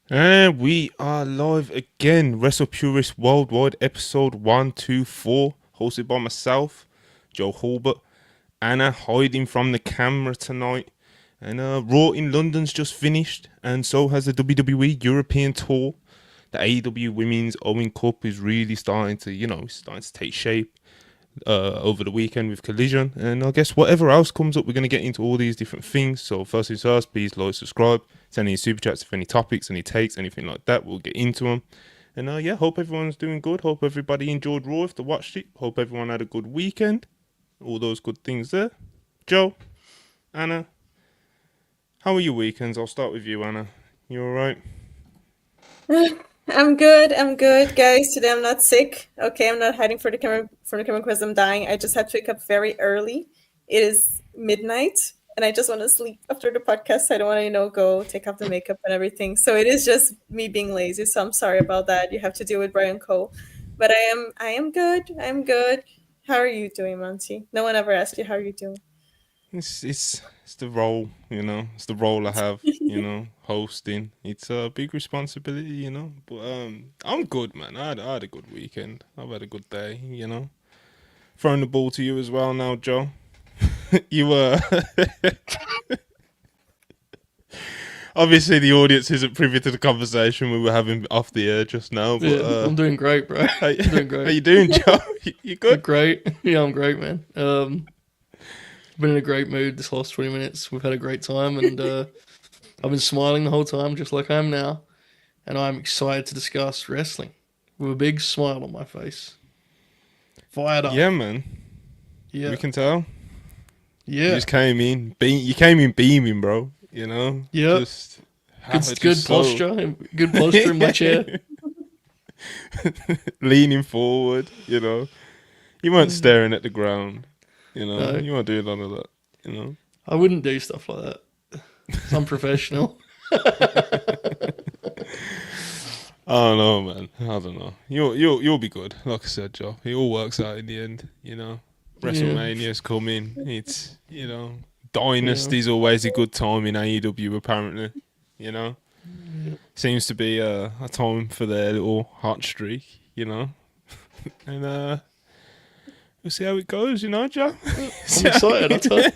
And we are live again. WrestlePurists Worldwide, episode 124, hosted by myself, Joe Hulbert. Anna hiding from the camera tonight. And Raw in London's just finished, and so has the WWE European Tour. The AEW Women's Owen Cup is really starting to take shape over the weekend with Collision. And I guess whatever else comes up, we're going to get into all these different things. So first things first, please like, subscribe, send any super chats if any topics, any takes, anything like that. We'll get into them. And hope everyone's doing good. Hope everybody enjoyed Raw if they watched it. Hope everyone had a good weekend. All those good things there. Joe, Anna, how are your weekends? I'll start with you, Anna. You all right? I'm good, guys. Today I'm not sick. Okay, I'm not hiding from the camera because I'm dying. I just had to wake up very early. It is midnight, and I just want to sleep after the podcast. I don't want to, go take off the makeup and everything. So it is just me being lazy. So I'm sorry about that. You have to deal with Brian Cole, but I am good. I'm good. How are you doing, Monty? No one ever asked you how you doing. It's the role, It's the role I have, hosting. It's a big responsibility, But I'm good, man. I had a good weekend. I've had a good day, Throwing the ball to you as well now, Joe. You obviously the audience isn't privy to the conversation we were having off the air just now. But I'm doing great, bro. I'm doing great. How you doing, Joe? You good? I'm great. Yeah, I'm great, man. Been in a great mood this last 20 minutes. We've had a great time, and I've been smiling the whole time, just like I am now. And I'm excited to discuss wrestling with a big smile on my face. Fired up. Yeah, man. Yeah. We can tell. Yeah. You just came in. You came in beaming, bro. Yeah. Just good posture. Good posture in my chair. Leaning forward, You weren't staring at the ground. No. You weren't doing none of that, I wouldn't do stuff like that. It's unprofessional. I don't know, man. I don't know. You'll be good. Like I said, Joe. It all works out in the end, WrestleMania's coming. It's Dynasty's always a good time in AEW apparently. Seems to be a time for their little hot streak, And we'll see how it goes, Joe. I'm excited. I tell you.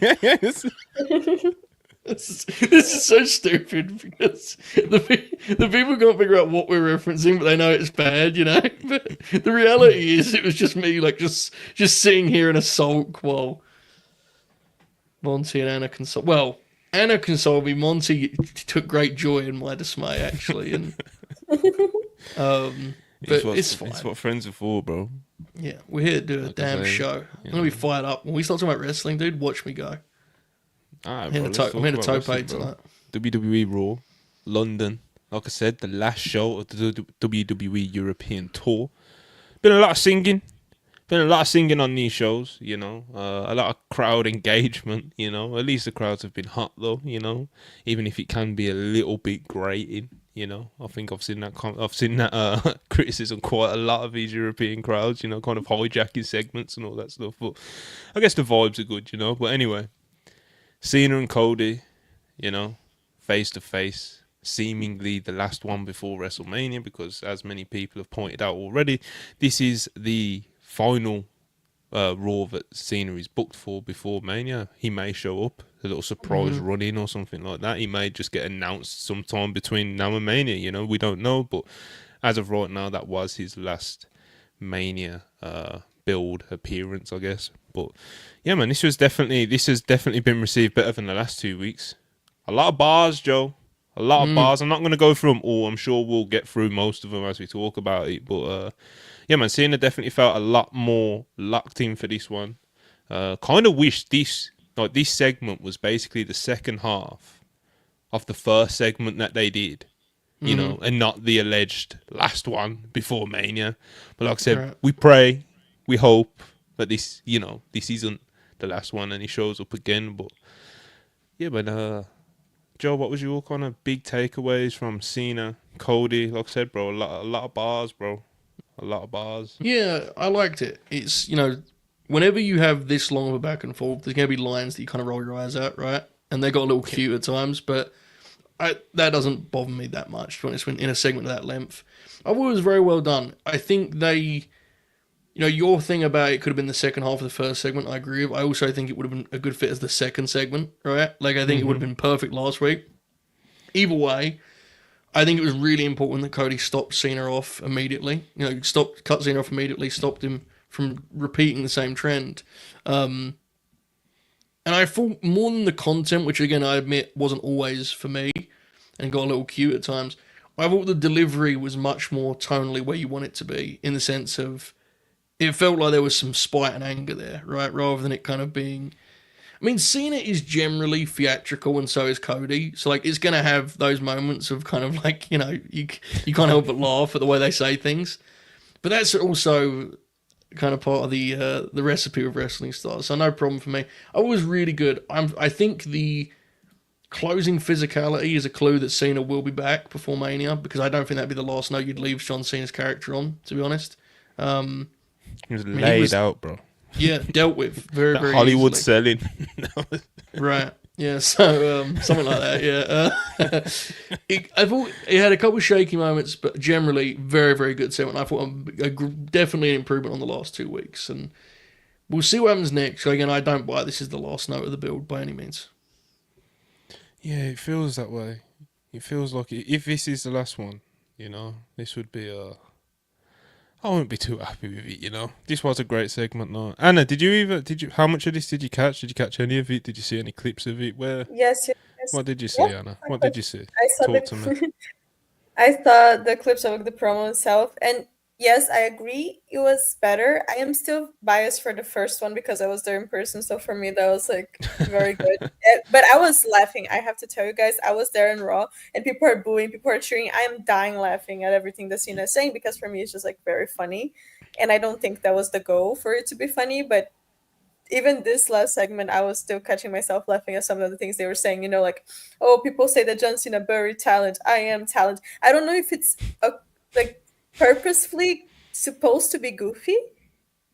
This is so stupid because the people can't figure out what we're referencing, but they know it's bad, But the reality is, it was just me, just sitting here in a sulk while Monty and Anna console. Well, Anna consoled me. Monty took great joy in my dismay, actually, and but it's fine. It's what friends are for, bro. Yeah, we're here to do a damn show. I'm gonna be fired up when we start talking about wrestling, dude. Watch me go. Alright, I'm in a tope tonight. WWE Raw, London. Like I said, the last show of the WWE European Tour. Been a lot of singing. On these shows, a lot of crowd engagement, at least the crowds have been hot though, even if it can be a little bit grating, I think I've seen that criticism quite a lot of these European crowds, kind of hijacking segments and all that stuff. But I guess the vibes are good, But anyway, Cena and Cody, face to face, seemingly the last one before WrestleMania, because as many people have pointed out already, this is the final Raw that Cena is booked for before Mania. He may show up, a little surprise run-in or something like that. He may just get announced sometime between now and Mania, we don't know. But as of right now, that was his last Mania build appearance, I guess. But yeah, man, this has definitely been received better than the last 2 weeks. A lot of bars, Joe. A lot of bars. I'm not going to go through them all. I'm sure we'll get through most of them as we talk about it. But yeah, man, Cena definitely felt a lot more locked in for this one. Kind of wish this segment was basically the second half of the first segment that they did, and not the alleged last one before Mania. But like I said, we pray, we hope that this isn't the last one and he shows up again. But yeah, but Joe, what was your kind of big takeaways from Cena, Cody? Like I said, bro, a lot of bars, bro. A lot of bars. Yeah, I liked it. It's, whenever you have this long of a back and forth, there's going to be lines that you kind of roll your eyes at, right? And they got a little cute at times, but that doesn't bother me that much, to be honest, when in a segment of that length. I thought it was very well done. I think they, your thing about it could have been the second half of the first segment, I agree with. I also think it would have been a good fit as the second segment, right? Like, I think it would have been perfect last week. Either way, I think it was really important that Cody stopped Cena off immediately. Cut Cena off immediately, stopped him from repeating the same trend. And I thought more than the content, which again I admit wasn't always for me and got a little cute at times, I thought the delivery was much more tonally where you want it to be, in the sense of it felt like there was some spite and anger there, right? Rather than it kind of being... I mean, Cena is generally theatrical and so is Cody. So, like, it's going to have those moments of kind of like, you can't help but laugh at the way they say things. But that's also kind of part of the recipe of wrestling stars. So no problem for me. I was really good. I think the closing physicality is a clue that Cena will be back before Mania, because I don't think that'd be the last note you'd leave John Cena's character on, to be honest. He was laid out, bro. Yeah, dealt with very, very Hollywood easily. selling. Right. Yeah, so something like that, yeah. I thought it had a couple of shaky moments, but generally very, very good segment. I thought definitely an improvement on the last 2 weeks, and we'll see what happens next. So again, I don't buy this is the last note of the build by any means. Yeah, it feels that way. It feels like if this is the last one, this would be I wouldn't be too happy with it, This was a great segment, no. Anna, how much of this did you catch? Did you catch any of it? Did you see any clips of it? Yes. What did you see, Anna? What did you see? I saw Talk to me. I saw the clips of the promo itself, and yes, I agree, it was better. I am still biased for the first one because I was there in person, so for me that was like very good. But I was laughing. I have to tell you guys, I was there in Raw, and people are booing, people are cheering. I am dying laughing at everything that Cena is saying, because for me it's just like very funny, and I don't think that was the goal for it to be funny. But even this last segment, I was still catching myself laughing at some of the things they were saying. Like, oh, people say that John Cena buried talent. I am talent. I don't know if it's purposefully supposed to be goofy,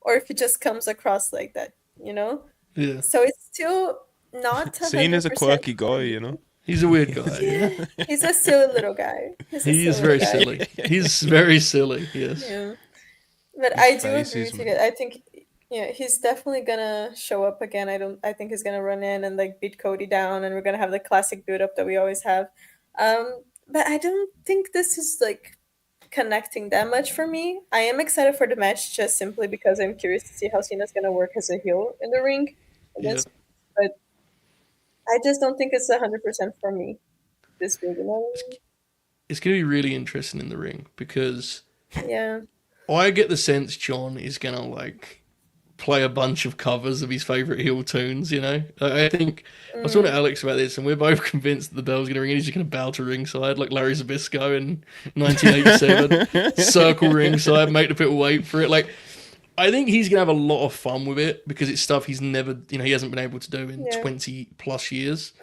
or if it just comes across like that. Yeah. So it's still not 100% Cena's a quirky guy, He's a weird guy. Yeah. He's a silly little guy. He is very silly. He's very silly. Yes. Yeah. But I do agree with you. I think he's definitely gonna show up again. I think he's gonna run in and like beat Cody down, and we're gonna have the classic build up that we always have. But I don't think this is like connecting that much for me. I am excited for the match just simply because I'm curious to see how Cena's gonna work as a heel in the ring. Yep. But I just don't think it's 100% for me. This big, It's gonna be really interesting in the ring, because yeah, I get the sense John is gonna like play a bunch of covers of his favorite heel tunes. I think I was talking to Alex about this, and we're both convinced that the bell's gonna ring, and he's just gonna bow to ringside like Larry Zbyszko in 1987, circle ringside, make the people wait for it. Like, I think he's gonna have a lot of fun with it, because it's stuff he's never, he hasn't been able to do in 20 plus years.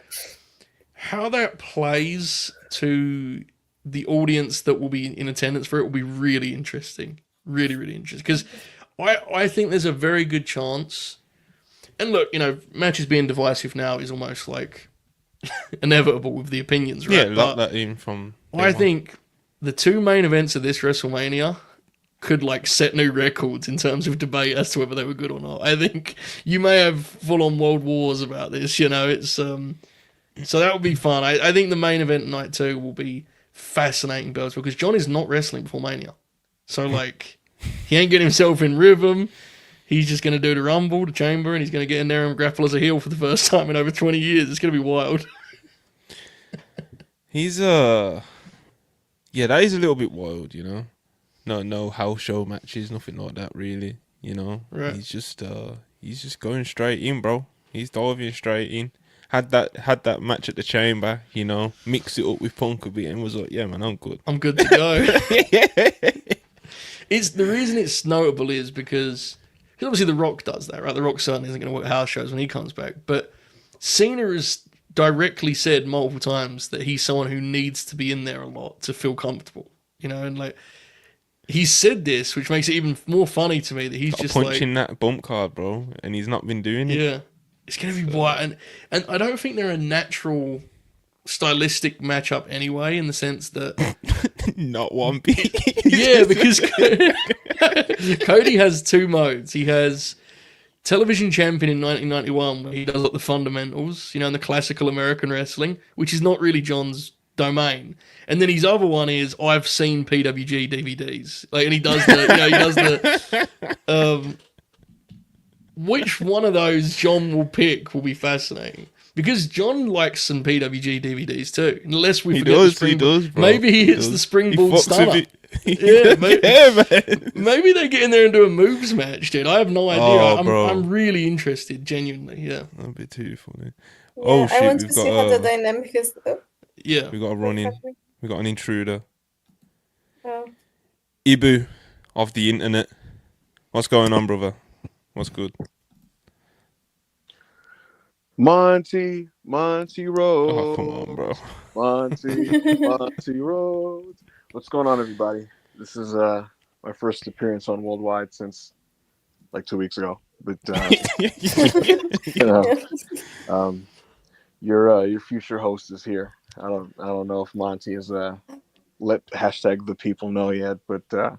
How that plays to the audience that will be in attendance for it will be really interesting. Really, really interesting. Because I think there's a very good chance. And look, matches being divisive now is almost like inevitable with the opinions, right? Yeah, lock that in from... I think the two main events of this WrestleMania could like set new records in terms of debate as to whether they were good or not. I think you may have full-on world wars about this, It's so that would be fun. I think the main event night 2 will be fascinating, Bells, because John is not wrestling before Mania. So like, he ain't getting himself in rhythm. He's just going to do the Rumble, the Chamber, and he's going to get in there and grapple as a heel for the first time in over 20 years. It's going to be wild. He's that is a little bit wild, No house show matches, nothing like that really, Right. He's just going straight in, bro. He's diving straight in. Had that match at the Chamber, mixed it up with Punk a bit, and was like, yeah, man, I'm good. I'm good to go. It's the reason it's notable is because obviously The Rock does that, right? The Rock certainly isn't going to work house shows when he comes back, but Cena has directly said multiple times that he's someone who needs to be in there a lot to feel comfortable, and like he said this, which makes it even more funny to me that he's just punching that bump card, bro, and he's not been doing it. Yeah, it's going to be wild, and I don't think they're a natural stylistic matchup anyway, in the sense that Not one piece. yeah, because Cody has two modes. He has television champion in 1991, where he does like the fundamentals, in the classical American wrestling, which is not really John's domain. And then his other one is I've seen PWG DVDs, and he does which one of those John will pick will be fascinating. Because John likes some PWG DVDs too. Unless we forget the springboard. He does, bro. Maybe he hits the springboard stunner. Yeah, man. Maybe they get in there and do a moves match, dude. I have no idea. Oh, I'm really interested, genuinely. Yeah. That'd be too funny. Yeah, Oh shit, I want to see how the dynamic is. Oh, Yeah. we got a run in. We got an intruder. oh. Ibu of the internet. What's going on, brother? What's good? Monty Rhodes. Oh, come on, bro. Monty Rhodes. What's going on, everybody? This is my first appearance on Worldwide since like 2 weeks ago. But your future host is here. I don't know if Monty has let hashtag the people know yet, but I'm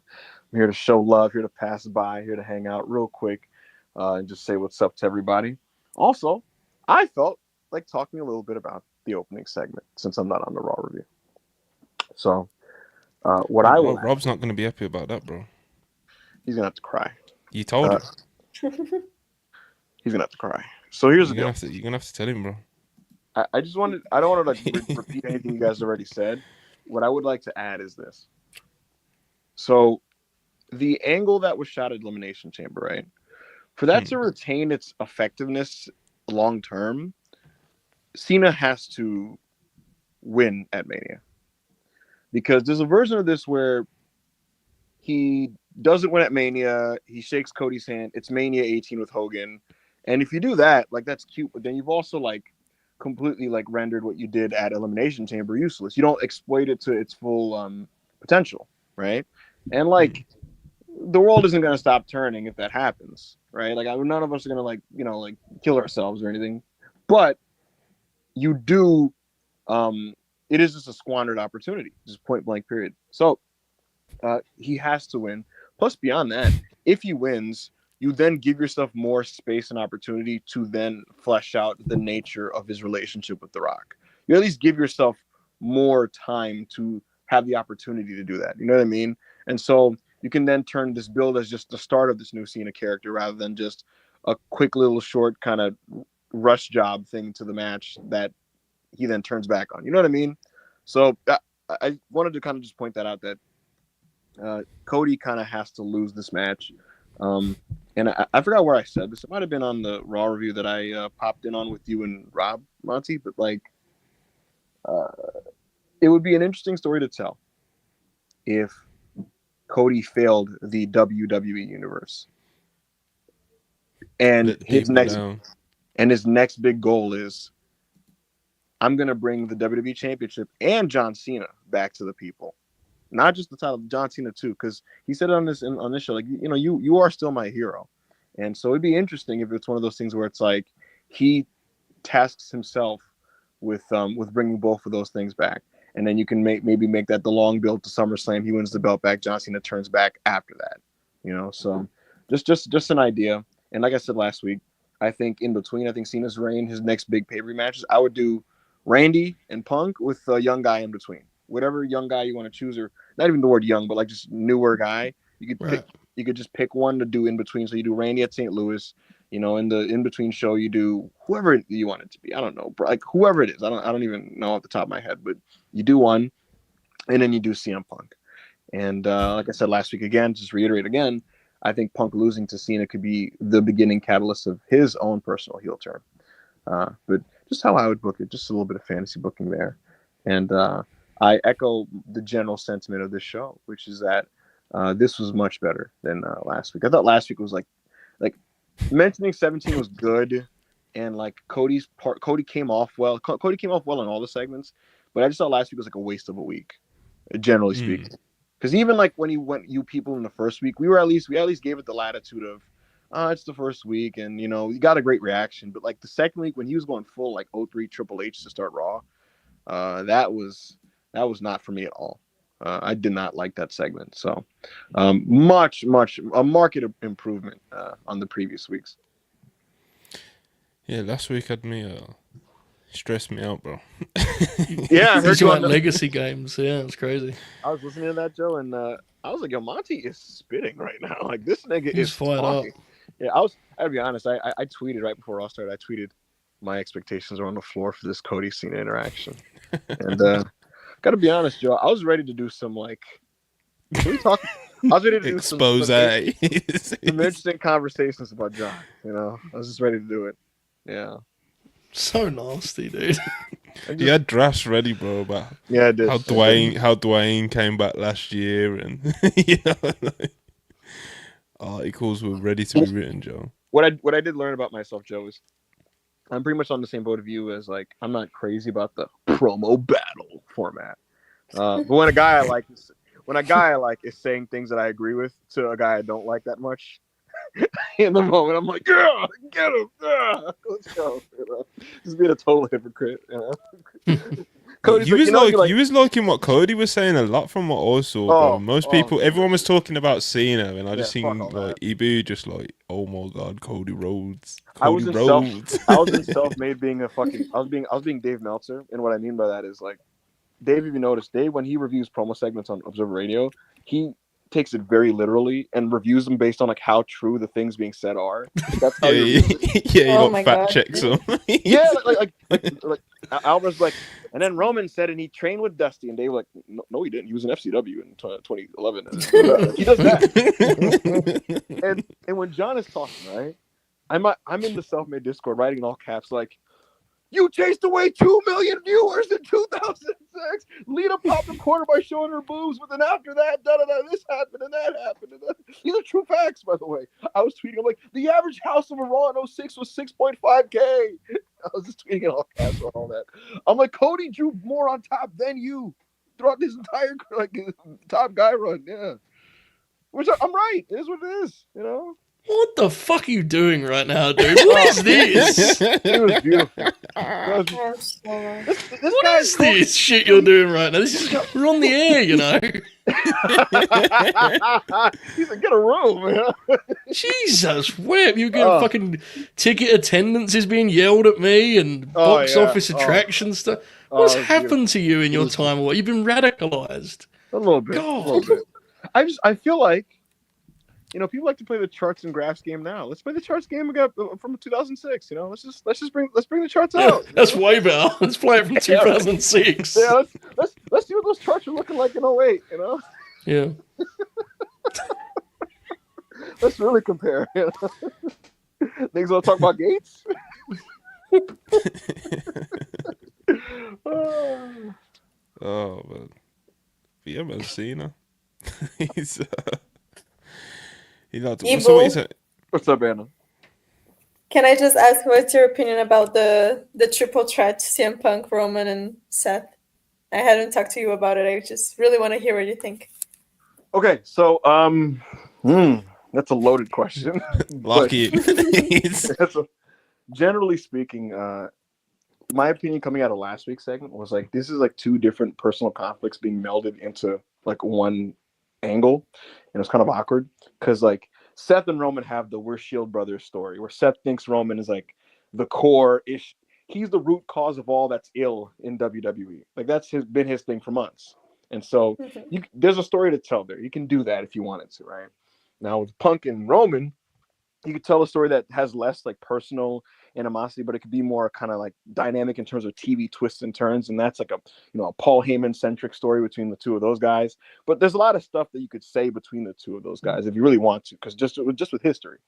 here to show love, here to pass by, here to hang out real quick, and just say what's up to everybody. Also, I felt like talking a little bit about the opening segment since I'm not on the Raw review. So, Rob's not going to be happy about that, bro. He's gonna have to cry. You told him. He's gonna have to cry. So here's the deal. You're gonna have to tell him, bro. I don't want to repeat anything you guys already said. What I would like to add is this. So, the angle that was shot at Elimination Chamber, right? For that to retain its effectiveness long term, Cena has to win at Mania. Because there's a version of this where he doesn't win at Mania, he shakes Cody's hand, it's Mania 18 with Hogan. And if you do that, like, that's cute, but then you've also completely rendered what you did at Elimination Chamber useless. You don't exploit it to its full potential, right? And the world isn't going to stop turning if that happens, right? None of us are going to kill ourselves or anything, but you do. It is just a squandered opportunity, just point blank period. So he has to win. Plus, beyond that, if he wins, you then give yourself more space and opportunity to then flesh out the nature of his relationship with The Rock. You at least give yourself more time to have the opportunity to do that. You know what I mean? And so you can then turn this build as just the start of this new Cena character rather than just a quick little short kind of rush job thing to the match that he then turns back on. You know what I mean? So I wanted to kind of just point that out, that Cody kind of has to lose this match. And I forgot where I said this. It might have been on the Raw review that I popped in on with you and Rob, Monty. But it would be an interesting story to tell if Cody failed the WWE universe, and his next big goal is, I'm going to bring the WWE Championship and John Cena back to the people. Not just the title, John Cena too, because he said it on this show, you are still my hero. And so it'd be interesting if it's one of those things where it's he tasks himself with bringing both of those things back. And then you can maybe make that the long build to SummerSlam. He wins the belt back. John Cena turns back after that. So just an idea. And like I said last week, I think Cena's reign, his next big pay-per-view matches, I would do Randy and Punk with a young guy in between. Whatever young guy you want to choose, or not even the word young, but just newer guy. You could just pick one to do in between. So you do Randy at St. Louis, in the in between show you do whoever you want it to be. I don't know, whoever it is. I don't even know off the top of my head, but you do one, and then you do CM Punk. And like I said last week, again, just reiterate again, I think Punk losing to Cena could be the beginning catalyst of his own personal heel turn. But just how I would book it, just a little bit of fantasy booking there. And I echo the general sentiment of this show, which is that this was much better than last week. I thought last week was like mentioning 17 was good, and Cody came off well. Cody came off well in all the segments, but I just thought last week was a waste of a week, generally speaking. Because even when he went you people in the first week, we at least gave it the latitude of it's the first week, and you got a great reaction. But the second week when he was going full 03 Triple H to start Raw, That was not for me at all. I did not like that segment. So much a market improvement on the previous weeks. Yeah, last week had me stressed me out, bro. Yeah, I heard He's you about on the, legacy games. Yeah, it's crazy. I was listening to that, Joe, and I was like, yo, Monty is spitting right now. Like, this nigga He's is fired talking. up. Yeah, I'll be honest. I tweeted right before All started. I tweeted my expectations were on the floor for this Cody Cena interaction, and gotta be honest, Joe. I was ready to do some like. Can we talk? I was ready to do Expose. some interesting conversations about John. You know, I was just ready to do it. Yeah. So nasty, dude. You had drafts ready, bro, about Yeah, I did. how Dwayne came back last year, and you know, like, articles were ready to be written, Joe. What I did learn about myself, Joe, is I'm pretty much on the same boat of you as like I'm not crazy about the promo battle format. But when a guy I like is saying things that I agree with to a guy I don't like that much, in the moment I'm like, yeah, get him, yeah, let's go. You know? Just being a total hypocrite. You know? Cody's you was liking what Cody was saying a lot from what I saw, bro. Most people, everyone was talking about Cena, and I just seen like Ibu just like, oh my god, Cody Rhodes. I was in self-made being a fucking. I was being Dave Meltzer, and what I mean by that is like, Dave, if you notice, Dave, when he reviews promo segments on Observer Radio, he takes it very literally and reviews them based on like how true the things being said are. That's how he fact checks them. Yeah, like Alvarez like, and then Roman said, and he trained with Dusty, and Dave like, no, he didn't. He was in FCW in 2011. He does that. and when John is talking, right, I'm in the self-made Discord writing in all caps like, you chased away 2 million viewers in 2006. Lita popped a quarter by showing her boobs, but then after that, this happened and that happened. These are true facts, by the way. I was tweeting, I'm like, the average house of a Raw in 06 was 6.5K. I was just tweeting in all caps on all that. I'm like, Cody drew more on top than you throughout this entire like top guy run. Yeah. Which I'm right. It is what it is, you know? What the fuck are you doing right now, dude? What is this? It was beautiful. What is this shit you're doing right now? This is we're on the air, you know. He's like, get a room, man. Jesus, whip! You get fucking ticket attendance is being yelled at me and box office attraction stuff. What's happened to you in your time? What you've been radicalized? A little bit. God. A little bit. I feel like, you know, people like to play the charts and graphs game now. Let's play the charts game again from 2006. You know, let's bring the charts out. That's way better. Let's play it from 2006. Yeah, let's see what those charts are looking like in 08. You know. Yeah. Let's really compare. You know? Things want to talk about Gates. But yeah, man, Cena. He's. What's up, Anna? Can I just ask what's your opinion about the triple threat, CM Punk, Roman, and Seth? I hadn't talked to you about it. I just really want to hear what you think. Okay, so that's a loaded question. Lucky. Generally speaking, my opinion coming out of last week's segment was like, this is like two different personal conflicts being melded into like one angle, and it's kind of awkward because like Seth and Roman have the we're Shield brothers story where Seth thinks Roman is like the core ish, he's the root cause of all that's ill in WWE. Like that's been his thing for months, and so there's a story to tell there. You can do that if you wanted to, right? Now with Punk and Roman, you could tell a story that has less like personal animosity, but it could be more kind of like dynamic in terms of TV twists and turns, and that's like a Paul Heyman centric story between the two of those guys. But there's a lot of stuff that you could say between the two of those guys if you really want to, because just with history.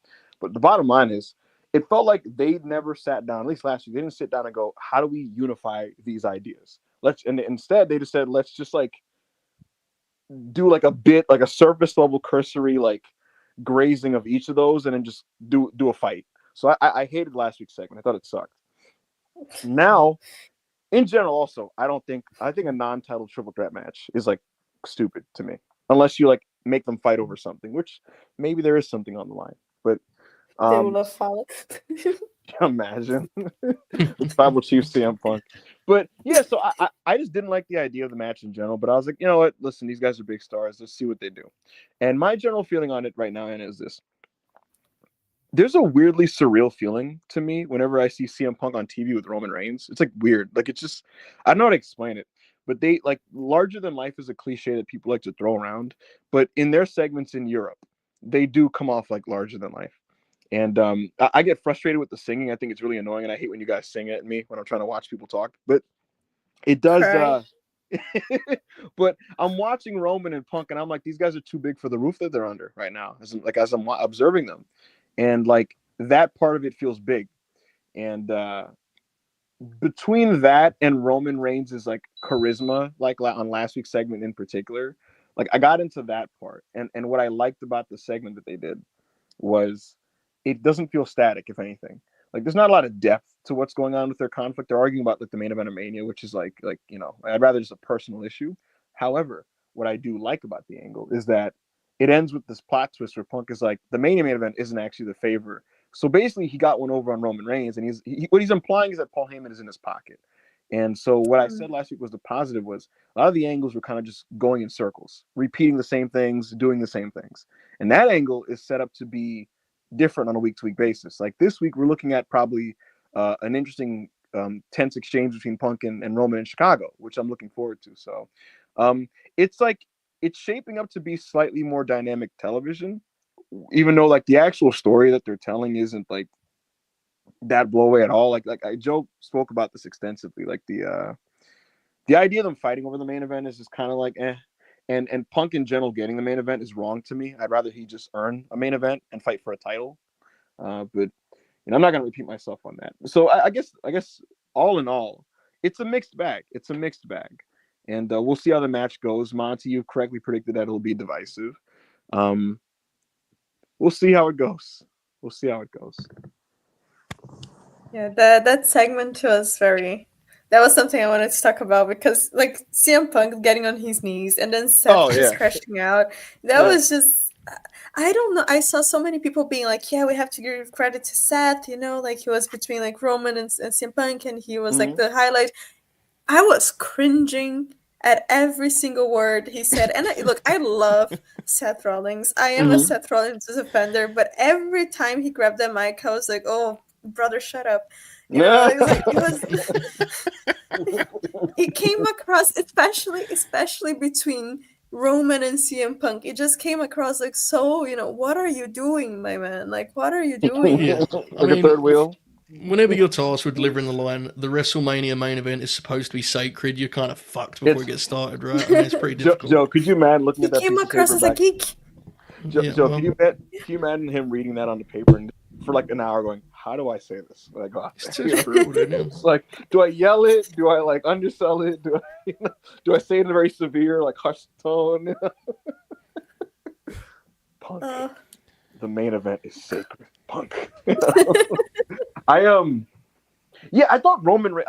But the bottom line is, it felt like they never sat down. At least last week, they didn't sit down and go, "How do we unify these ideas?" Instead they just said, "Let's just like do like a bit, like a surface level cursory like grazing of each of those, and then just do a fight." So I hated last week's segment. I thought it sucked. Now, in general, also, I think a non-title triple threat match is like stupid to me, unless you like make them fight over something, which maybe there is something on the line. But They will have followed. Imagine the tribal chief CM Punk. But yeah, so I just didn't like the idea of the match in general. But I was like, you know what? Listen, these guys are big stars. Let's see what they do. And my general feeling on it right now, Anna, is this: there's a weirdly surreal feeling to me whenever I see CM Punk on TV with Roman Reigns. It's like weird. Like it's just, I don't know how to explain it. But they like larger than life is a cliche that people like to throw around. But in their segments in Europe, they do come off like larger than life. And I get frustrated with the singing. I think it's really annoying, and I hate when you guys sing at me when I'm trying to watch people talk. But it does. But I'm watching Roman and Punk, and I'm like, these guys are too big for the roof that they're under right now. As I'm observing them, and like that part of it feels big. And between that and Roman Reigns' like charisma, like on last week's segment in particular, like I got into that part, and what I liked about the segment that they did was it doesn't feel static, if anything. Like there's not a lot of depth to what's going on with their conflict. They're arguing about like the main event of Mania, which is like you know, I'd rather just a personal issue. However, what I do like about the angle is that it ends with this plot twist where Punk is like, the main event isn't actually the favor. So basically, he got one over on Roman Reigns, and what he's implying is that Paul Heyman is in his pocket. And so what I said last week was the positive was a lot of the angles were kind of just going in circles, repeating the same things, doing the same things. And that angle is set up to be different on a week-to-week basis. Like this week, we're looking at probably an interesting tense exchange between Punk and Roman in Chicago, which I'm looking forward to. So it's like it's shaping up to be slightly more dynamic television, even though like the actual story that they're telling isn't like that blow away at all. Like Joe spoke about this extensively. Like the idea of them fighting over the main event is just kind of like eh. And Punk in general getting the main event is wrong to me. I'd rather he just earn a main event and fight for a title. But you know, I'm not gonna repeat myself on that. So I guess all in all, it's a mixed bag. It's a mixed bag, and we'll see how the match goes. Monty, you correctly predicted that it'll be divisive. We'll see how it goes. We'll see how it goes. Yeah, that segment was very. That was something I wanted to talk about because, like, CM Punk getting on his knees and then Seth just crashing out. That was just, I don't know. I saw so many people being like, yeah, we have to give credit to Seth, you know, like he was between like Roman and CM Punk and he was like the highlight. I was cringing at every single word he said. And look, I love Seth Rollins. I am a Seth Rollins defender, but every time he grabbed the mic, I was like, oh, brother, shut up. You know, it came across, especially between Roman and CM Punk. It just came across like, so, you know, what are you doing, my man? Like, what are you doing? Yeah, like a third wheel. Whenever you're tasked with delivering the line, the WrestleMania main event is supposed to be sacred. You're kind of fucked before it gets started, right? I mean, it's pretty difficult. Joe, could you imagine looking at that? He came across as a geek. Joe, can you imagine him reading that on the paper and for like an hour going, how do I say this? Like, it's like, do I yell it? Do I like undersell it? Do I say it in a very severe, like hushed tone? Punk. The main event is sacred. Punk. I thought Roman,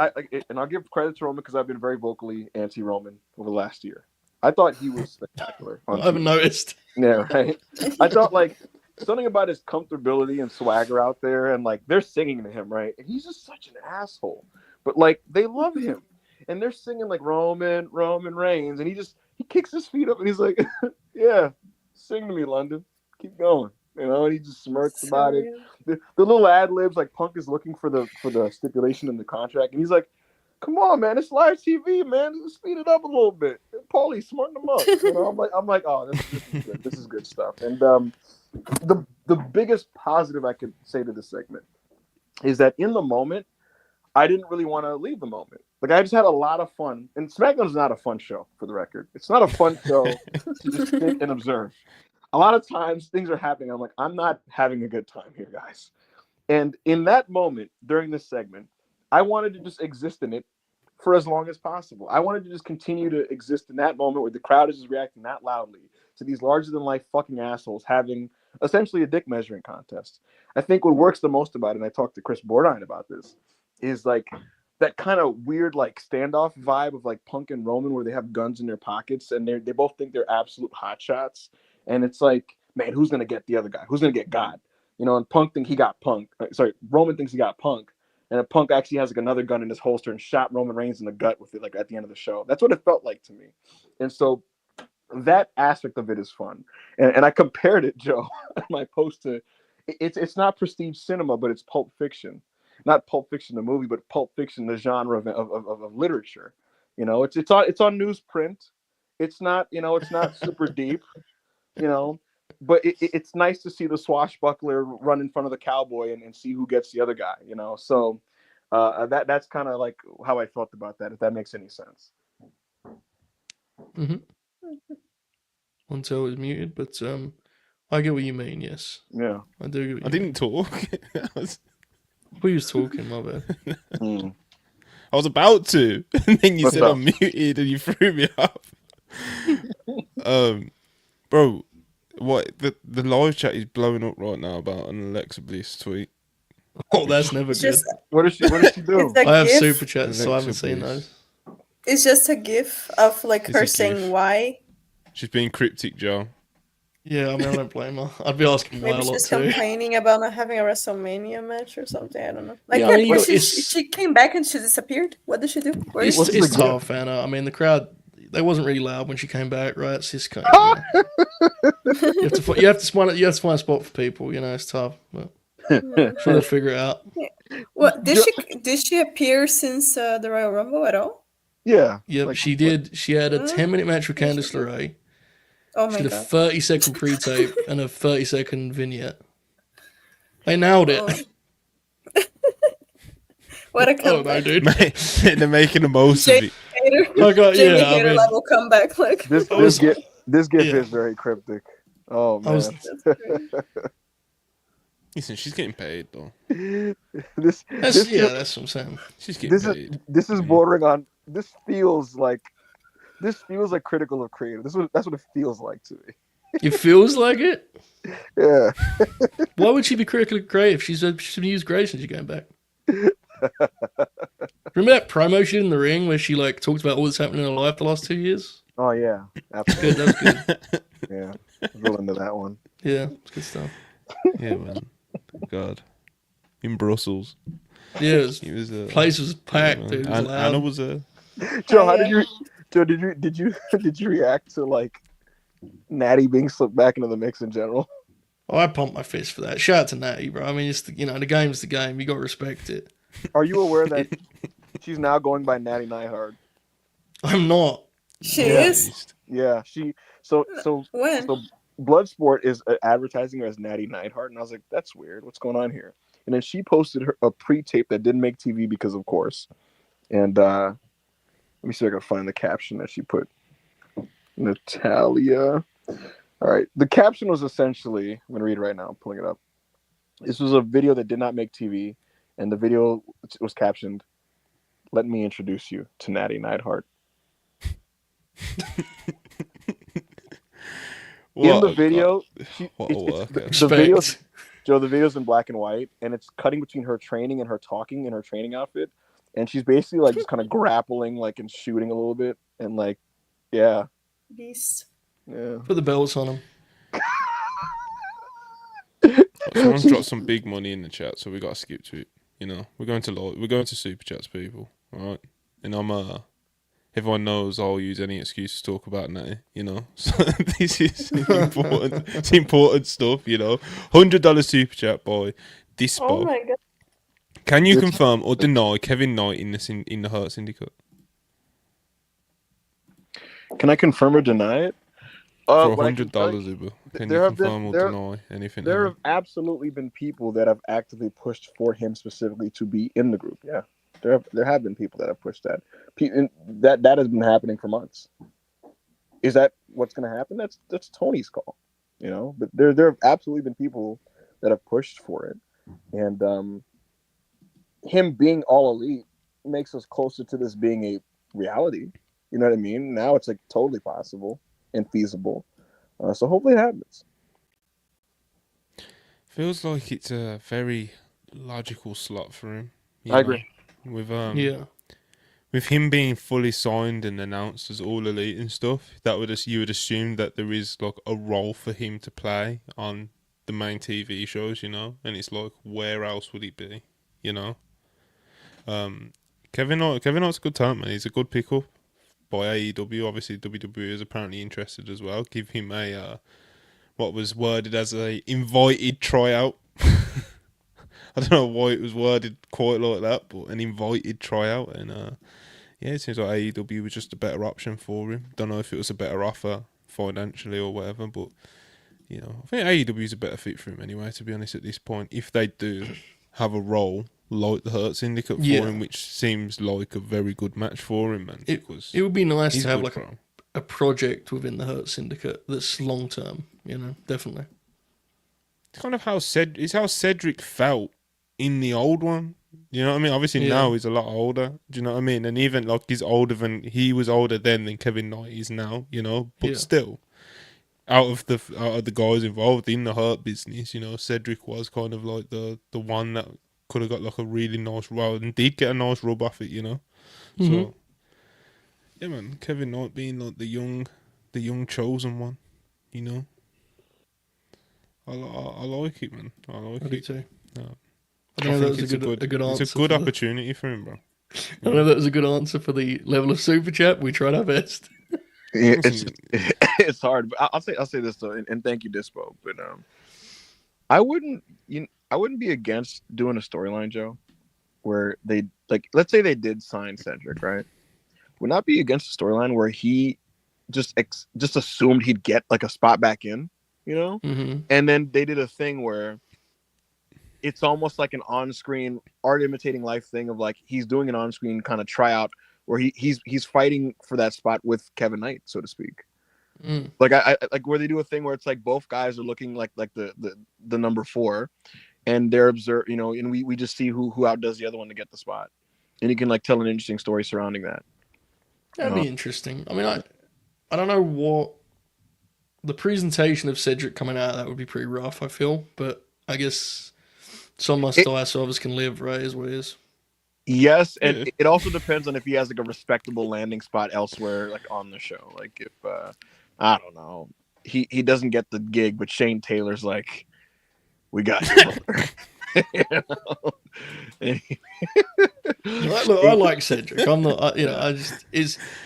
and I'll give credit to Roman because I've been very vocally anti-Roman over the last year. I thought he was spectacular. I haven't noticed. Yeah, right. I thought like something about his comfortability and swagger out there, and like they're singing to him, right? And he's just such an asshole, but like they love him, and they're singing like Roman Reigns, and he kicks his feet up and he's like, yeah, sing to me, London, keep going, you know. And he just smirks about it. The little ad libs, like Punk is looking for the stipulation in the contract, and he's like, come on, man, it's live TV, man. Let's speed it up a little bit. Paulie, smarten them up. You know, I'm like, oh, this is good. This is good stuff. And the biggest positive I could say to this segment is that in the moment, I didn't really want to leave the moment. Like I just had a lot of fun. And SmackDown is not a fun show, for the record. It's not a fun show to just sit and observe. A lot of times things are happening. I'm like, I'm not having a good time here, guys. And in that moment during this segment, I wanted to just exist in it for as long as possible. I wanted to just continue to exist in that moment where the crowd is just reacting that loudly to these larger-than-life fucking assholes having essentially a dick measuring contest. I think what works the most about it, and I talked to Chris Bordine about this, is like that kind of weird like standoff vibe of like Punk and Roman where they have guns in their pockets and they both think they're absolute hotshots. And it's like, man, who's going to get the other guy? Who's going to get God? you know, and Punk think he got Punk. Sorry, Roman thinks he got Punk, and then Punk actually has like another gun in his holster and shot Roman Reigns in the gut with it, like at the end of the show. That's what it felt like to me, and so that aspect of it is fun. And I compared it, Joe, in my post to it's not prestige cinema, but it's Pulp Fiction. Not Pulp Fiction the movie, but Pulp Fiction the genre of literature. You know, it's on newsprint. It's not, you know, it's not super deep, you know, but it's nice to see the swashbuckler run in front of the cowboy and see who gets the other guy, you know. So that's kind of like how I felt about that, if that makes any sense. Mm-hmm. Until it was muted, but I get what you mean. Yes, Yeah, I do. Get what I you didn't mean. talk. We was talking, my bad. I was about to, and then you What's said up? I'm muted, and you threw me off. Bro, what the live chat is blowing up right now about an Alexa Bliss tweet. Oh, that's never It's good. just What did she do? it's a I have gif. super chats, so I haven't Alexa seen Bliss. those. It's just a gif of like It's her a saying gif. why. She's being cryptic, Joe. Yeah, I mean, I don't blame her. I'd be asking why Maybe a lot she's too. complaining about not having a WrestleMania match or something. I don't know. Like, Yeah, yeah, I mean, you because know, she came back and she disappeared. What did she do? Where is It's, she? it's the deal? tough, Anna. I mean, the crowd, they wasn't really loud when she came back, right? It's just kind of, you have to find a spot for people. You know, it's tough, but I'm sure they'll figure it out. What did she appear since the Royal Rumble at all? Yeah. Yep, like, she did. She had a Huh? 10-minute match with Yes, she Candice did. LeRae. Oh She my did a god! 30-second pre-tape and a 30-second vignette. They nailed it. Oh. What a I don't know, comeback! dude. They're making the most of Jamie it. Hater, Jamie I Hater mean, level comeback. Like This gif yeah. is very cryptic. Oh I was- man. that's great. Listen, she's getting paid though. this that's what I'm saying. She's getting this paid. is bordering on. This feels like critical of creative. That's what it feels like to me. It feels like it. Yeah. Why would she be critical of creative? She's been used great since you came back. Remember that promo she did in the ring where she like talked about all that's happening in her life the last 2 years? Oh yeah. Good, Absolutely. that was good. Yeah. Real into that one. Yeah, it's good stuff. Yeah, man. God. In Brussels. Yeah, It was place was packed, man. dude. It was loud. Anna was a Joe, Oh, did you react to like Natty being slipped back into the mix in general? Oh, I pumped my fist for that. Shout out to Natty, bro. I mean, it's the game's the game. You got to respect it. Are you aware that she's now going by Natty Neidhart? I'm not. She Yeah. is. Yeah, so When? Bloodsport is advertising her as Natty Neidhart, and I was like, that's weird. What's going on here? And then she posted a pre-tape that didn't make TV because, of course. And let me see if I can find the caption that she put. Natalia. All right, the caption was essentially, I'm gonna read it right now. I'm pulling it up. This was a video that did not make TV, and the video was captioned, "Let me introduce you to Natty Neidhart." In the video, the video, Joe, the video's in black and white, and it's cutting between her training and her talking in her training outfit, and she's basically like just kind of grappling, like, and shooting a little bit, and like, yeah, Beast. yeah. Put the belts on him. Someone's dropped some big money in the chat, so we got to skip to it. You know, we're going to super chats, people. All right, and everyone knows I'll use any excuse to talk about Natty. You know, so this is important. It's important stuff. You know, $100 super chat by Dispo. Oh my god. Can you confirm or deny Kevin Knight in the Hurt Syndicate? Can I confirm or deny it? For what I can tell you- $100, Uber. Can there you have been- confirm or there- deny anything? There have absolutely been people that have actively pushed for him specifically to be in the group. Yeah, there have been people that have pushed that. That has been happening for months. Is that what's going to happen? That's Tony's call, you know. But there have absolutely been people that have pushed for it, and him being all elite makes us closer to this being a reality. You know what I mean? Now it's like totally possible and feasible. So hopefully it happens. Feels like it's a very logical slot for him. I agree. With Yeah. with him being fully signed and announced as all elite and stuff, you would assume that there is like a role for him to play on the main TV shows, you know. And it's like, where else would it be, you know? Kevin Hart's a good talent, man. He's a good pickup by AEW. Obviously, WWE is apparently interested as well. Give him a what was worded as a invited tryout. I don't know why it was worded quite like that, but an invited tryout. And yeah, it seems like AEW was just a better option for him. Don't know if it was a better offer financially or whatever, but you know, I think AEW is a better fit for him anyway. To be honest, at this point, if they do have a role like the Hurt Syndicate for him, which seems like a very good match for him, man. It would be nice to have like a project within the Hurt Syndicate that's long term. You know, definitely. It's kind of how Cedric felt in the old one. You know what I mean? Obviously now he's a lot older. Do you know what I mean? And even like he was older then than Kevin Knight is now. You know, but still, out of the guys involved in the Hurt business, you know, Cedric was kind of like the one that could have got like a really nice rub and did get a nice rub off it. You know, so yeah, man, Kevin Knight being like the young chosen one. You know, I like it, man. I like it too. I think that was a good answer. It's a good opportunity for him, bro. I don't know if that was a good answer for the level of super chat. We tried our best. Yeah, it's hard. But I'll say this though, and thank you, Dispo. But I wouldn't be against doing a storyline, Joe, where they let's say they did sign Cedric, right? Would not be against a storyline where he just assumed he'd get like a spot back in, you know, and then they did a thing where it's almost like an on-screen art imitating life thing of like he's doing an on-screen kind of tryout where he's fighting for that spot with Kevin Knight, so to speak. Like I like where they do a thing where it's like both guys are looking like the number 4, and they're you know, and we just see who outdoes the other one to get the spot, and you can like tell an interesting story surrounding that. That'd be interesting. I mean, I don't know what the presentation of Cedric coming out of that would be pretty rough, I feel, but I guess some must die, so others can live, right? Is what it is. Yes, and it also depends on if he has like a respectable landing spot elsewhere, like on the show. Like if I don't know, he doesn't get the gig, but Shane Taylor's like, we got you. You know? Look, I like Cedric. I'm not,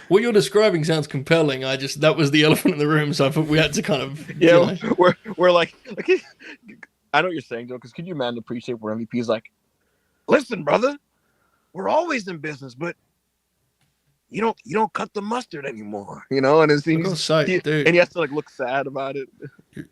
what you're describing sounds compelling. That was the elephant in the room, so I thought we had to kind of we're like I know what you're saying, Joe, because could you imagine the pre-shape where MVP is like, listen, brother, we're always in business, but you don't cut the mustard anymore, you know? And dude. And he has to like look sad about it.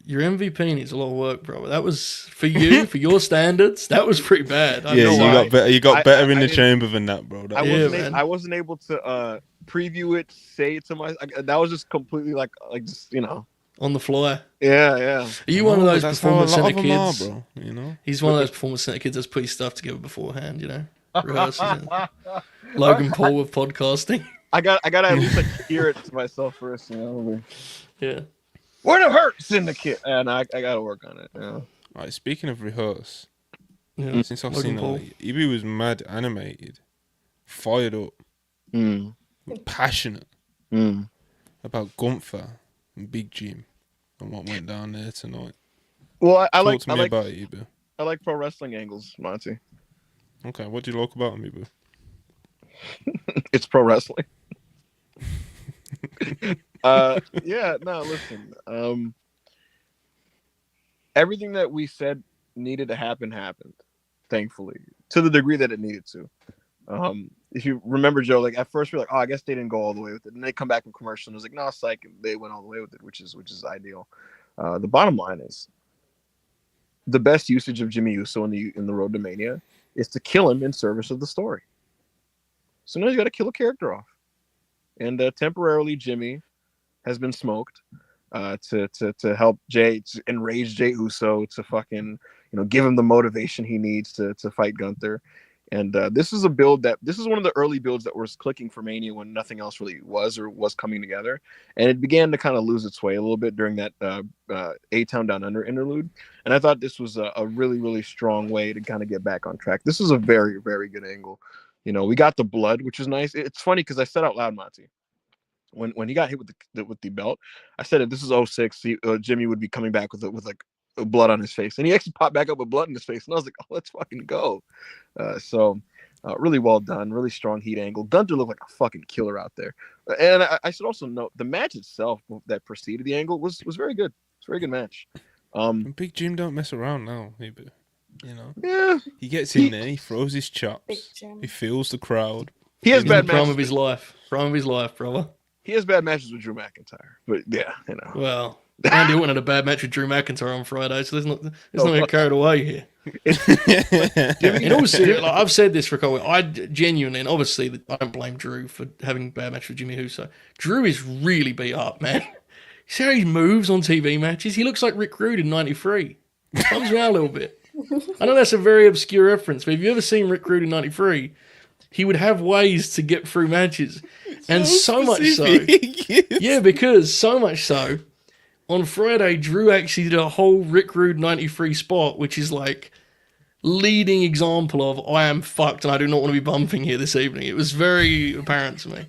Your MVP needs a lot of work, bro. That was for you, for your standards. That was pretty bad. You got better in the chamber than that, bro. I wasn't able to preview it, say it to that was just completely like just, you know, on the fly. Yeah. Are you one of those performance center kids? Bro, you know? He's one of those performance center kids that's put his stuff together beforehand, you know? Rehearsing. Logan Paul with podcasting. I gotta at least like hear it to myself first, you know? Yeah. Where the Hurt Syndicate? And I gotta work on it. Yeah. Alright, speaking of rehearse, since I've seen it, Ibi was mad animated, fired up, passionate about Gunther and Big Jim and what went down there tonight. Well, I about it, Ibi. I like pro wrestling angles, Monty. Okay, what do you like about him, Ibi? It's pro wrestling. Listen. Everything that we said needed to happen happened, thankfully, to the degree that it needed to. If you remember, Joe, like at first we were like, oh, I guess they didn't go all the way with it, and they come back from commercial and it was like, no, psych, they went all the way with it, which is ideal. The bottom line is the best usage of Jimmy Uso in the Road to Mania is to kill him in service of the story. So now you got to kill a character off, and temporarily Jimmy has been smoked to help Jay, to enrage Jay Uso, to fucking give him the motivation he needs to fight Gunther. And this is one of the early builds that was clicking for Mania when nothing else really was coming together, and it began to kind of lose its way a little bit during that A-Town Down Under interlude. And I thought this was a really, really strong way to kind of get back on track. This is a very, very good angle. We got the blood, which is nice. It's funny because I said out loud, Monty, when he got hit with the belt, I said if this is 06, Jimmy would be coming back with like blood on his face, and he actually popped back up with blood in his face, and I was like, oh, let's fucking go. Really well done, really strong heat angle. Gunther looked like a fucking killer out there, and I should also note the match itself that preceded the angle was very good. It's a very good match. Big Jim don't mess around now, maybe. You know, Yeah, he gets in there, he throws his Big chops, Jim. he feels the crowd. he has He's in bad the prime matches. of his life. Prime of his life, brother. He has bad matches with Drew McIntyre, but yeah, you know. Well, Randy Orton had a bad match with Drew McIntyre on Friday, so let's not get carried away here. In all seriousness, like, I've said this for a couple. I genuinely, and obviously, I don't blame Drew for having a bad match with Jimmy Uso. Drew is really beat up, man. See how he moves on TV matches? He looks like Rick Rude in '93. He comes around a little bit. I know that's a very obscure reference, but have you ever seen Rick Rude in '93? He would have ways to get through matches, and so much so. Yeah, because so much so. On Friday, Drew actually did a whole Rick Rude 93 spot, which is like leading example of I am fucked and I do not want to be bumping here this evening. It was very apparent to me.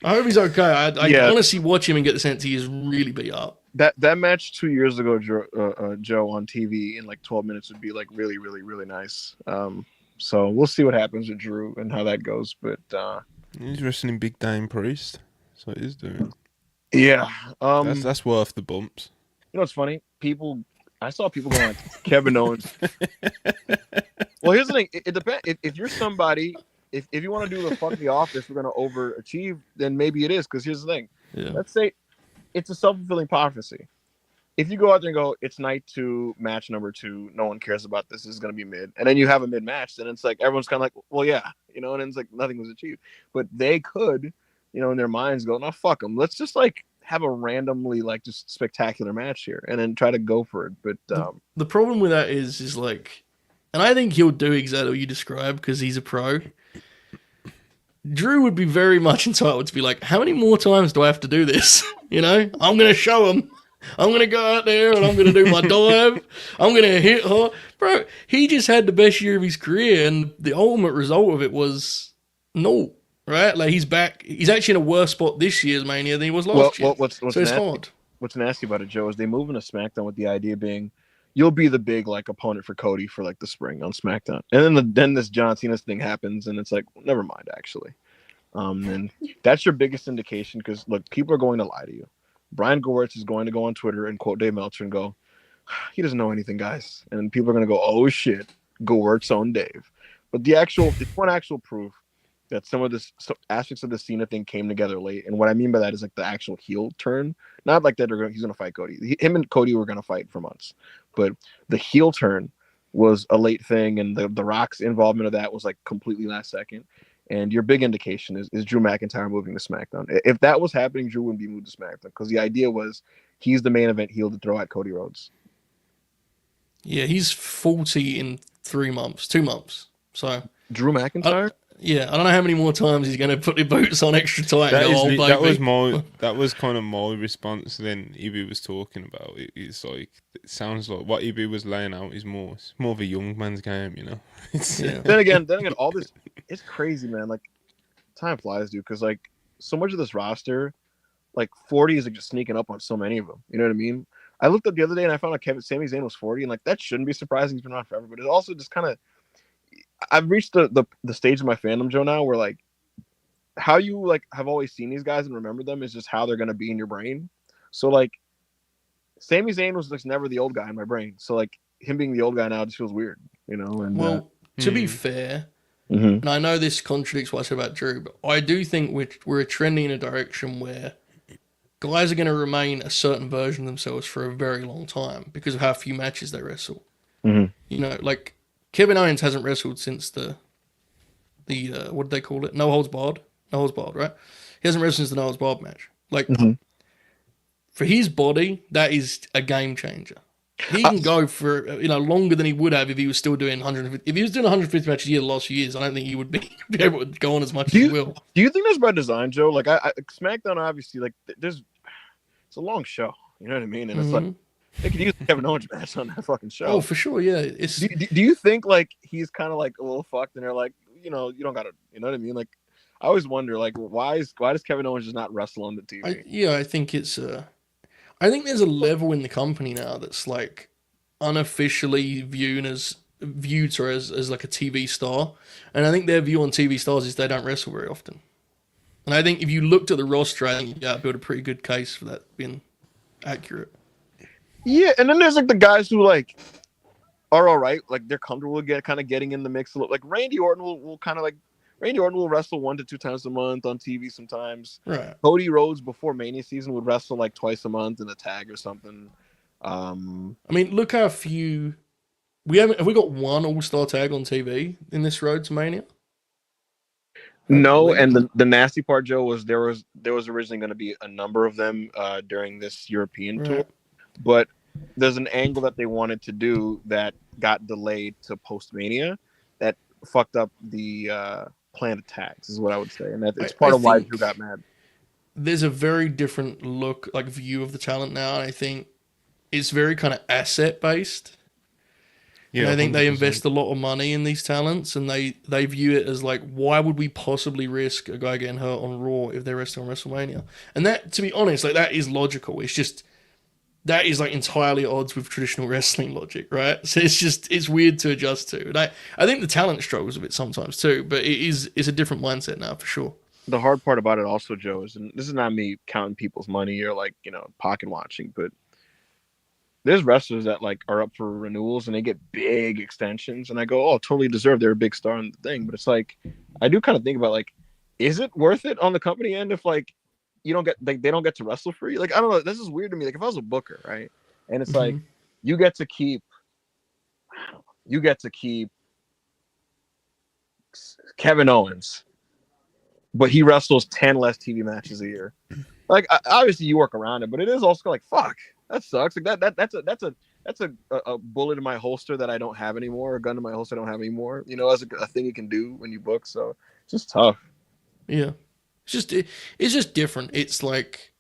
I hope he's okay. I honestly watch him and get the sense he is really beat up. That match 2 years ago, Joe, on TV in like 12 minutes would be like really, really, really nice. So we'll see what happens with Drew and how that goes. But he's wrestling Big Time Priest, so he's doing. yeah, That's worth the bumps. you know what's funny? I saw people going like Kevin Owens. Well, here's the thing. It depends. If you're somebody, if you want to do the fuck the office, we're gonna overachieve, then maybe it is. Because here's the thing. Yeah. Let's say it's a self-fulfilling prophecy. If you go out there and go, it's night 2, match number 2, no one cares about this is going to be mid, and then you have a mid match, then it's like everyone's kind of like, well, yeah, you know, and then it's like nothing was achieved. But they could, you know, in their minds go, no, fuck them. Let's just like have a randomly like just spectacular match here, and then try to go for it. But The problem with that is like, and I think he'll do exactly what you described because he's a pro. Drew would be very much entitled to be like, how many more times do I have to do this? You know, I'm going to show him. I'm going to go out there and I'm going to do my dive. I'm going to hit her. Bro, he just had the best year of his career, and the ultimate result of it was no, right? Like, he's back. He's actually in a worse spot this year's Mania than he was last year. What's so it's nasty, hard. What's nasty about it, Joe, is they move into SmackDown with the idea being you'll be the big like opponent for Cody for like the spring on SmackDown, and then this John Cena thing happens, and it's like, well, never mind, actually. And that's your biggest indication, because look, people are going to lie to you. Brian Gewirtz is going to go on Twitter and quote Dave Meltzer and go, he doesn't know anything, guys. And people are going to go, oh shit, Gewirtz on Dave. But the one actual proof that some aspects of the Cena thing came together late. And what I mean by that is like the actual heel turn. Not like that he's going to fight Cody. Him and Cody were going to fight for months. But the heel turn was a late thing, and the Rock's involvement of that was like completely last second. And your big indication is Drew McIntyre moving to SmackDown. If that was happening, Drew wouldn't be moved to SmackDown, because the idea was he's the main event heel to throw at Cody Rhodes. Yeah, he's 40 in 2 months. So Drew McIntyre? yeah, I don't know how many more times he's going to put the boots on extra tight. That was kind of my response. Then Ibi was talking about it. It's like, it sounds like what Ibi was laying out is more of a young man's game, you know. Then again, all this, it's crazy, man. Like, time flies, dude. Because like so much of this roster, like 40 is like just sneaking up on so many of them. You know what I mean? I looked up the other day and I found out Sami Zayn was 40, and like that shouldn't be surprising. He's been around forever, but it also just kind of, I've reached the stage of my fandom, Joe, now where like how you like have always seen these guys and remember them is just how they're gonna be in your brain. So like Sami Zayn was just never the old guy in my brain. So like him being the old guy now just feels weird, you know. And well, to be fair, and I know this contradicts what I said about Drew, but I do think we're trending in a direction where guys are going to remain a certain version of themselves for a very long time because of how few matches they wrestle. You know, like Kevin Owens hasn't wrestled since the what did they call it? No holds barred, right? He hasn't wrestled since the no holds barred match. Like for his body, that is a game changer. He can go for longer than he would have if he was still doing 150. If he was doing 150 matches a year the last few years, I don't think he would be able to go on as much as he will. Do you think that's by design, Joe? Like I SmackDown, obviously, like it's a long show. You know what I mean? And it's like they could use the Kevin Owens match on that fucking show. Oh, for sure, yeah. Do you think like he's kind of like a little fucked, and they're like, you don't gotta, you know what I mean? Like I always wonder, like why does Kevin Owens just not wrestle on the TV? I think it's I think there's a level in the company now that's like unofficially viewed as like a TV star, and I think their view on TV stars is they don't wrestle very often. And I think if you looked at the roster, I think build a pretty good case for that being accurate. Yeah, and then there's like the guys who like are all right, like they're comfortable with getting in the mix. Like Randy Orton will kind of like Randy Orton will wrestle 1 to 2 times a month on TV sometimes. Right. Cody Rhodes before Mania season would wrestle like twice a month in a tag or something. I mean, look how few have we got one All-Star tag on TV in this road to Mania? No, and the nasty part, Joe, was there was originally going to be a number of them during this European tour, but there's an angle that they wanted to do that got delayed to post-Mania that fucked up the plan of tags, is what I would say, and that it's part of why Drew got mad. There's a very different look, like view of the talent now, and I think it's very kind of asset based. Yeah, and I think 100%. They invest a lot of money in these talents, and they view it as like, why would we possibly risk a guy getting hurt on Raw if they're wrestling on WrestleMania? And that, to be honest, like that is logical. It's just that is like entirely at odds with traditional wrestling logic, right? So it's weird to adjust to. And I think the talent struggles a bit sometimes too, but it's a different mindset now for sure. The hard part about it also, Joe, is, and this is not me counting people's money or like, pocket watching, but there's wrestlers that like are up for renewals and they get big extensions, and I go, oh, totally deserved. They're a big star in the thing, but it's like I do kind of think about like, is it worth it on the company end if like you don't get they don't get to wrestle free? Like, I don't know. This is weird to me. Like if I was a booker, right, and it's like you get to keep Kevin Owens, but he wrestles 10 less TV matches a year. Like obviously you work around it, but it is also like fuck. That sucks. Like that's a bullet in my holster that I don't have anymore, a gun in my holster I don't have anymore. As a thing you can do when you book. So it's just tough. Yeah, it's just different. It's like,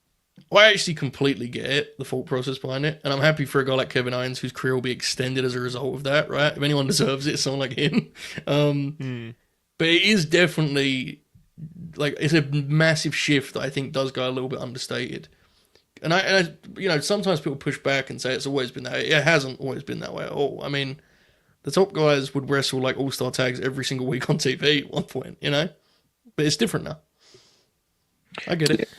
well, I actually completely get it, the thought process behind it, and I'm happy for a guy like Kevin Owens whose career will be extended as a result of that. Right? If anyone deserves it, it's someone like him. But it is definitely like it's a massive shift that I think does go a little bit understated. And I sometimes people push back and say it's always been that way. It hasn't always been that way at all. I mean, the top guys would wrestle like all-star tags every single week on TV at one point, But it's different now. I get it.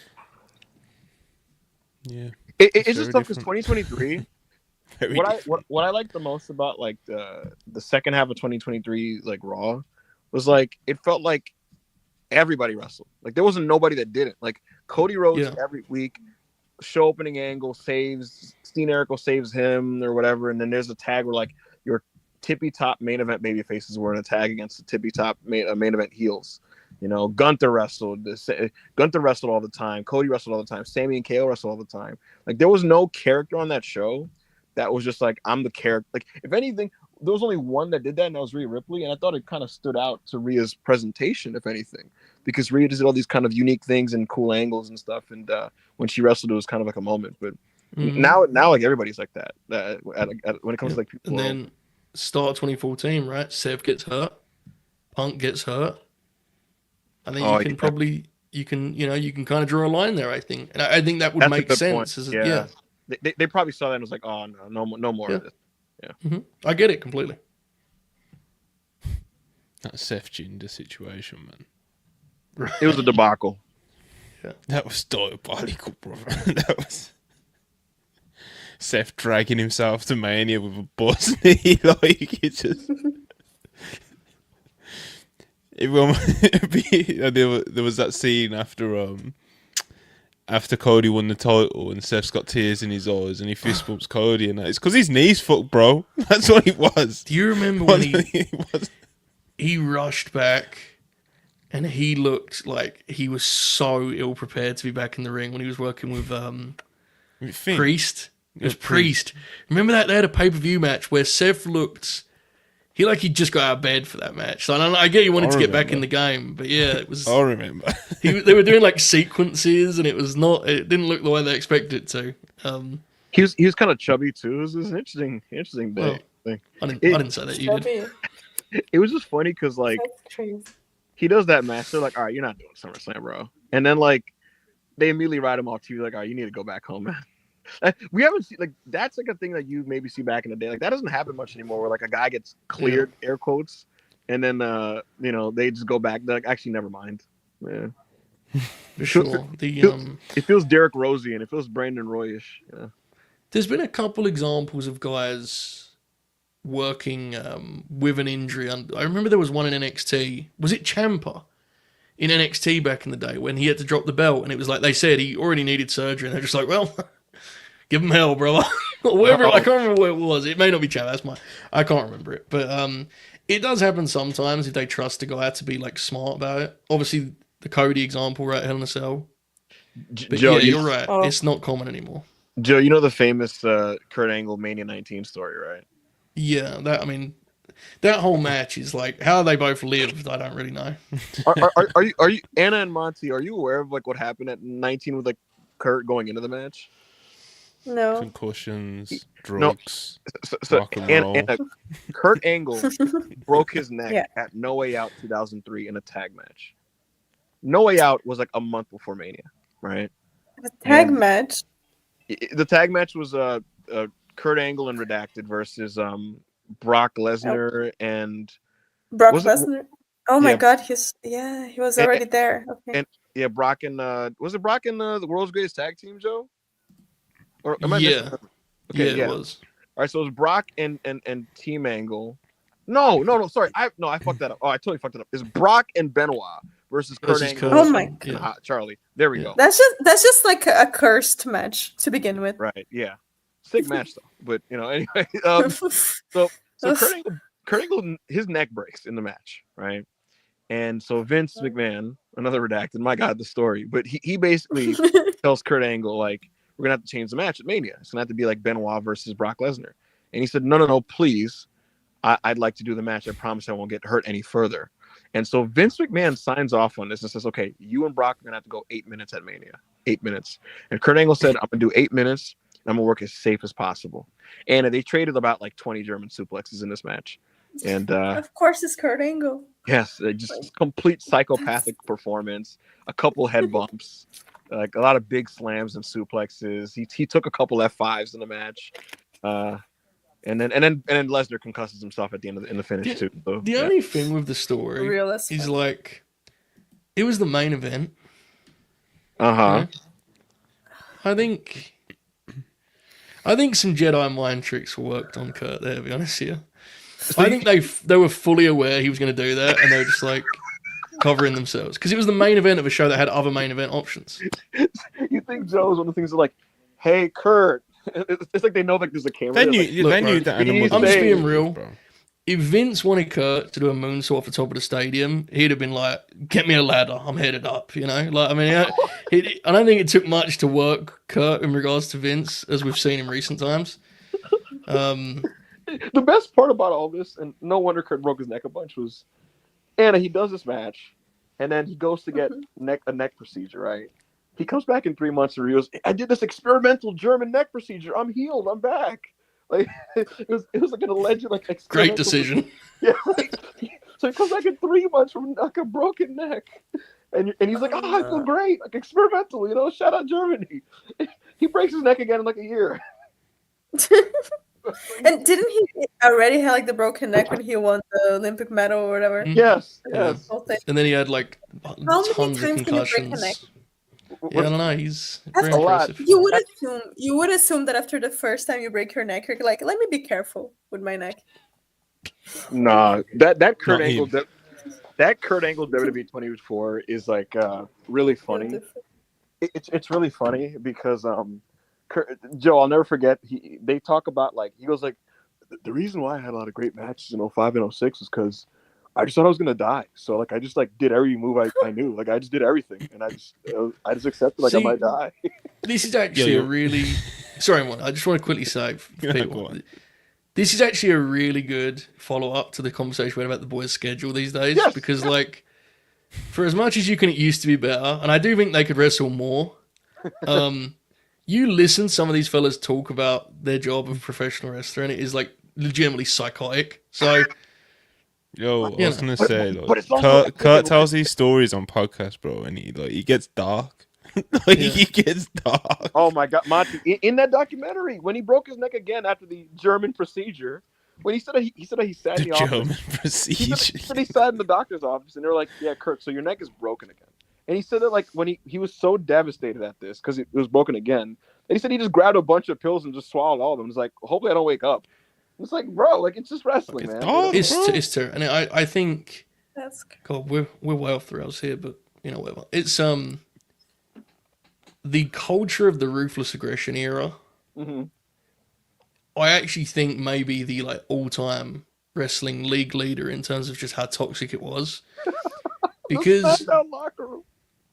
Yeah. It's just tough because 2023. What I like the most about like the second half of 2023 like Raw was like it felt like everybody wrestled. Like there wasn't nobody that didn't. Like Cody Rhodes every week. Show opening angle saves Steen Jericho saves him or whatever, and then there's a tag where like your tippy top main event baby faces were in a tag against the tippy top main event heels. Gunther wrestled all the time. Cody wrestled all the time. Sammy and KO wrestled all the time. Like there was no character on that show that was just like I'm the character. Like if anything, there was only one that did that, and that was Rhea Ripley, and I thought it kind of stood out to Rhea's presentation, if anything, because Rhea did all these kind of unique things and cool angles and stuff, and when she wrestled, it was kind of like a moment. But now like everybody's like that when it comes to like people. And then start 2014, right? Seth gets hurt, Punk gets hurt. I think you can kind of draw a line there. I think, and I think that would make sense. They probably saw that and was like, oh no more of this. Yeah, I get it completely. That Seth Jinder situation, man. Right. It was a debacle. Yeah, that was diabolical, brother. That was Seth dragging himself to Mania with a bus knee, like it just. There was that scene after Cody won the title and Seth's got tears in his eyes and he fist bumps Cody, and it's because his knee's fucked, bro. That's what it was. Do you remember when he rushed back and he looked like he was so ill prepared to be back in the ring when he was working with Priest? It was Priest. Remember that they had a pay-per-view match where Seth looked. He'd just got out of bed for that match. So I get you wanted to get back in the game, but yeah, it was. I remember. They were doing like sequences, and it didn't look the way they expected it to. He was kind of chubby too. It was an interesting day. Well, I didn't say that you did. It was just funny because like he does that match. They're like, all right, you're not doing SummerSlam, bro. And then like they immediately write him off TV. Like, all right, you need to go back home, man. We haven't seen like that's like a thing that you maybe see back in the day. Like that doesn't happen much anymore. Where like a guy gets cleared, air quotes, and then they just go back. They're like, actually, never mind. Yeah, For sure. It feels Derek Rosie and it feels Brandon Royish. Yeah. There's been a couple examples of guys working with an injury. I remember there was one in NXT. Was it Ciampa in NXT back in the day when he had to drop the belt? And it was like they said he already needed surgery. And they're just like, well, give him hell, brother. Or whatever. I can't remember what it was. It may not be Ciampa. I can't remember it. But it does happen sometimes if they trust a guy to be like smart about it. Obviously, the Cody example, right? Hell in a Cell. But Joe, yeah, you're right. It's not common anymore. Joe, you know the famous Kurt Angle Mania 19 story, right? Yeah, that whole match is like how they both lived. I don't really know. Are you Anna and Monty? Are you aware of like what happened at 19 with like Kurt going into the match? No. Concussions, drugs, So rock and roll. Anna, Kurt Angle broke his neck at No Way Out 2003 in a tag match. No Way Out was like a month before Mania, right? A tag match. The tag match was Kurt Angle and Redacted versus Brock Lesnar and Brock Lesnar. Oh my God, he was already there. Okay. And Brock and was it Brock and the World's Greatest Tag Team, Joe? Or am I yeah, okay, it was. All right, so it was Brock and Team Angle. No, sorry, I fucked that up. Oh, I totally fucked it up. It's Brock and Benoit versus Kurt Angle. Oh my God, Charlie, there we go. That's just like a cursed match to begin with. Right? Yeah, sick match though. But anyway, so Kurt Angle, his neck breaks in the match, right? And so Vince McMahon, another redacted, my God, the story. But he basically tells Kurt Angle like, we're gonna have to change the match at Mania. It's gonna have to be like Benoit versus Brock Lesnar. And he said, no, please. I'd like to do the match. I promise I won't get hurt any further. And so Vince McMahon signs off on this and says, okay, you and Brock are going to have to go 8 minutes at Mania. 8 minutes. And Kurt Angle said, I'm going to do 8 minutes. And I'm going to work as safe as possible. And they traded about like 20 German suplexes in this match. And of course, it's Kurt Angle. Yes, just complete psychopathic performance. A couple head bumps. Like a lot of big slams and suplexes. He took a couple F5s in the match. And then Lesnar concusses himself at the end in the finish too. So, the only thing with the story is like it was the main event. Uh-huh. I think some Jedi mind tricks were worked on Kurt there, to be honest here. I think they were fully aware he was going to do that, and they were just like covering themselves because it was the main event of a show that had other main event options. You think Joe's one of the things that like, hey Kurt. It's like they know like there's a camera. They knew that. I'm just being real. Bro. If Vince wanted Kurt to do a moonsault off the top of the stadium, he'd have been like, "Get me a ladder. I'm headed up." You know, like I mean, I don't think it took much to work Kurt in regards to Vince, as we've seen in recent times. The best part about all this, and no wonder Kurt broke his neck a bunch, was Anna. He does this match, and then he goes to get a neck procedure, right? He comes back in 3 months and he goes, I did this experimental German neck procedure. I'm healed. I'm back. Like it was like an alleged like great decision. Yeah. So he comes back in 3 months from like a broken neck, and he's like, I feel great. Like experimental, shout out Germany. He breaks his neck again in like a year. And didn't he already have like the broken neck when he won the Olympic medal or whatever? Yes. And then he had like tons of concussions. Yeah, I don't know. He's very impressive. You would assume that after the first time you break your neck, you're like, let me be careful with my neck. Nah, that Kurt Angle WWE 24 is like really funny. It's really funny because Joe, I'll never forget. They talk about like he goes like the reason why I had a lot of great matches in 05 and 06 is because I just thought I was gonna die, so like I just like did every move I knew, like I just did everything, and I just accepted like I might die. This is actually a really sorry one. I just want to quickly say, this is actually a really good follow up to the conversation we had about the boys' schedule these days, because like for as much as you can, it used to be better, and I do think they could wrestle more. You listen to some of these fellas talk about their job of professional wrestler, and it is like legitimately psychotic. So. Yo, I was gonna say, Kurt tells these stories on podcasts, bro, and he gets dark. Like, he gets dark. Oh my God, Monty! In that documentary, when he broke his neck again after the German procedure, when he said that he sat in the German office, procedure. he said he sat in the doctor's office, and they were like, "Yeah, Kurt, so your neck is broken again." And he said that like when he was so devastated at this because it was broken again, and he said he just grabbed a bunch of pills and just swallowed all of them. It's like, hopefully I don't wake up. It's like, bro, like it's just wrestling, It's man. dark. It's terrible, and I think That's God, we're way off the rails here, but whatever. It's the culture of the ruthless aggression era. Mm-hmm. I actually think maybe the like all-time wrestling league leader in terms of just how toxic it was, because that locker room.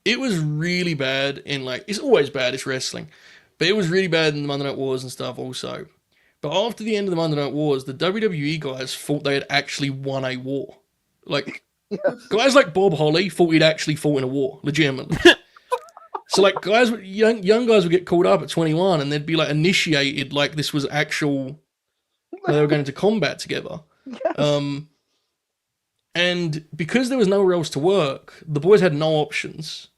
it was really bad in like it's always bad. It's wrestling, but it was really bad in the Monday Night Wars and stuff also. But after the end of the Monday Night Wars, the WWE guys thought they had actually won a war. Like, guys like Bob Holly thought he'd actually fought in a war, legitimately. So, like, guys, young guys would get called up at 21 and they'd be, like, initiated like this was actual, they were going into combat together. Yes. And because there was nowhere else to work, the boys had no options.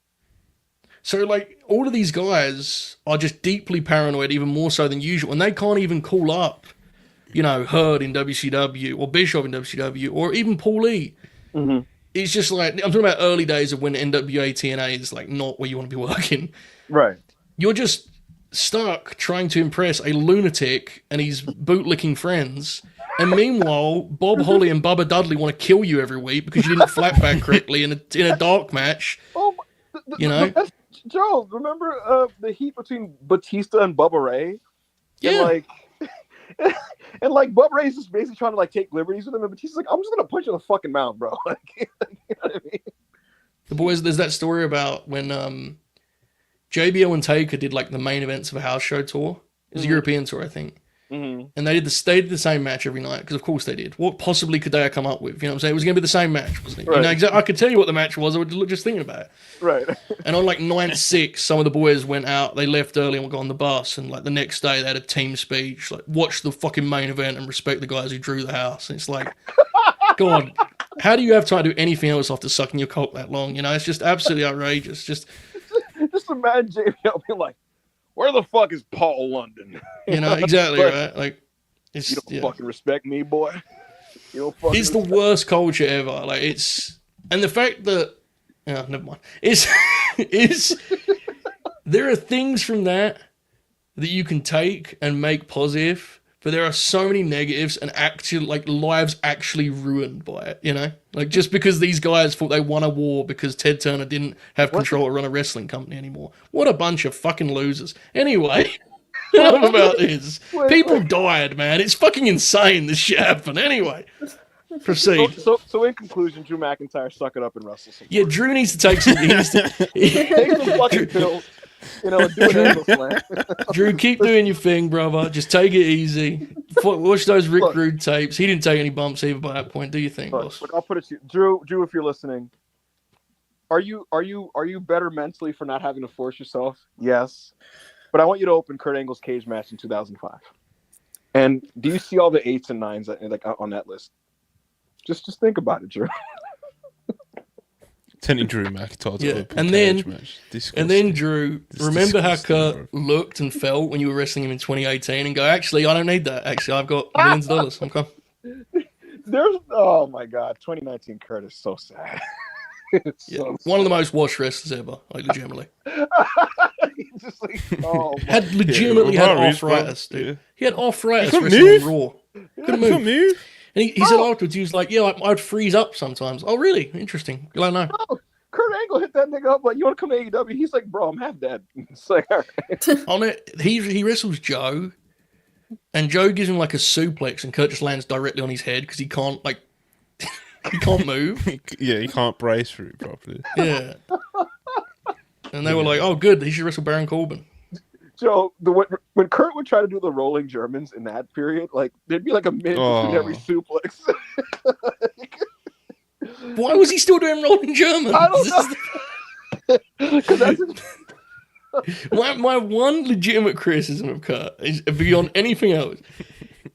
So, like, all of these guys are just deeply paranoid, even more so than usual, and they can't even call up, Hurd in WCW, or Bischoff in WCW, or even Paul Lee. Mm-hmm. It's just like, I'm talking about early days of when NWA TNA is, like, not where you want to be working. Right. You're just stuck trying to impress a lunatic and his bootlicking friends, and meanwhile, Bob Holly and Bubba Dudley want to kill you every week because you didn't flat back correctly in a dark match. Oh, Joe, remember the heat between Batista and Bubba Ray? Yeah. And Bubba Ray's just basically trying to like take liberties with him, and Batista's like, I'm just gonna punch you in the fucking mouth, bro. Like, you know what I mean? The boys, there's that story about when JBL and Taker did like the main events of a house show tour. It was a European tour, I think. Mm-hmm. And they did the same match every night, because of course they did. What possibly could they have come up with? You know what I'm saying? It was going to be the same match, wasn't it? Right. I could tell you what the match was. I would look just thinking about it. Right. And on like night 6, some of the boys went out. They left early and got on the bus. And like the next day, they had a team speech, like watch the fucking main event and respect the guys who drew the house. And it's like, God, how do you have time to do anything else after sucking your cock that long? It's just absolutely outrageous. Just imagine JBL being like, where the fuck is Paul London? Exactly, But right? Like, you don't fucking respect me, boy. You don't fucking it's the worst culture ever. Like, it's, and the fact that, never mind. It's there are things from that you can take and make positive, but there are so many negatives and actually, like, lives actually ruined by it, Like, just because these guys thought they won a war because Ted Turner didn't have control to run a wrestling company anymore. What a bunch of fucking losers. Anyway, enough about this. People died, man. It's fucking insane this shit happened. Anyway, proceed. So in conclusion, Drew McIntyre, suck it up and wrestle some. Yeah, Drew needs to take some. Take some fucking pills. Do an angle slam. Drew, keep doing your thing, brother. Just take it easy. Watch those Rick Rude tapes. He didn't take any bumps either by that point. Do your thing, boss. Look, I'll put it to you, Drew. If you're listening, are you better mentally for not having to force yourself? Yes, but I want you to open Kurt Angle's cage match in 2005. And do you see all the 8s and 9s like on that list? Just think about it, Drew. Turning Drew McIntyre to open and cage then match. and then Drew, remember how disgusting, Kurt looked and felt when you were wrestling him in 2018, and go, actually, I don't need that. Actually, I've got millions of dollars. Okay. Oh my God, 2019 Kurt is so sad. One of the most watched wrestlers ever, like legitimately. Just like, oh, had legitimately had arthritis, dude. Yeah. He had arthritis He wrestling on Raw. Couldn't move. And he said Oh. afterwards, he was like, yeah, I'd freeze up sometimes. Oh, really? Interesting. Glad I know. no, Kurt Angle hit that nigga up like, you want to come to AEW? He's like, bro, I'm half dead. It's like, all right. On it, he wrestles Joe, and Joe gives him like a suplex, and Kurt just lands directly on his head because he can't like he can't move. Yeah, he can't brace for it properly. Yeah. And they were like, oh, good, he should wrestle Baron Corbin. Joe, when Kurt would try to do the rolling Germans in that period, like there'd be like a minute between every suplex. Why was he still doing rolling Germans? I don't know. 'Cause that's my one legitimate criticism of Kurt is beyond anything else.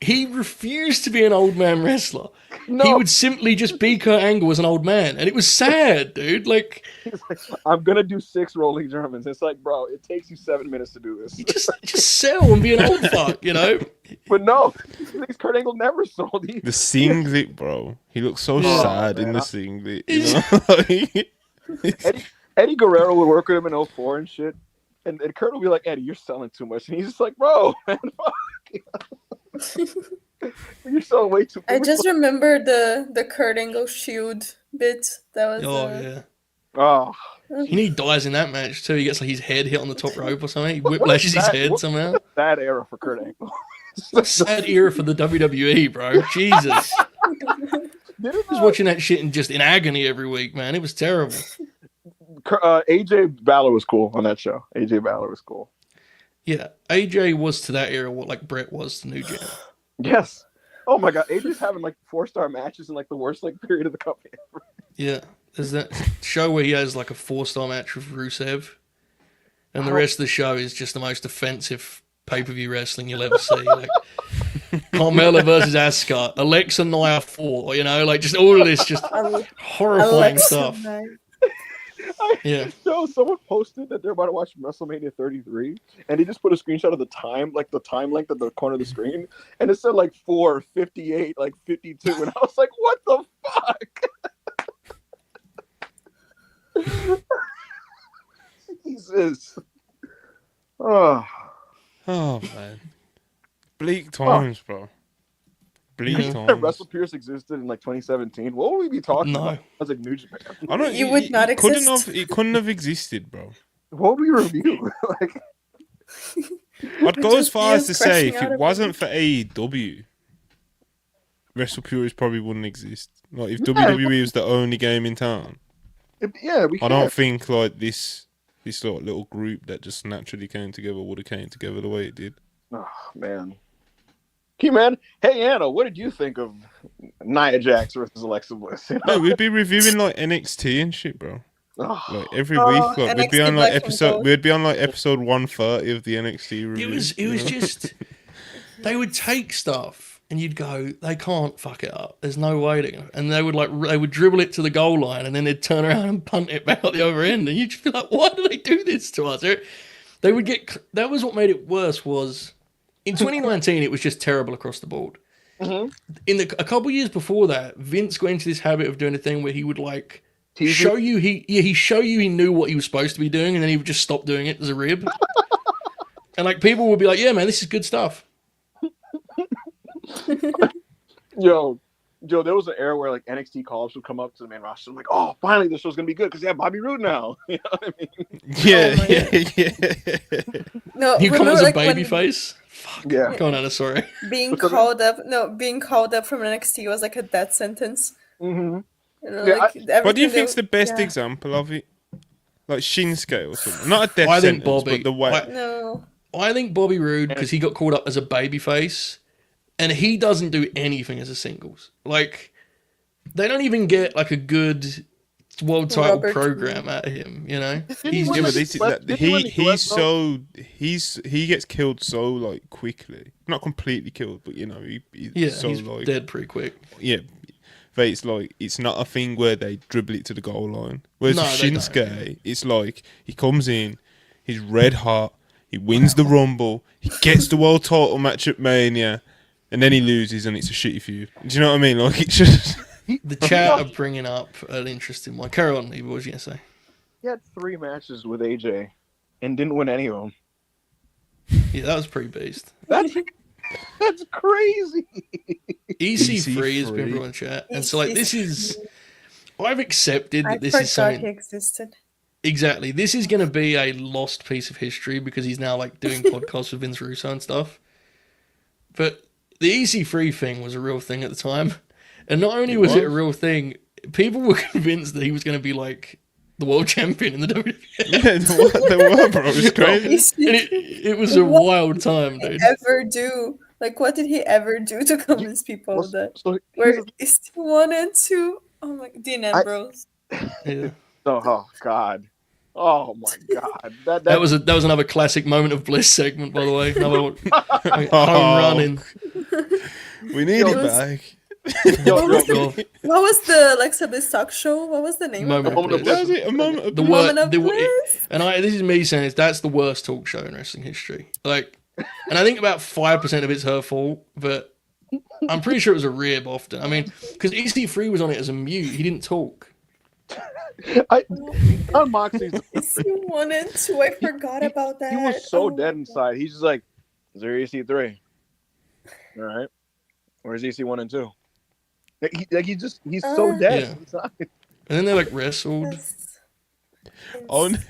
He refused to be an old man wrestler. he would simply just be Kurt Angle as an old man, and it was sad, dude. Like, he's like, I'm gonna do 6 rolling Germans. It's like, bro, it takes you 7 minutes to do this. you just sell and be an old fuck, you know? But no, things Kurt Angle never sold. The singlet, bro. He looks so sad in the singlet. You know? Eddie Guerrero would work with him in 04 and shit. And Kurt would be like, Eddie, you're selling too much. And he's just like, bro, man, fuck. You're selling way too much. I just remember the Kurt Angle Shield bit. That was. Yeah. Oh. And he dies in that match too. He gets like his head hit on the top rope or something. He whiplashes his head somehow. Bad era for Kurt Angle. Sad era for the WWE, bro. Jesus. I was watching that shit in agony every week, man. It was terrible. AJ Balor was cool on that show. AJ Balor was cool. Yeah, AJ was to that era what like Brett was to New Jack. Yes. Oh my god, AJ's having like 4-star matches in like the worst like period of the company ever. Yeah, there's that show where he has like a 4-star match with Rusev, and the rest of the show is just the most offensive pay-per-view wrestling you'll ever see. Like Carmella versus Asuka, Alexa Nia 4, you know, like just all of this just horrifying stuff. Yeah. So someone posted that they're about to watch WrestleMania 33, and they just put a screenshot of the time length at the corner of the screen, and it said like 4, 58, like 52, and I was like, what the fuck? Jesus. Oh man, bleak times, bro. Bleak If times. WrestlePurists existed in like 2017, what would we be talking about? I was like New Japan. I don't. You would not exist. It couldn't have existed, bro. What would we review? Like, I'd go as far as to Just say, crashing if out it of wasn't for AEW, WrestlePurists probably wouldn't exist. Like if WWE was the only game in town, I don't think like this sort of little group that just naturally came together would have came together the way it did. Oh man. Hey man, hey Anna, what did you think of Nia Jax versus Alexa Bliss? You know? No, we'd be reviewing like NXT and shit, bro. Oh. Like every week, like we'd be on like NXT episode 130 of the NXT review. It was just they would take stuff and you'd go, they can't fuck it up. There's no way they're gonna, and they would dribble it to the goal line and then they'd turn around and punt it back out the other end, and you'd just be like, why do they do this to us? They would get. That was what made it worse. Was in 2019, it was just terrible across the board. Mm-hmm. A couple years before that, Vince got into this habit of doing a thing where he would like show you he knew what he was supposed to be doing, and then he would just stop doing it as a rib. And like people would be like, "Yeah, man, this is good stuff." Yo, there was an era where like NXT call-ups would come up to the main roster. I'm like, oh, finally this show's gonna be good because they have Bobby Roode now. You know what I mean? Yeah. No, You come as a like, baby when face. Fuck. Yeah. Go on, Anna, sorry. being called up from NXT was like a death sentence. Mm-hmm. You know, Yeah, like, What do you think's the yeah. best example of it? Like Shinsuke or something. Not a death I think sentence, Bobby. but the way. No. I think Bobby Roode, because he got called up as a babyface, and he doesn't do anything as a singles. Like, they don't even get like a good world title Robert program out of him. You know, he's Yeah, but just, he gets killed so like quickly. Not completely killed, but you know he's so he's like dead pretty quick. Yeah, but it's like it's not a thing where they dribble it to the goal line. Whereas with they don't. Shinsuke, it's like he comes in, he's red hot, he wins the Rumble, he gets the world title match at Mania, and then he loses, and it's a shitty feud. Do you know what I mean? Like it's just. The chat are bringing up an interesting one. Carry on, Eva. What was you gonna say? He had 3 matches with AJ and didn't win any of them. Yeah, that was pretty beast. That's crazy. EC3 has been brought in chat, and so like this is. I've accepted that this is something. he existed. Exactly. This is going to be a lost piece of history because he's now like doing podcasts with Vince Russo and stuff. But the EC3 thing was a real thing at the time. And not only was it a real thing, people were convinced that he was going to be like the world champion in the WWE. Yeah, they were, bro. It was crazy. And it was a wild time, dude. Ever do? Like, what did he ever do to convince people that? Where he still wanted to? Oh my, Dean Ambrose. Yeah. Oh God. Oh my God. That was another classic moment of Bliss segment, by the way. Another home running. We need it back. What was the Alexa Bliss talk show? What was the name Moment of of it? Bliss. That was it. A moment of The bliss. word, Moment of the, Bliss? and this is me saying that's the worst talk show in wrestling history. Like, and I think about 5% of it's her fault, but I'm pretty sure it was a rib often. I mean, because EC3 was on it as a mute, he didn't talk. On Moxley's, Is he 1 and 2? I forgot about that. he was so Oh dead my inside. He's just like, is there EC3? All right. Where's EC1 and 2? He's so dead Yeah. inside. And then they like wrestled. That's I'll, insane.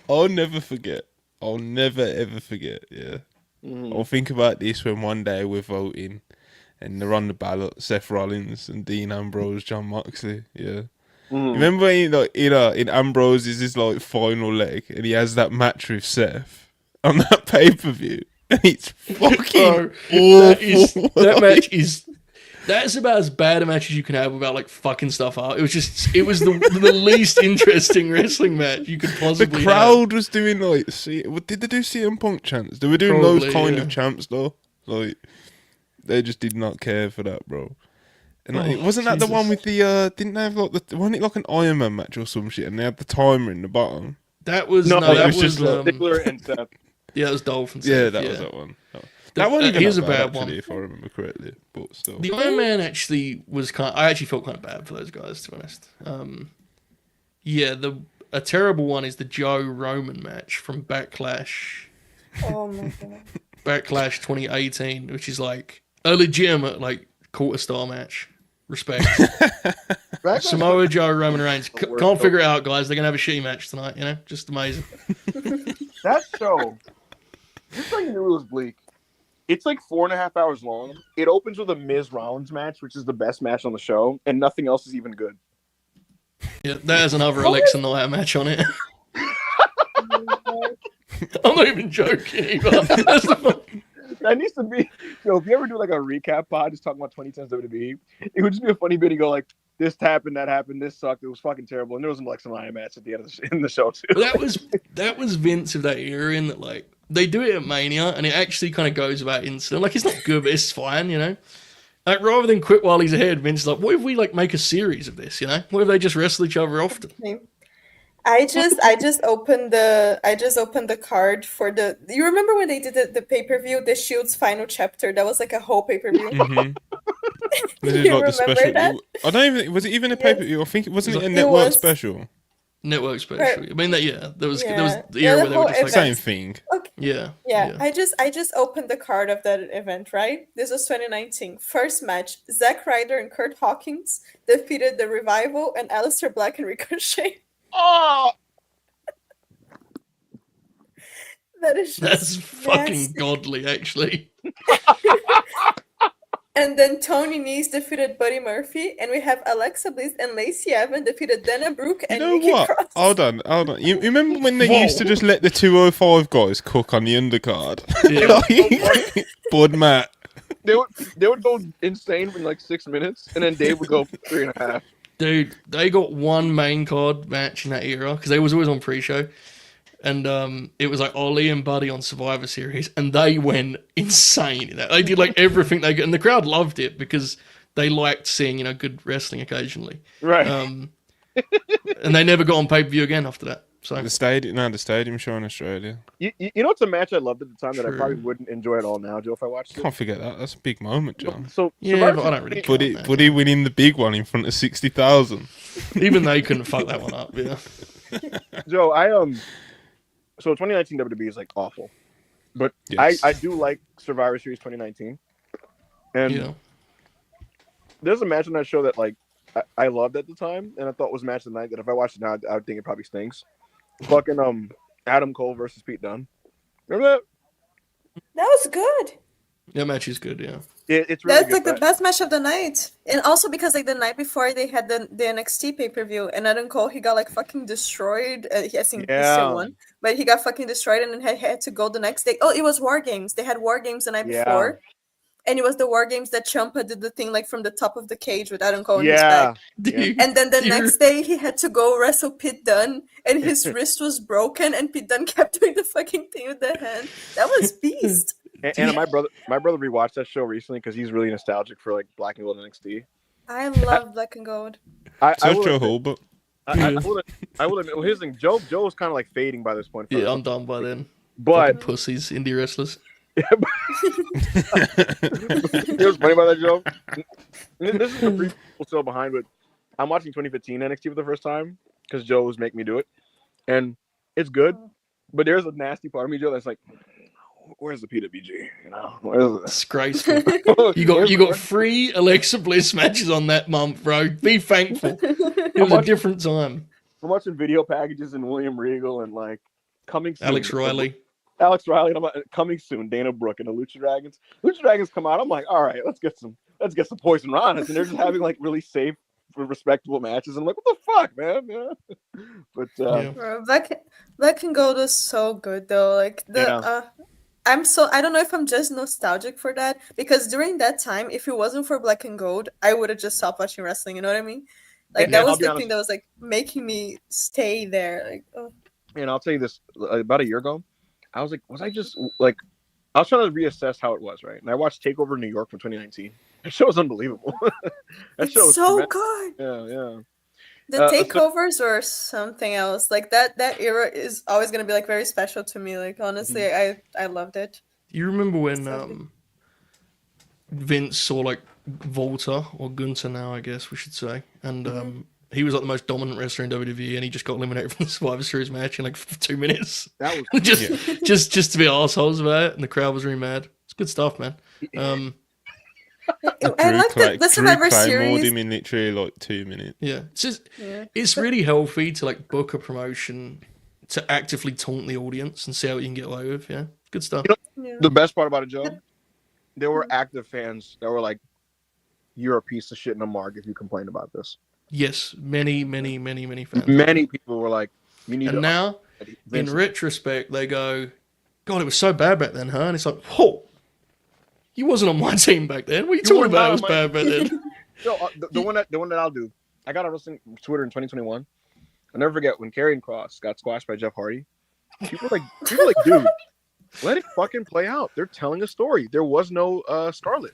I'll never forget. I'll never ever forget. Yeah. I'll think about this when one day we're voting and they're on the ballot: Seth Rollins and Dean Ambrose, John Moxley. Yeah. Remember when in Ambrose's his like final leg and he has that match with Seth on that pay-per-view and it's fucking awful. That's about as bad a match as you can have without like fucking stuff up. It was the least interesting wrestling match you could The possibly crowd was doing like, did they do CM Punk chants? They were doing Probably, those kind yeah. of chants though. Like, they just did not care for that, bro. And like, wasn't that the one with the? Didn't they have like wasn't it like an Iron Man match or some shit? And they had the timer in the bottom. That was No, that it was was just Stickler and Seth. yeah, it was Dolphins. Yeah, that was that one. That one even here's that a bad, bad one. actually, if I remember correctly. But still, The Iron Man actually was I actually felt kind of bad for those guys, to be honest. A terrible one is the Joe Roman match from Backlash. Oh my god. Backlash 2018, which is like a legitimate like quarter star match. Respect. Samoa Joe, Roman Reigns. Can't figure it out, guys. They're gonna have a shitty match tonight. You know, just amazing. That show, just like you knew it was bleak. It's like 4.5 hours long. It opens with a Miz Rollins match, which is the best match on the show, and nothing else is even good. Yeah, there's another Alexa Knight match on it. I'm not even joking either. That's the fucking... That needs to be. Yo, if you ever do like a recap pod, just talking about 2010s WWE, it would just be a funny bit. You go like, this happened, that happened, this sucked, it was fucking terrible, and there was like some Iron match at the end of the show too. That was Vince of that era, in that like they do it at Mania, and it actually kind of goes about instant. Like it's not good, but it's fine, you know. Like rather than quit while he's ahead, Vince is like, what if we like make a series of this? You know, what if they just wrestle each other often? I just opened the card for the. You remember when they did the pay-per-view, the Shield's final chapter? That was like a whole pay-per-view. They did You like the remember special. that? I don't even. Was it even a Yes. paper? I think it wasn't a It network was. special. Network special. Right. I mean that there was the Yeah, era the where they were whole just like Same thing. Okay. yeah. I just opened the card of that event, right? This was 2019. First match, Zack Ryder and Kurt Hawkins defeated the Revival and Aleister Black and Ricochet. Oh, That is just That's fucking nasty. godly, actually. And then Tony Nese defeated Buddy Murphy, and we have Alexa Bliss and Lacey Evans defeated Dana Brooke You and know Nikki what? Cross. Hold on. You remember when they used to just let the 205 guys cook on the undercard? Yeah. Bud Matt. they would go insane for like 6 minutes, and then Dave would go 3.5. Dude, they got one main card match in that era because they was always on pre-show, and it was like Ollie and Buddy on Survivor Series, and they went insane in that. They did like everything they could, and the crowd loved it because they liked seeing good wrestling occasionally. Right. And they never got on pay-per-view again after that. So The stadium show in Australia. You know what's a match I loved at the time that I True. probably wouldn't enjoy at all now, Joe, if I watched it? Can't forget that. That's a big moment, John. So yeah, Survivor but I don't really Series- count Buddy, that. Buddy winning the big one in front of 60,000. Even they couldn't fuck that one up. Yeah. Joe, so 2019 WWE is like awful, but Yes. I do like Survivor Series 2019, and Yeah. there's a match on that show that like I loved at the time, and I thought was match of the night. That if I watched it now, I would think it probably stinks. Fucking Adam Cole versus Pete Dunne. Remember That was good. That match is good. Yeah. that? It's really That's good. like the but- best match of the night. And also because like the night before they had the NXT pay-per-view, and Adam Cole, he got like fucking destroyed. I think he Yeah. still won, but he got fucking destroyed and then had to go the next day. Oh, it was War Games. They had War Games the night Yeah. before. And it was the War Games that Ciampa did the thing like from the top of the cage with Adam Cole in his back. Dude, And then the You're- next day he had to go wrestle Pete Dunne, and his wrist was broken, and Pete Dunne kept doing the fucking thing with the hand. That was beast. And my brother rewatched that show recently because he's really nostalgic for like Black and Gold NXT. I love Black and Gold. I So will Joe admit, Holbert. I will admit, well, here's the thing. Joe was kind of like fading by this point. Yeah, I'm done by then. But Fucking pussies, indie wrestlers. you know what's funny about that, Joe? This is the brief people still behind, but I'm watching 2015 NXT for the first time because Joe was making me do it, and it's good. But there's a nasty part of me, Joe, that's like, where's the PWG? You know, where's Disgraceful. You got 3 Alexa Bliss matches on that month, bro. Be thankful. It was a different time. I'm watching video packages and William Regal and like coming soon. Alex Riley, and I'm like, coming soon. Dana Brooke and the Lucha Dragons. Lucha Dragons come out. I'm like, all right, let's get some Poison Ranas, and they're just having like really safe, respectable matches. And I'm like, what the fuck, man? Yeah. But Bro, Black and Gold is so good though. Like I don't know if I'm just nostalgic for that because during that time, if it wasn't for Black and Gold, I would have just stopped watching wrestling. You know what I mean? Like that was the thing that was like making me stay there. Like, And I'll tell you this: about a year ago, I was like, I was trying to reassess how it was, right? And I watched Takeover New York from 2019. That show was unbelievable. It's so good. Yeah. The takeovers or something else like that era is always going to be like very special to me. Like honestly, I loved it. you remember when Vince saw like Volta or Gunther now, I guess we should say, and he was like the most dominant wrestler in WWE, and he just got eliminated from the Survivor Series match in like 2 minutes. That was just to be assholes about it, and the crowd was really mad. It's good stuff, man. I like the Survivor Series. Him in literally like 2 minutes. Yeah, it's really healthy to like book a promotion to actively taunt the audience and see how you can get away with. Yeah, good stuff. The best part about it, Joe, there were active fans that were like, "You're a piece of shit and a mark if you complain about this." Yes, many fans. Many people were like, "You need." And now, in retrospect, they go, "God, it was so bad back then, huh?" And it's like, whoa. You wasn't on my team back then. What are you talking about? It was bad back then. Yo, the one that I'll do. I got on wrestling Twitter in 2021. I'll never forget when Karrion Kross got squashed by Jeff Hardy. People were like, dude, let it fucking play out. They're telling a story. There was no Scarlett.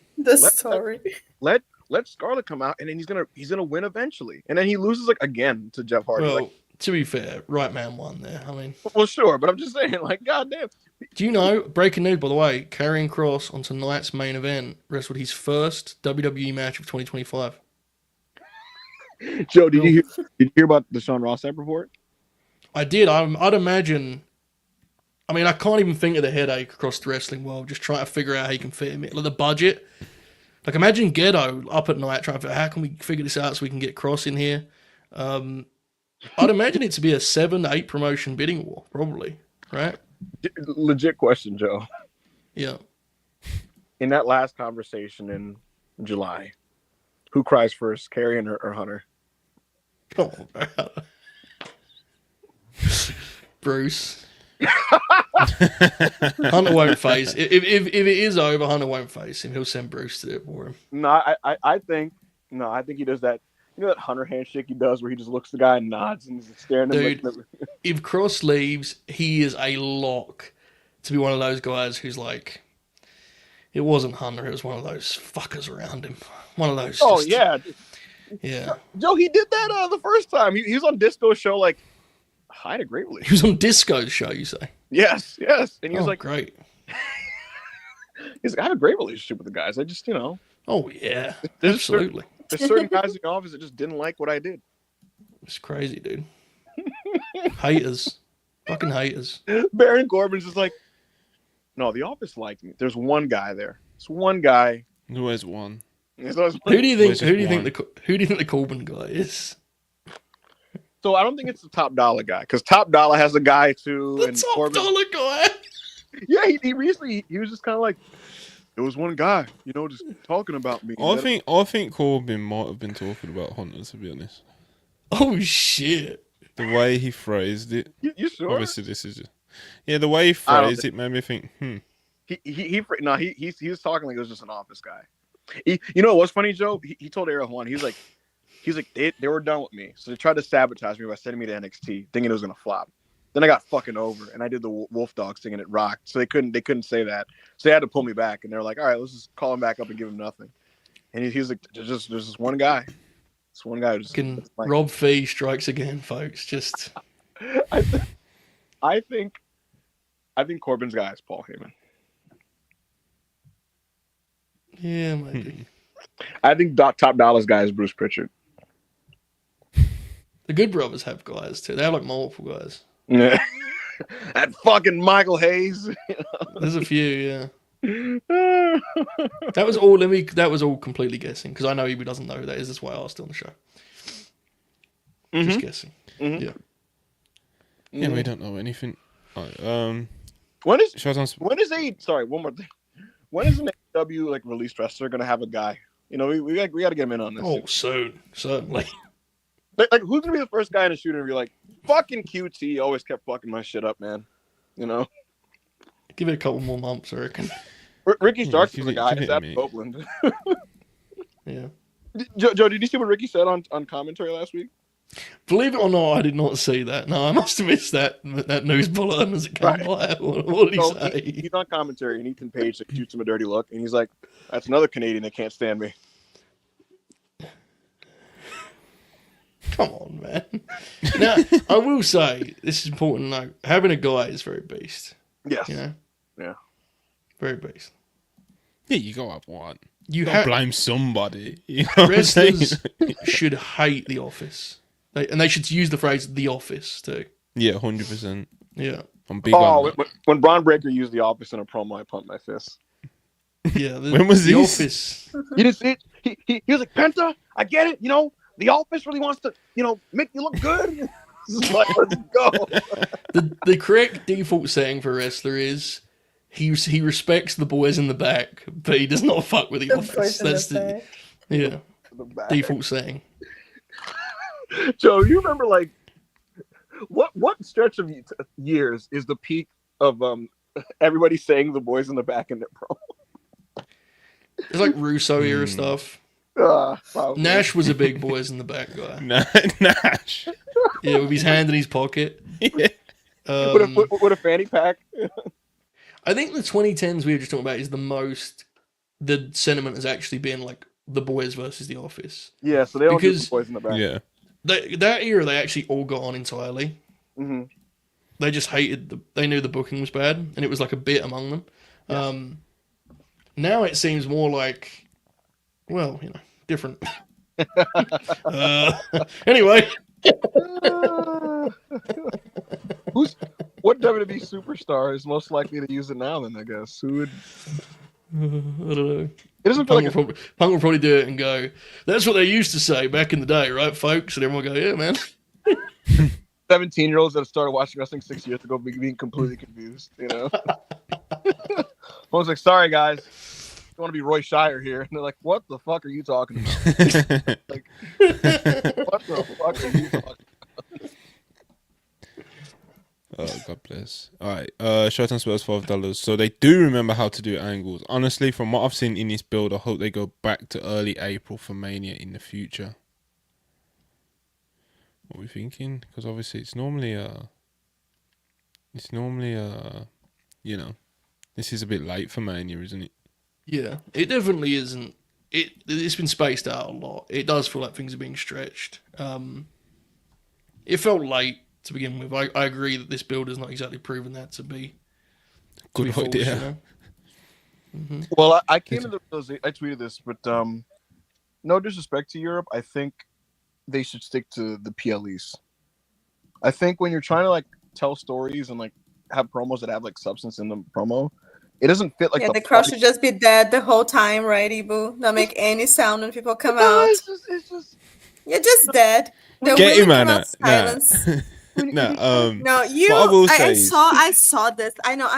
Let Scarlett come out, and then he's gonna win eventually. And then he loses like again to Jeff Hardy. Well, to be fair, right man won there. I mean, well, sure, but I'm just saying, like, goddamn. Do you know? Breaking news, by the way, Karrion Kross on tonight's main event wrestled his first WWE match of 2025. Joe, did you hear about the Sean Ross Sapp report? I did. I'd imagine. I mean, I can't even think of the headache across the wrestling world just trying to figure out how you can fit him in. Like the budget. Like imagine Ghetto up at night trying to figure out how can we figure this out so we can get Cross in here. I'd imagine it to be a 7 to 8 promotion bidding war, probably, right? Legit question, Joe. Yeah. In that last conversation in July, who cries first, Karrion or Hunter? Oh, Bruce. Hunter won't face if it is over. Hunter won't face him. He'll send Bruce to do it for him. No, I think he does that. You know that Hunter handshake he does where he just looks at the guy and nods and is staring at him. Dude, if Cross leaves, he is a lock to be one of those guys who's like, it wasn't Hunter, it was one of those fuckers around him. One of those. Oh, yeah. Yeah. Joe, he did that the first time. He was on Disco's show like, I had a great relationship. He was on Disco's show, you say? Yes. And he was like, great. He's like, I have a great relationship with the guys. I just, Oh, yeah. Absolutely. There's certain guys in the office that just didn't like what I did. It's crazy, dude. Haters. Fucking haters. Baron Corbin's just like, no, the office liked me. There's one guy there. It's one guy. Who has one? Who do you think the Corbin guy is? So I don't think it's the Top Dollar guy, because Top Dollar has a guy too. The Top Dollar guy. Yeah, he recently he was just kind of like, it was one guy, just talking about me. I think Corbin might have been talking about Hunter, to be honest. Oh shit! The way he phrased it. You sure? Obviously, this is just the way he phrased it made me think. He was talking like it was just an office guy. You know what's funny, Joe? He told Ariel Juan, he's like they were done with me, so they tried to sabotage me by sending me to NXT, thinking it was gonna flop. Then I got fucking over, and I did the Wolf Dog thing, and it rocked. So they couldn't say that. So they had to pull me back, and they're like, all right, let's just call him back up and give him nothing. And he's like, there's just one guy. This one guy who just Rob Fee strikes again, folks. Just I think Corbin's guy is Paul Heyman. Yeah, maybe. I think Top Dollar's guy is Bruce Pritchard. The Good Brothers have guys too. They have like multiple guys. Yeah. That fucking Michael Hayes. There's a few, yeah. That was all. That was all completely guessing because I know he doesn't know who that is. That's why I asked on the show. Just guessing. Mm-hmm. Yeah. Yeah, we don't know anything. When is sorry, one more thing. When is an AEW like released wrestler gonna have a guy? You know, we got to get him in on this. Oh, soon, certainly. Like who's gonna be the first guy in a shooter and be like, fucking QT always kept fucking my shit up, man. You know? Give it a couple more months, I reckon. Ricky Starks is the guy. It's at Copeland. Yeah. Joe, did you see what Ricky said on commentary last week? Believe it or not, I did not see that. No, I must have missed that news bulletin as it came by. What did he say? He's on commentary, and Ethan Page shoots him a dirty look, and he's like, that's another Canadian that can't stand me. Come on, man. Now, I will say, this is important to note, having a guy is very beast. Yes. You know? Yeah. Very beast. Yeah, you got to have one. You got to blame somebody. You know wrestlers should hate The Office. And they should use the phrase The Office, too. Yeah, 100%. Yeah. I'm big on that. When Braun Breaker used The Office in a promo, I pumped my fist. Yeah. When was The this? Office. You didn't see it? He was like, Penta, I get it. You know, The Office really wants to, make you look good. Like, let's go. The correct default setting for a wrestler is he respects the boys in the back, but he does not fuck with the Office. That's the default setting. Joe, you remember like what stretch of years is the peak of everybody saying the boys in the back in their promo? It's like Russo era stuff. Nash was a big boys in the back guy. Nash. Yeah, with his hand in his pocket. Yeah. With a fanny pack. I think the 2010s we were just talking about is the sentiment has actually been like the boys versus the Office. Yeah, so they all do the boys in the back. Yeah. That era, they actually all got on entirely. Mm-hmm. They just hated they knew the booking was bad, and it was like a bit among them. Yes. Now it seems more like, well, different. Anyway. What WWE superstar is most likely to use it now? Then I guess who would? I don't know. It doesn't feel like Punk will probably do it and go, that's what they used to say back in the day, right, folks? And everyone will go, yeah, man. 17-year-olds that started watching wrestling 6 years ago being completely confused, I was like, sorry, guys. I want to be Roy Shire here. And they're like, what the fuck are you talking about? Like, what the fuck are you talking about? Oh, God bless. All right. Showtime Spurs $5. So they do remember how to do angles. Honestly, from what I've seen in this build, I hope they go back to early April for Mania in the future. What are we thinking? Because obviously it's normally this is a bit late for Mania, isn't it? Yeah, it definitely isn't. It's been spaced out a lot. It does feel like things are being stretched. It felt late to begin with. I agree that this build has not exactly proven that to be good idea. Mm-hmm. Well, I came to the realization, I tweeted this, but no disrespect to Europe, I think they should stick to the PLEs. I think when you're trying to like tell stories and like have promos that have like substance in the promo, it doesn't fit like the crowd should just be dead the whole time, right, Ibu? Not make any sound when people come out. It's just You're just dead. Get him, man. Silence. No, I saw this. I know.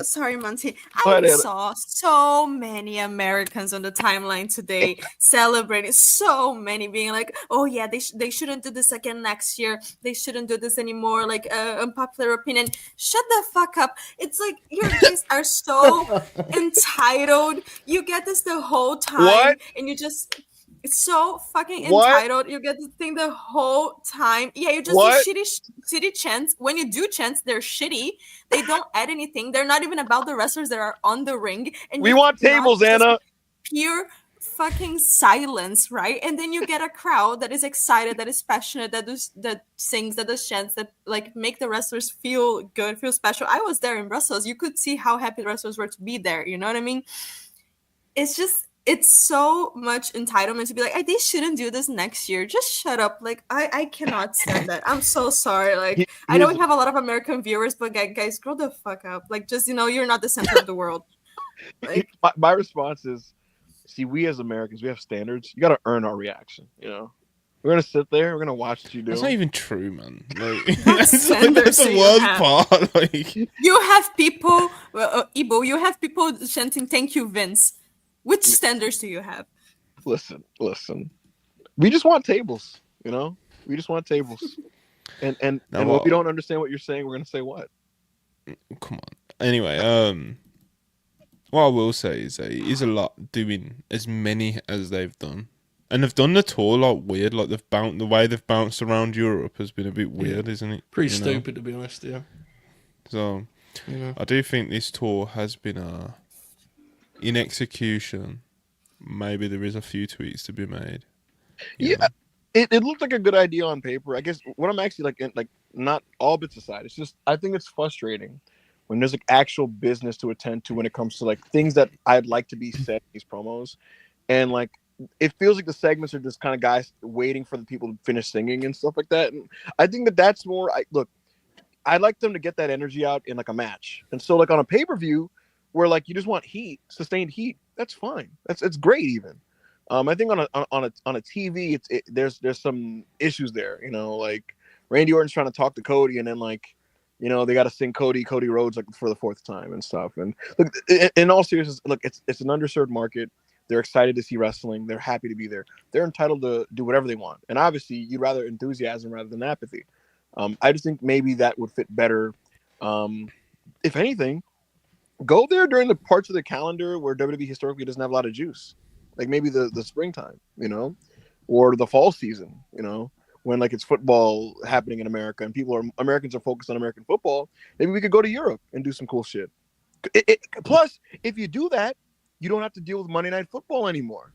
Sorry, Monty. I saw so many Americans on the timeline today celebrating. So many being like, "Oh yeah, they shouldn't do this again next year. They shouldn't do this anymore." Like unpopular opinion. Shut the fuck up. It's like your guys are so entitled. You get this the whole time, and you just. It's so fucking What? entitled. You get to think the whole time. Yeah, you just What? do shitty chants. When you do chants, they're shitty. They don't add anything. They're not even about the wrestlers that are on the ring. And We you want not tables, just Anna. pure fucking silence, right? And then you get a crowd that is excited, that is passionate, that sings, that does chants, that like make the wrestlers feel good, feel special. I was there in Brussels. You could see how happy the wrestlers were to be there. You know what I mean? It's so much entitlement to be like, they shouldn't do this next year. Just shut up. Like, I cannot stand that. I'm so sorry. Like, I know we have a lot of American viewers, but guys, grow the fuck up. Like, just, you're not the center of the world. Like, my response is, see, we as Americans, we have standards. You got to earn our reaction, We're going to sit there. We're going to watch what you do. That's not even true, man. Like, that's the worst part. Like, you have people, Ibo, you have people chanting, "Thank you, Vince." Which standards do you have? Listen. We just want tables, We just want tables. And when we don't understand what you're saying, we're going to say what? Come on. Anyway, what I will say is it is a lot doing as many as they've done. And they've done the tour like weird. Like the way they've bounced around Europe has been a bit weird, isn't it? Pretty stupid, to be honest, yeah. So, I do think this tour has been in execution. Maybe there is a few tweaks to be made. Yeah, it looked like a good idea on paper. I guess what I'm actually like not all bits aside. It's just I think it's frustrating when there's like actual business to attend to when it comes to like things that I'd like to be said in these promos, and like it feels like the segments are just kind of guys waiting for the people to finish singing and stuff like that. And I think that's more. I'd like them to get that energy out in like a match, and so like on a pay-per-view where like you just want heat, sustained heat. That's fine. It's great even. I think on a TV, there's some issues there. Like Randy Orton's trying to talk to Cody, and then like, they got to sing Cody Rhodes like for the fourth time and stuff. And look, in all seriousness, look, it's an underserved market. They're excited to see wrestling. They're happy to be there. They're entitled to do whatever they want. And obviously, you'd rather enthusiasm rather than apathy. I just think maybe that would fit better. If anything, go there during the parts of the calendar where WWE historically doesn't have a lot of juice, like maybe the springtime, or the fall season, when like it's football happening in America and Americans are focused on American football. Maybe we could go to Europe and do some cool shit. Plus, if you do that, you don't have to deal with Monday Night Football anymore.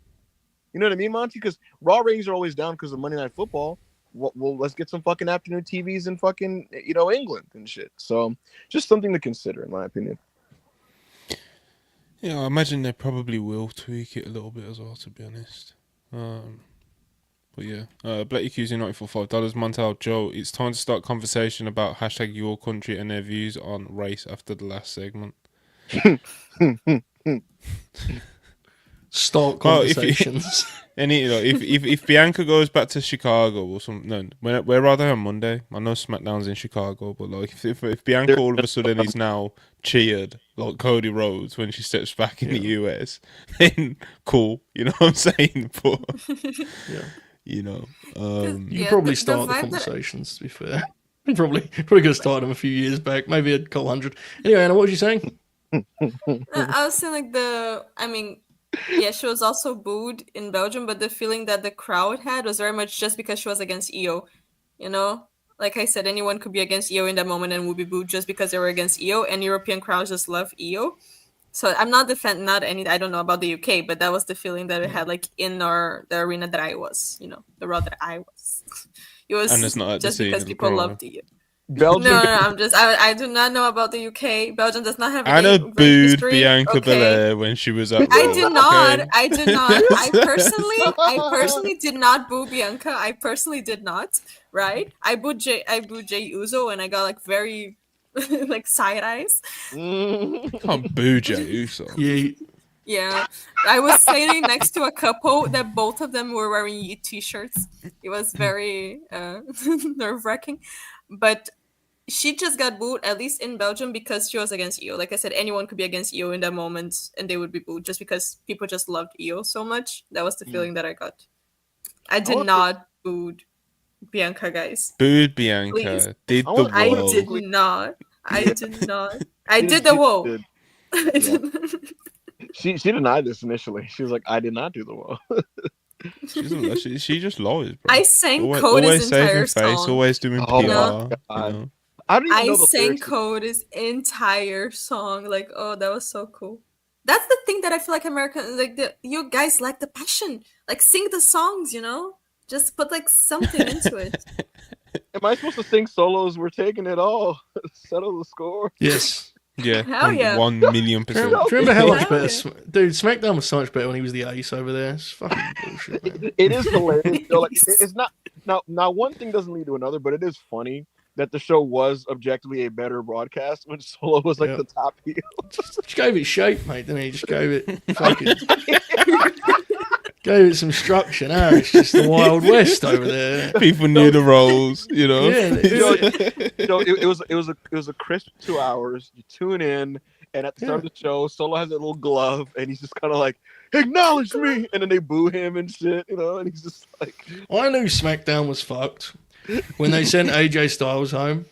You know what I mean, Monty? Because Raw ratings are always down because of Monday Night Football. Well, let's get some fucking afternoon TVs in fucking England and shit. So just something to consider, in my opinion. Yeah, I imagine they probably will tweak it a little bit as well, to be honest. But yeah, Black accusing $94 for $5. Montel Joe, it's time to start conversation about hashtag your country and their views on race after the last segment. Start conversations. If Bianca goes back to Chicago or something, where are they on Monday? I know SmackDown's in Chicago, but like if Bianca all of a sudden is now cheered like Cody Rhodes when she steps back in the US, then cool, you know what I'm saying? But you probably start the conversations. To be fair, probably could have started them a few years back, maybe a couple hundred. Anyway, Anna, what was you saying? I was saying yeah, she was also booed in Belgium, but the feeling that the crowd had was very much just because she was against EO. Like I said, anyone could be against EO in that moment and would be booed just because they were against EO, and European crowds just love EO. So I'm not defending, I don't know about the UK, but that was the feeling that it had like in the arena that I was, the Raw that I was. It was and it's not just because people loved EO. Belgium. No, I do not know about the UK. Belgium does not have Anna great booed history. Bianca Belair when she was at Raw. I did not. Okay? I did not. I personally did not boo Bianca. I personally did not. Right? I booed Jay Uso, and I got like very like side eyes. Can't boo Jay Uso. Yeah, I was sitting next to a couple that both of them were wearing Yeet t-shirts. It was very nerve-wracking, but she just got booed, at least in Belgium, because she was against EO. Like I said, anyone could be against EO in that moment, and they would be booed just because people just loved EO so much. That was the feeling that I got. I did not booed Bianca, guys. Booed Bianca. Please. Did the whoa. I did not. I did the whoa. She denied this initially. She was like, I did not do the whoa. She just lies, bro. I sang Always, Cody's always saving entire face, song. always doing Oh PR. my You God. know? I don't even I know the sang lyrics. Cody's entire song. Like, oh, that was so cool. That's the thing that I feel like American, like you guys lack the passion. Like, sing the songs, you know. Just put like something into it. Am I supposed to sing solos? We're taking it all. Settle the score. Yes. Yeah, Hell yeah. 1,000,000%. Do you remember how much Hell better, dude? SmackDown was so much better when he was the ace over there. It's fucking bullshit, man. It is hilarious. Though, like, it's not now. One thing doesn't lead to another, but it is funny that the show was objectively a better broadcast when Solo was like Yep. the top heel. Just gave it shape, mate. Didn't he? Just gave it fucking. Gave it some structure. Now it's just the Wild West over there. People knew the roles, you know. Yeah, It was a crisp 2 hours. You tune in, and at the start of the show, Solo has that little glove, and he's just kind of like, "Acknowledge me," and then they boo him and shit, you know. And he's just like, I knew SmackDown was fucked when they sent AJ Styles home,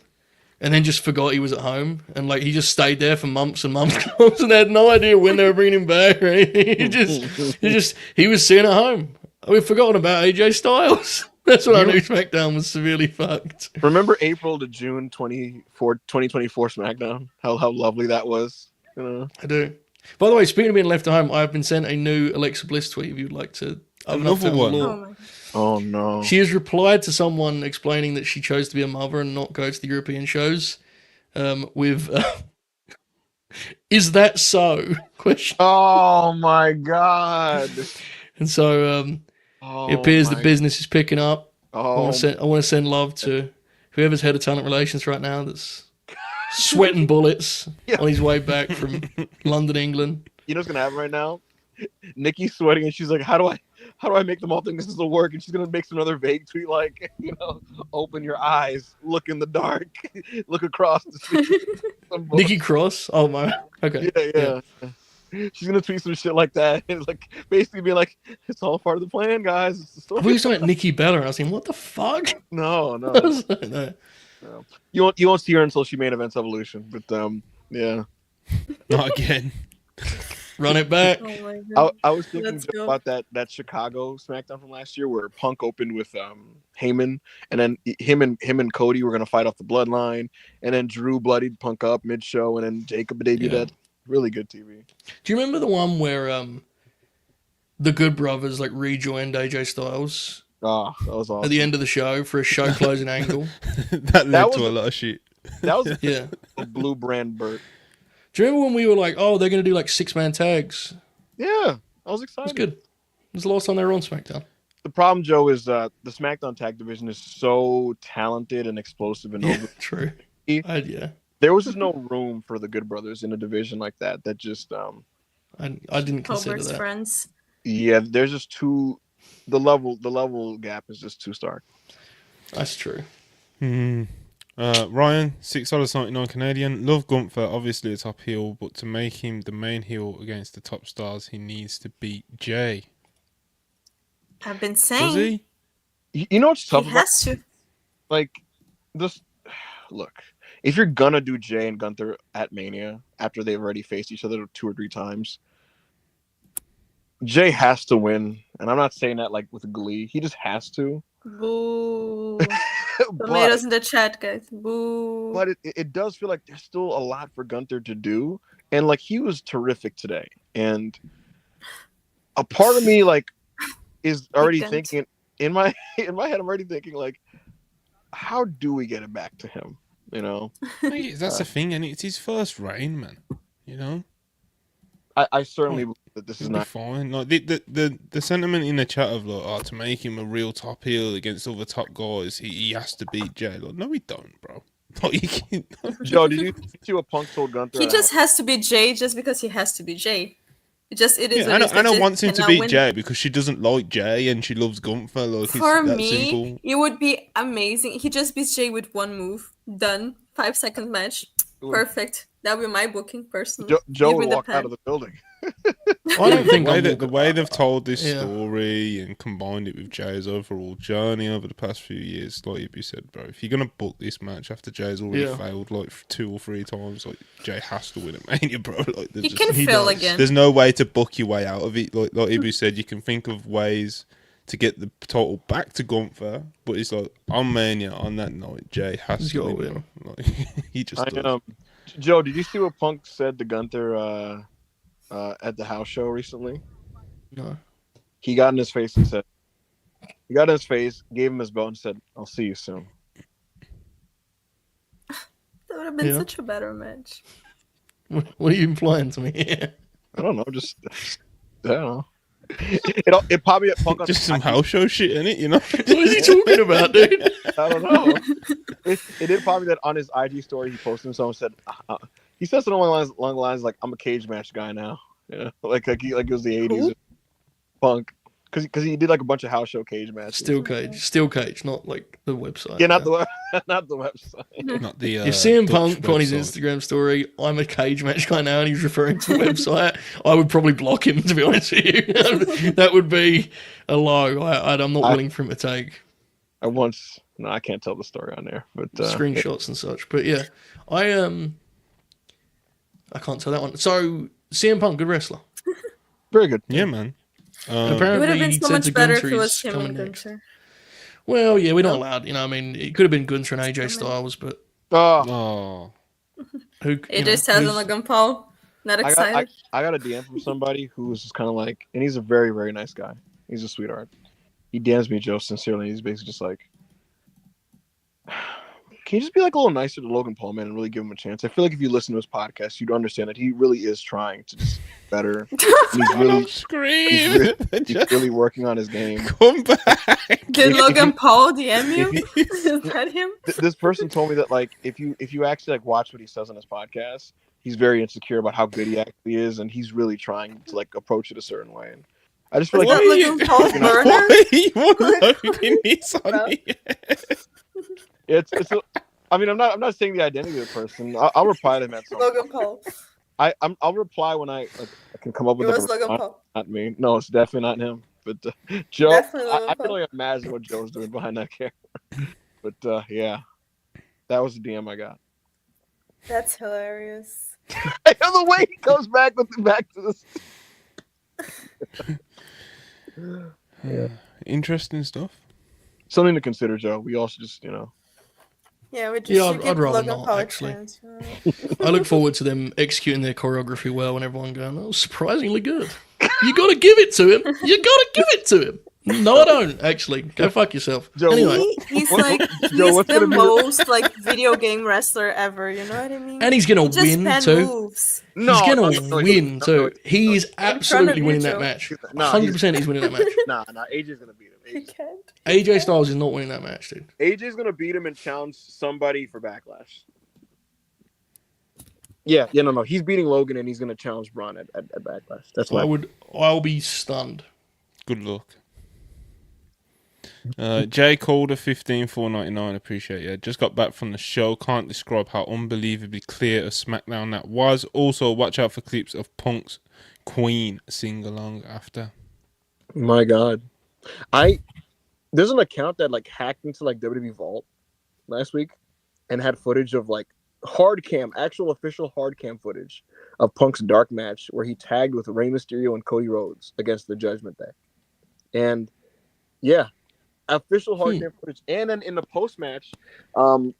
and then just forgot he was at home, and like he just stayed there for months and months, and they had no idea when they were bringing him back. Right? He was sitting at home. We've forgotten about AJ Styles. That's when I knew SmackDown was severely fucked. remember April to June 2024 SmackDown? How lovely that was, you know. I do. By the way, speaking of being left at home, I've been sent a new Alexa Bliss tweet. If you'd like to, Another one. Oh my god. Oh no. She has replied to someone explaining that she chose to be a mother and not go to the European shows. With "Is that so?" question. Oh my god. And so it appears that business is picking up. I want to send love to whoever's head of talent relations right now that's sweating bullets on his way back from London, England. You know what's gonna happen right now? Nikki's sweating and she's like, how do I make them all think this will work? And she's gonna make another vague tweet like, you know, open your eyes, look in the dark, look across the street. Nikki Cross. Oh my. Okay. Yeah. She's gonna tweet some shit like that and like basically be like, it's all part of the plan, guys. It's the I story. thought you were talking about Nikki Bella, and I was thinking, what the fuck? No. I was like, no. No. You won't see her until she main events Evolution. But yeah. Not again. Run it back. Oh my god. I was thinking Let's just go. about that Chicago SmackDown from last year where Punk opened with Heyman, and then him and Cody were gonna fight off the Bloodline, and then Drew bloodied Punk up mid show, and then Jacob debuted. Yeah. Really good TV. Do you remember the one where the Good Brothers like rejoined AJ Styles Oh, that was awesome. at the end of the show for a show closing angle? That led was to a a- lot of shit. That was Yeah. a blue brand Burt. Do you remember when we were like, oh, they're going to do like 6-man tags? Yeah, I was It excited. was good. It was the last time they were on SmackDown. The problem, Joe, is the SmackDown tag division is so talented and explosive and Yeah, over. true. Yeah. There was just no room for the Good Brothers in a division like that. That just I didn't consider Homer's that. friends. yeah, there's just too the level gap is just too stark. That's true. Ryan, $6.99 Canadian. Love Gunther, obviously a top heel, but to make him the main heel against the top stars, he needs to beat Jay. I've been Does saying he? You know what's he tough about has to. like this? Look, if you're gonna do Jay and Gunther at Mania after they've already faced each other 2 or 3 times, Jay has to win, and I'm not saying that like with glee. He just has to. Boo. but Tomatoes in the chat, guys. Boo. but it does feel like there's still a lot for Gunther to do, and like he was terrific today, and a part of me like is already Gunt. thinking in my head. I'm already thinking like, how do we get it back to him? You know. That's the thing, and it's his first reign, man. You know? I certainly believe that this is He'll be not. fine. Like the sentiment in the chat of like, oh, to make him a real top heel against other top guys, he has to beat Jay. Like, no, he don't, bro. Like, he can't. Joe, did you see what Punk told Gunther? He just has to be Jay just because he has to be Jay. It is. Yeah, what it is that Anna Jay wants him to cannot beat win. Jay because she doesn't like Jay and she loves Gunther. Like, For it's that me, simple. it would be amazing. He just beats Jay with one move. Done. 5-second match. Perfect. That would be my booking personally. Joe Give me would the walk out pen. of the building. I don't think The way they've told this Yeah. story and combined it with Jay's overall journey over the past few years, like you said, bro, if you're gonna book this match after Jay's already Yeah. failed like 2 or 3 times, like Jay has to win at Mania, bro. Like, He can fail again. There's no way to book your way out of it. Like Ibu said, you can think of ways to get the total back to Gunther, but it's like on Mania on that night, Jay has He's to gotta win. win. Bro. Like, he just does. Joe, did you see what Punk said to Gunther at the house show recently? No. He got in his face and said, gave him his belt and said, "I'll see you soon." That would have been such a better match. What are you implying to me? I don't know, just I don't know. It probably Punk on Just some house show shit in it, you know. What is he talking about, dude? I don't know. It did probably that on his IG story he posted himself and said he said something along the lines like, "I'm a cage match guy now." Yeah, like it was the 80s. Who? Punk, because he did like a bunch of house show cage matches. Steel cage, not like the website. Yeah, not the website. Not the. If CM Dutch Punk put on his website. Instagram story, "I'm a cage match guy now," and he's referring to the website, I would probably block him, to be honest with you. That would be a low I'm not willing for him to take. I can't tell the story on there, but screenshots and such. But yeah, I can't tell that one. So CM Punk, good wrestler. very good. Yeah, man. And It would apparently have been he so said much to better if Gunther it was he's him and coming next. Gunther. Well, yeah, we're not allowed. I mean, it could have been Gunther and AJ Styles, but Oh, who? AJ Styles and Logan Paul. Not excited. I got a DM from somebody who was just kind of like, and he's a very, very nice guy. He's a sweetheart. He DMs me, Joe, sincerely. He's basically just like, can you just be like a little nicer to Logan Paul, man, and really give him a chance? I feel like if you listen to his podcast, you'd understand that he really is trying to just better. He's really working on his game. come back. Did Logan Paul DM you? Is that him? This person told me that like if you actually like watch what he says on his podcast, he's very insecure about how good he actually is, and he's really trying to like approach it a certain way. And I just feel Is like that Logan Paul's burner? it's I mean, I'm not saying the identity of the person. I'll reply to him at some point. Logan Paul. I'll reply when I can come up with It a was Logan response. Paul. Not me. No, it's definitely not him. But Joe, Definitely Logan I can Paul. only imagine what Joe's doing behind that camera. But yeah, that was the DM I got. That's hilarious. And the way he goes back to this. Yeah. Interesting stuff. Something to consider, Joe. We also just, Yeah, we just Yeah, should I'd give rather Logan not, Paul a actually. chance. I look forward to them executing their choreography well, and everyone going, "Oh, surprisingly good." You got to give it to him. You got to give it to him. No, I don't. Actually, go fuck yourself. Joe, Anyway, He's like Joe, what's the gonna be the- most like video game wrestler ever. You know what I mean? and he's gonna He just win pen too. moves. He's gonna win too. He is of absolutely you, winning that Joe. match. Nah, 100% he's winning that match. Nah, AJ's gonna beat He him. can't. AJ Styles is not winning that match, dude. AJ's gonna beat him and challenge somebody for Backlash. Yeah, no. He's beating Logan and he's gonna challenge Braun at Backlash. That's why. I'll be stunned. Good luck. Jay Calder 15,499. Appreciate it. Just got back from the show. Can't describe how unbelievably clear a SmackDown that was. Also, watch out for clips of Punk's Queen sing along after. My God, there's an account that like hacked into like WWE Vault last week and had footage of like actual official hard cam footage of Punk's dark match where he tagged with Rey Mysterio and Cody Rhodes against the Judgment Day, and yeah. Official hard cam footage, and then in the post match,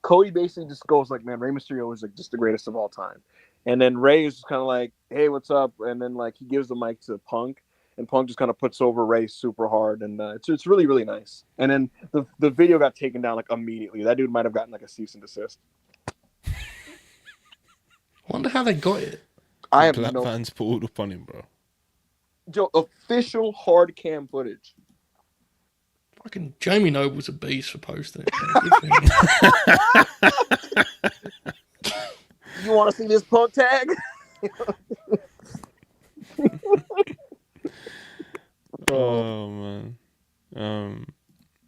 Cody basically just goes like, "Man, Rey Mysterio is like just the greatest of all time," and then Rey is just kind of like, "Hey, what's up?" And then like he gives the mic to Punk, and Punk just kind of puts over Rey super hard, and it's really really nice. And then the video got taken down like immediately. That dude might have gotten like a cease and desist. Wonder how they got it. I have Black no fans pulled up on him, bro. Joe, official hard cam footage. Fucking Jamie Noble's a beast for posting it. You want to see this Punk tag? Oh man.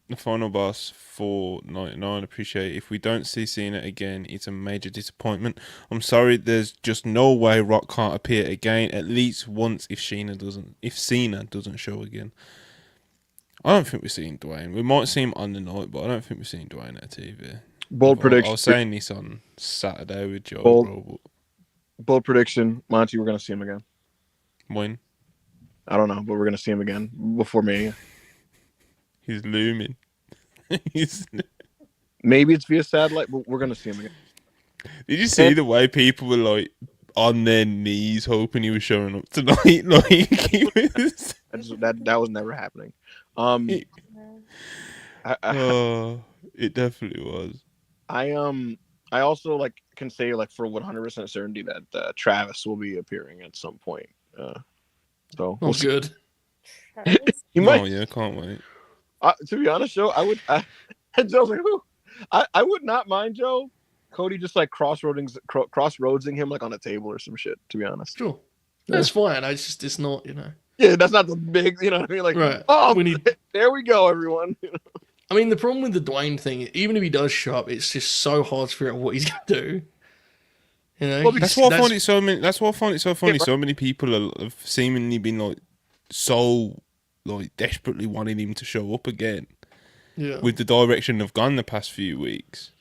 The final boss 499. Appreciate it. If we don't see Cena again, it's a major disappointment. I'm sorry, there's just no way Rock can't appear again at least once if Cena doesn't show again. I don't think we're seeing Dwayne. We might see him on the night, but I don't think we're seeing Dwayne at TV. Bold prediction. I was saying this on Saturday with Joe. Bold. Bold prediction, Monty, we're gonna see him again. When? I don't know, but we're gonna see him again before Mania. He's looming. He's... Maybe it's via satellite, but we're gonna see him again. Did you see the way people were like on their knees hoping he was showing up tonight? Like he was... That was never happening. It definitely was. I also like can say like for 100% certainty that Travis will be appearing at some point. So Oh, good. He might. Oh yeah, can't wait. To be honest, Joe, I would. Joe's like, who? I would not mind Joe. Cody just like crossroadsing him like on a table or some shit. To be honest, Sure, that's fine. It's not, Yeah, that's not the big, you know what I mean? Like, right. Oh, there we go, everyone. I mean, the problem with the Dwayne thing, even if he does show up, it's just so hard to figure out what he's gonna do. Well, that's why I find it so many. That's why I find it so funny. So many people have seemingly been like so like desperately wanting him to show up again. Yeah. With the direction they've gone the past few weeks.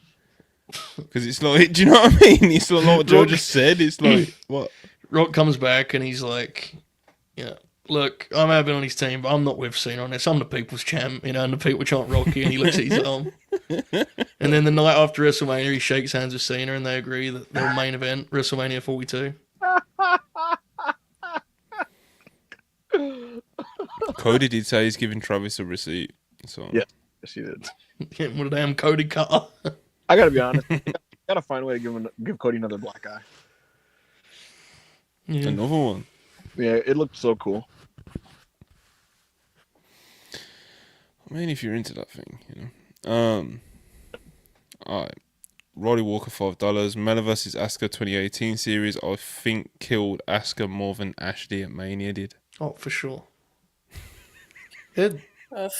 Because it's like, do you know what I mean? It's like what Joe just said. It's like, what? Rock comes back and he's like, look, I may have been on his team, but I'm not with Cena on this. I'm the people's champ, and the people chant Rocky, and he looks at his arm. And then the night after WrestleMania, he shakes hands with Cena, and they agree that their main event, WrestleMania 42. Cody did say he's giving Travis a receipt. So yeah, yes, he did. What a damn Cody cutter. I gotta be honest. Gotta find a way to give Cody another black eye. Yeah. Another one. Yeah, it looked so cool. I mean, if you're into that thing, All right. Roddy Walker, $5. Mela vs. Asuka 2018 series, I think, killed Asuka more than Ashley at Mania did. Oh, for sure. They're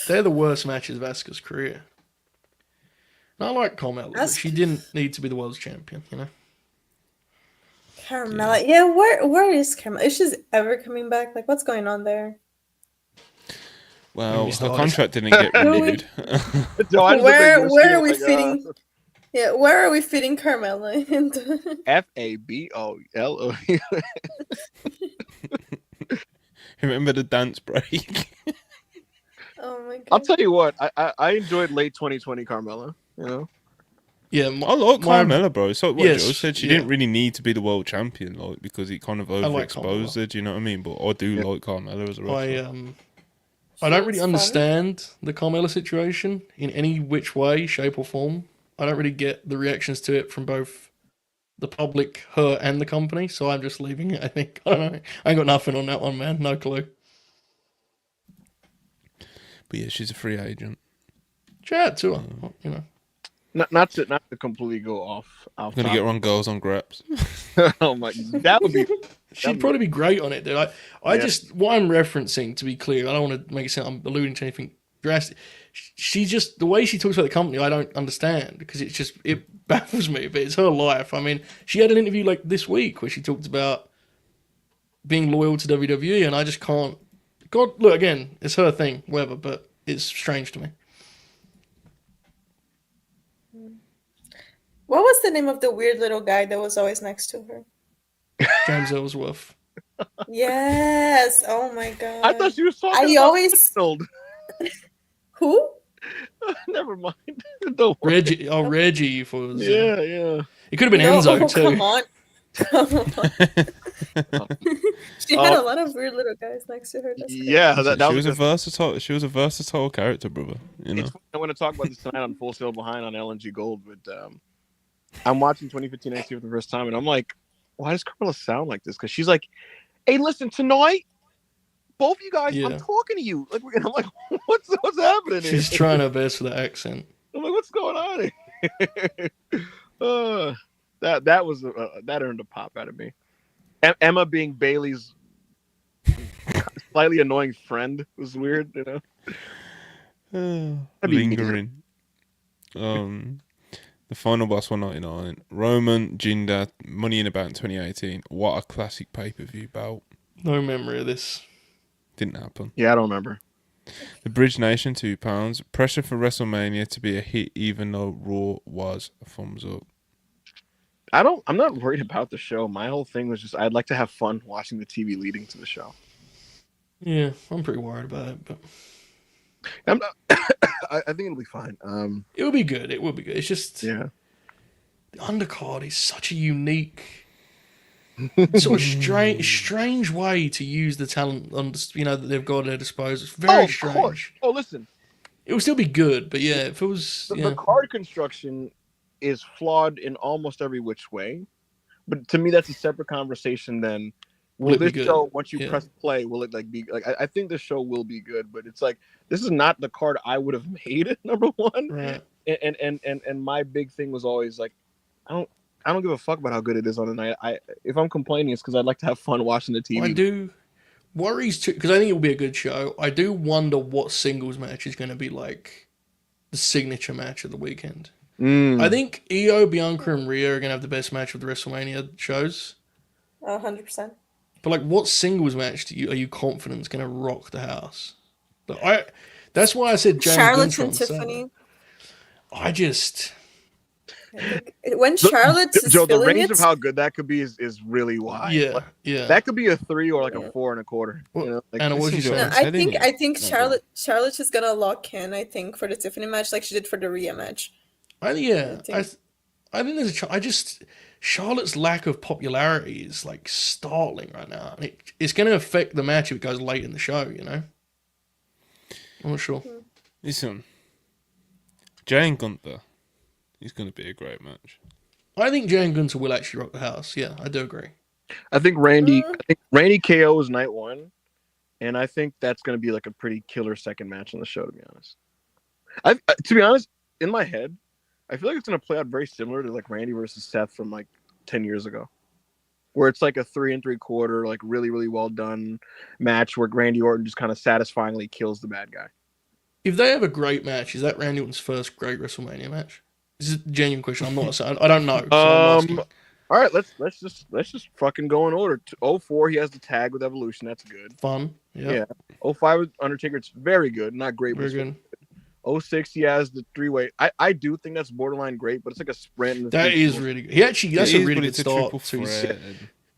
the worst matches of Asuka's career. And I like Carmella, but she didn't need to be the world's champion, Carmella. Yeah, where is Carmella? Is she ever coming back? Like, what's going on there? Well, her contract didn't get renewed. Where are we fitting? Yeah, where are we fitting Carmella into? FABOLO. Remember the dance break? Oh my god! I'll tell you what, I enjoyed late 2020 Carmella. Yeah, I like Carmella, bro. So what yes, Joe said, she didn't really need to be the world champion, like, because it kind of overexposed her. Do you know what I mean? But I do like Carmella as a wrestler. I don't really understand the Carmella situation in any which way, shape, or form. I don't really get the reactions to it from both the public, her, and the company. So I'm just leaving it. I think. I don't know. I ain't got nothing on that one, man. No clue. But yeah, she's a free agent. Chat to her, Not to completely go off. I'm gonna get her on Girls on Graps. Oh my, that would be. She'd probably be great on it, dude. I just, what I'm referencing, to be clear, I don't want to make it sound I'm alluding to anything drastic. She just, the way she talks about the company, I don't understand, because it baffles me, but it's her life. I mean, she had an interview like this week where she talked about being loyal to WWE, and I just can't. God, look, again, it's her thing, whatever, but it's strange to me. What was the name of the weird little guy that was always next to her? James Ellsworth. Yes. Oh my god. I thought she was talking about always. Who? Never mind. Reggie. Oh, Reggie. Was, yeah. It could have been Enzo too. Come on. She had a lot of weird little guys next to her. Yeah, she was a versatile. She was a versatile character, brother. I want to talk about this tonight on Full Sail Behind on LNG Gold, but I'm watching 2015 NXT for the first time, and I'm like, why does Carmella sound like this? Because she's like, hey, listen, tonight, both of you guys, I'm talking to you. Like, and I'm like, what's happening? She's trying her best for the accent. I'm like, what's going on here? That earned a pop out of me. Emma being Bailey's slightly annoying friend was weird, Lingering. The final boss 199. Roman Jinder Money in the Bank 2018. What a classic pay-per-view bout. No memory of this. Didn't happen. Yeah, I don't remember. The Bridge Nation £2. Pressure for WrestleMania to be a hit, even though Raw was a thumbs up. I'm not worried about the show. My whole thing was just I'd like to have fun watching the TV leading to the show. Yeah, I'm pretty worried about it, but I'm not, I think it'll be fine. It will be good. It will be good. It's just Yeah. the undercard is such a unique, sort of strange way to use the talent that they've got at their disposal. It's very Of strange. course. Oh, listen. It will still be good, but yeah, if it was The card construction is flawed in almost every which way, but to me, that's a separate conversation. Then, will this show, once you press play, will it be like? I think the show will be good, but it's like this is not the card I would have made number one. Right. And my big thing was always like, I don't give a fuck about how good it is on the night. If I'm complaining, it's because I'd like to have fun watching the TV. I do worries too, because I think it will be a good show. I do wonder what singles match is going to be like the signature match of the weekend. I think Io, Bianca, and Rhea are going to have the best match of the WrestleMania shows. 100%. But like, what singles match are you confident is going to rock the house? That's why I said Charlotte and Tiffany. I think when Charlotte is Joe, the feeling range it, of how good that could be is really wide. Yeah, like, yeah. That could be a 3 or like a 4 1/4. Well, Anna, what you saying? I think Charlotte is gonna lock in. I think for the Tiffany match, like she did for the Rhea match. I think there's Charlotte's lack of popularity is like startling right now, and it's going to affect the match if it goes late in the show. I'm not sure. Listen, Jay and Gunther, it's going to be a great match. I think Jay and Gunther will actually rock the house. Yeah, I do agree. I think Randy KO is night one, and I think that's going to be like a pretty killer second match on the show. To be honest, to be honest, in my head, I feel like it's going to play out very similar to like Randy versus Seth from like 10 years ago, where it's like a 3 3/4, like really, really well done match where Randy Orton just kind of satisfyingly kills the bad guy. If they have a great match, is that Randy Orton's first great WrestleMania match? This is a genuine question. I'm not saying I don't know. All right, let's just fucking go in order. 04, he has the tag with Evolution. That's good. Fun. Yeah. 05 with Undertaker. It's very good. Not great, but very good. 06, he has the 3-way. I do think that's borderline great, but it's like a sprint. That is really good. That's a really good start to his.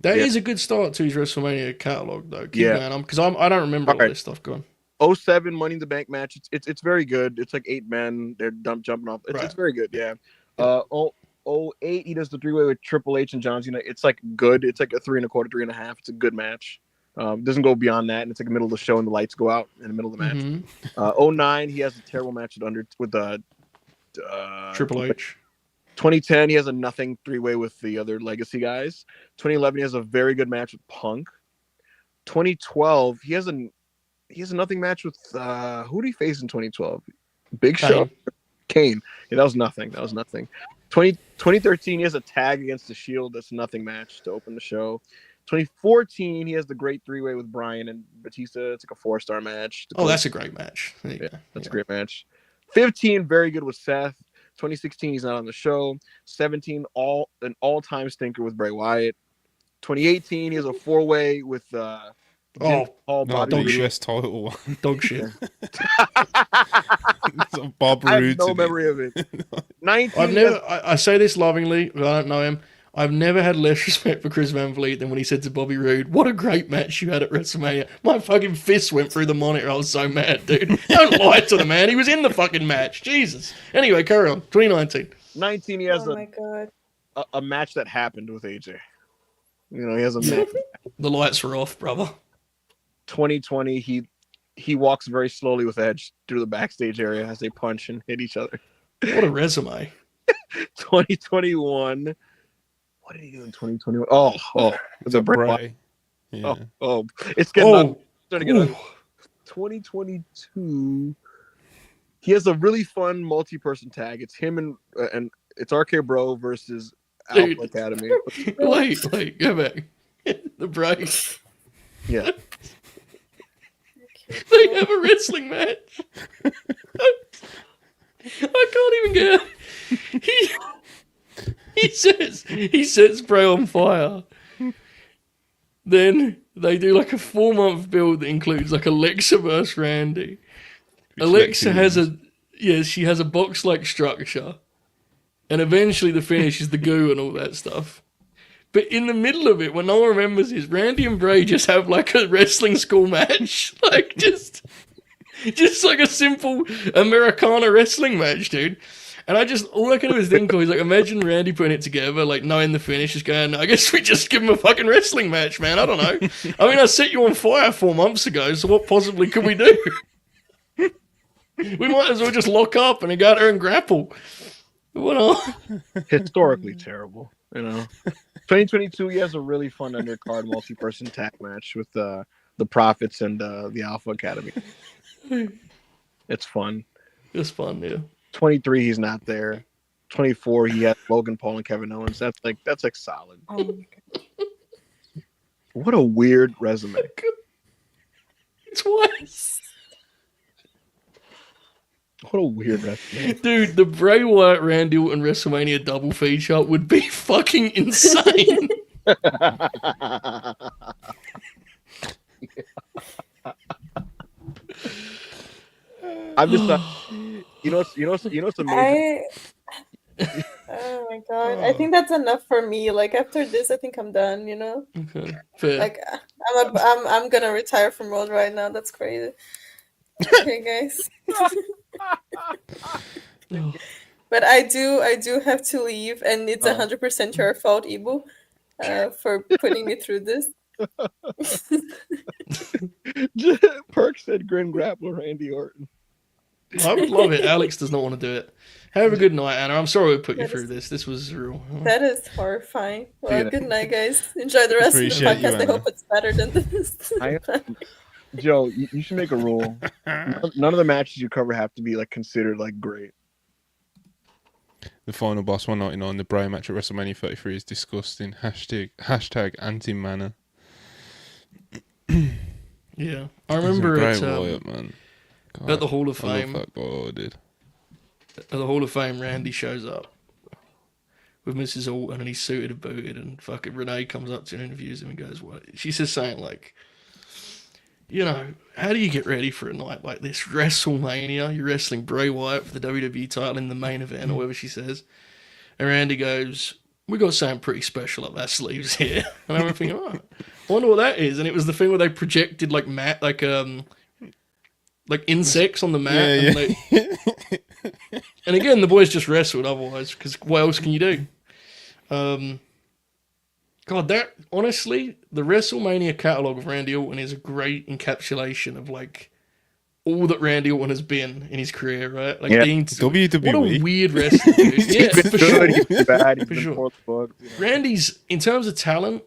That is a good start to his WrestleMania catalog, though. Keep going on, because I don't remember all this stuff going. 07 Money in the Bank match. It's very good. It's like 8 men. They're jumping off. It's very good. Yeah. 08, he does the 3-way with Triple H and John Cena. It's like good. It's like a 3 1/4, 3 1/2. It's a good match. Doesn't go beyond that, and it's like the middle of the show, and the lights go out in the middle of the match. 09, he has a terrible match with Triple H. 2010, he has a nothing 3-way with the other Legacy guys. 2011, he has a very good match with Punk. 2012, he has a nothing match with who did he face in 2012? Big Show, Kane. Yeah, that was nothing. 2013, he has a tag against the Shield. That's a nothing match to open the show. 2014, he has the great 3-way with Bryan and Batista. It's like a 4-star match. That's a great match. That's a great match. 15, very good with Seth. 2016, he's not on the show. 17, an all-time stinker with Bray Wyatt. 2018, he has a 4-way with US title one. Dog shit. Bob I Roode. have no memory of it. 19. I say this lovingly, but I don't know him. I've never had less respect for Chris Van Vliet than when he said to Bobby Roode, "What a great match you had at WrestleMania." My fucking fist went through the monitor. I was so mad, dude. Don't lie to the man. He was in the fucking match. Jesus. Anyway, carry on. 2019. 19, he has a match that happened with AJ. He has a match. The lights were off, brother. 2020, he walks very slowly with Edge through the backstage area as they punch and hit each other. What a resume. 2021. What did he do in 2021? Oh, the Bray. Yeah. It's getting starting to get up. 2022. He has a really fun multi-person tag. It's him and it's RK Bro versus Alpha Academy. Wait, go back. The Bray. Yeah. They have a wrestling match. I can't even get it. He sets Bray on fire. Then they do like a 4-month build that includes like Alexa versus Randy. Alexa has she has a box-like structure. And eventually the finish is the goo and all that stuff. But in the middle of it, when no one remembers is Randy and Bray just have like a wrestling school match. Like just Just like a simple Americana wrestling match, dude. And all I can do is think of is like, imagine Randy putting it together, like knowing the finish, just going, I guess we just give him a fucking wrestling match, man. I don't know. I mean, I set you on fire 4 months ago, so what possibly could we do? We might as well just lock up and go out there and grapple. What on? Historically terrible, 2022, he has a really fun undercard multi-person tag match with the Profits and the Alpha Academy. It's fun. It's fun, yeah. 23, he's not there. 24, he has Logan Paul and Kevin Owens. That's like solid. What a weird resume. Twice. What a weird resume. Dude, the Bray Wyatt Randy Orton WrestleMania double feature would be fucking insane. I'm just what's amazing? Oh my god! I think that's enough for me. Like after this, I think I'm done. Okay, fair. Like I'm gonna retire from World right now. That's crazy. Okay, guys. But I do have to leave, and it's 100% your fault, Ibu, for putting me through this. Perk said Grin Grappler Randy Orton. I would love it. Alex does not want to do it. Have a good night, Anna. I'm sorry we put you through this. This was real. That is horrifying. Well, good night, guys. Enjoy the rest of the podcast. I hope it's better than this. Joe, you should make a rule. None of the matches you cover have to be like considered like great. The final boss 199, the Bray match at WrestleMania 33 is disgusting. Hashtag anti-mana. Yeah, I remember Bray Wyatt, man. God, at the Hall of I Fame. love that guy, dude. At the Hall of Fame, Randy shows up with Mrs. Orton and he's suited and booted, and fucking Renee comes up to him and interviews him and goes, "What?" She says something like, how do you get ready for a night like this? WrestleMania, you're wrestling Bray Wyatt for the WWE title in the main event, or whatever she says. And Randy goes, "We got something pretty special up our sleeves here." And I'm thinking, I wonder what that is. And it was the thing where they projected like insects on the mat. Yeah. And again, the boys just wrestled otherwise, because what else can you do? God, that honestly, the WrestleMania catalog of Randy Orton is a great encapsulation of like all that Randy Orton has been in his career, right? Like WWE. What a weird wrestler, dude. Yeah, for sure. He's bad. He's For been sure. fourth booked, Randy's, in terms of talent,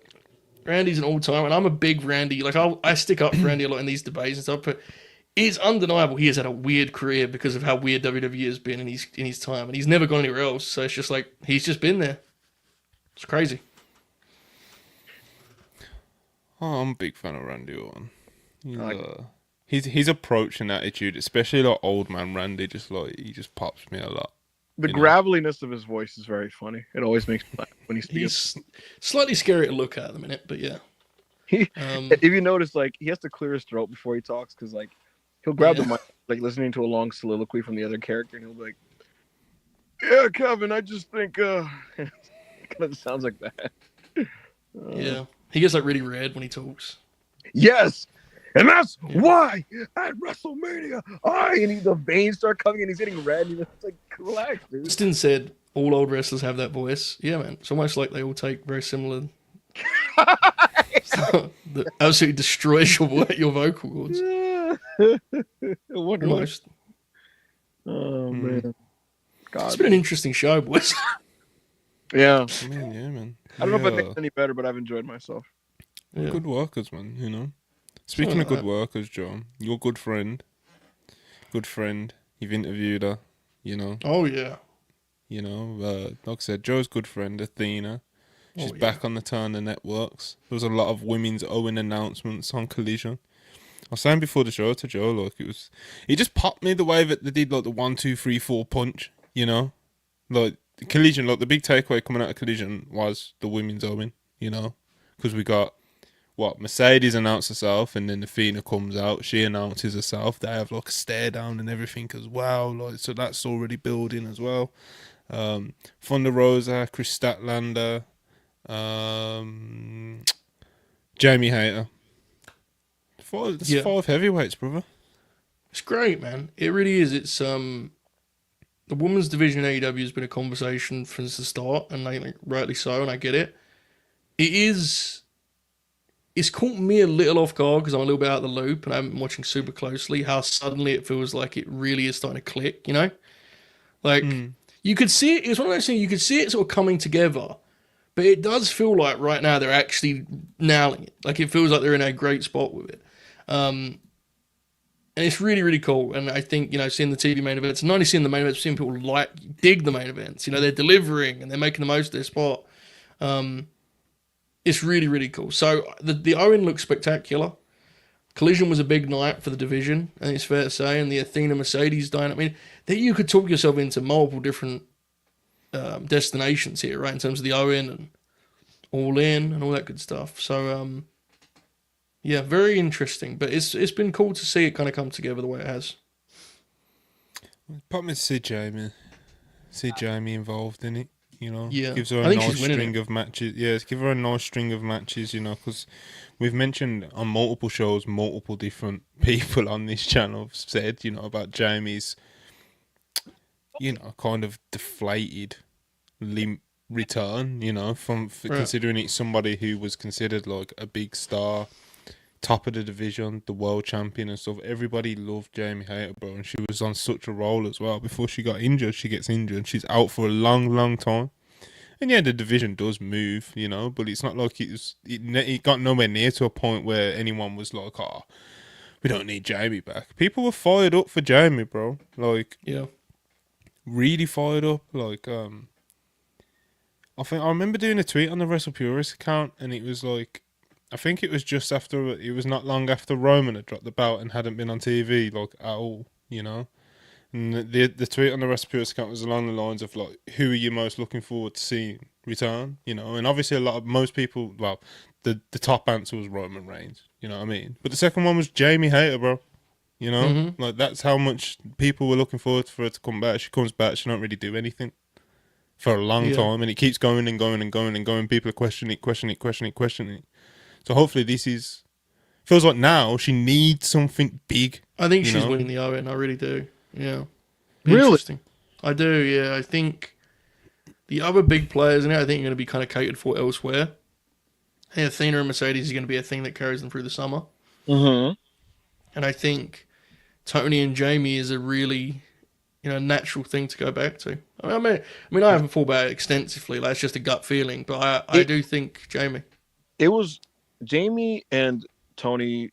Randy's an all-time, and I'm a big Randy. Like I stick up for Randy a lot in these debates and stuff, but it's undeniable he has had a weird career because of how weird WWE has been in his time, and he's never gone anywhere else. So it's just like he's just been there. It's crazy. Oh, I'm a big fan of Randy Orton. His approach and attitude, especially like old man Randy, he just pops me a lot. The graveliness of his voice is very funny. It always makes me laugh when he speaks. He's slightly scary to look at the minute, but yeah. If you notice, like he has to clear his throat before he talks, because like he'll grab the mic, like listening to a long soliloquy from the other character, and he'll be like, "Yeah, Kevin, I just think," it kind of sounds like that. Yeah. He gets like really red when he talks. Yes, and that's why at WrestleMania, the veins start coming and he's getting red. And it's like, relax, dude. Justin said all old wrestlers have that voice. Yeah, man. It's almost like they all take very similar. That absolutely destroys your vocal cords. Almost. Oh man, God. It's been an interesting show, boys. Yeah. Man. I don't know if I think it's any better, but I've enjoyed myself. We're good workers, man, Speaking of good workers, John, your good friend, you've interviewed her, Oh, yeah. Like I said, Joe's good friend, Athena. She's back on the Turner networks. There was a lot of women's Owen announcements on Collision. I was saying before the show to Joe, like, it just popped me the way that they did, like, the 1, 2, 3, 4 punch, Like, Collision, like, the big takeaway coming out of Collision was the women's Owen, Because we got, Mercedes announced herself, and then Athena comes out, she announces herself. They have, like, a stare down and everything as well. Like, so that's already building as well. Thunder Rosa, Chris Statlander, Jamie Hayter. Five heavyweights, brother. It's great, man. It really is. It's the women's division in AEW has been a conversation since the start, and like, rightly so, and I get it. It is. It's caught me a little off guard because I'm a little bit out of the loop and I haven't been watching super closely. How suddenly it feels like it really is starting to click. You know, like you could see it. It's one of those things you could see it sort of coming together, but it does feel like right now they're actually nailing it. Like it feels like they're in a great spot with it. And it's really, really cool. And I think, seeing the TV main events, not only seeing the main events, seeing people dig the main events. They're delivering and they're making the most of their spot. It's really, really cool. So the Owen looks spectacular. Collision was a big night for the division, I think it's fair to say. And the Athena Mercedes dynamic. I mean, that you could talk yourself into multiple different destinations here, right? In terms of the Owen and All In and all that good stuff. So, yeah, very interesting. But it's been cool to see it kind of come together the way it has. Pop me to see Jamie involved in it. Yeah. Gives her a nice string of matches. Yeah, give her a nice string of matches. Because we've mentioned on multiple shows, multiple different people on this channel have said, about Jamie's, kind of deflated limp return. Considering it's somebody who was considered like a big star, top of the division, the world champion and stuff. Everybody loved Jamie Hayter, bro, and she was on such a roll as well. Before she got injured, she gets injured and she's out for a long, long time. And yeah, the division does move, but it's not like it got nowhere near to a point where anyone was like, oh, we don't need Jamie back. People were fired up for Jamie, bro. Like, yeah, really fired up. Like, I remember doing a tweet on the WrestlePurists account, and it was like, I think it was just after, it was not long after Roman had dropped the belt and hadn't been on TV, like, at all, And the tweet on the WrestlePurists account was along the lines of, like, who are you most looking forward to seeing return, And obviously most people, well, the top answer was Roman Reigns, you know what I mean? But the second one was Jamie Hayter, bro. Like, that's how much people were looking forward for her to come back. She comes back, she don't really do anything for a long time, and it keeps going and going and going and going. People are questioning it. So hopefully this feels like now she needs something big. I think she's winning the Owen. I really do. Yeah. Really? Interesting. I do, yeah. I think the other big players in it, I think, are going to be kind of catered for elsewhere. Hey, Athena and Mercedes is going to be a thing that carries them through the summer. Mm-hmm. And I think Tony and Jamie is a really, natural thing to go back to. I mean, I haven't thought about it extensively. Like, it's just a gut feeling. But I do think Jamie. It was Jamie and Tony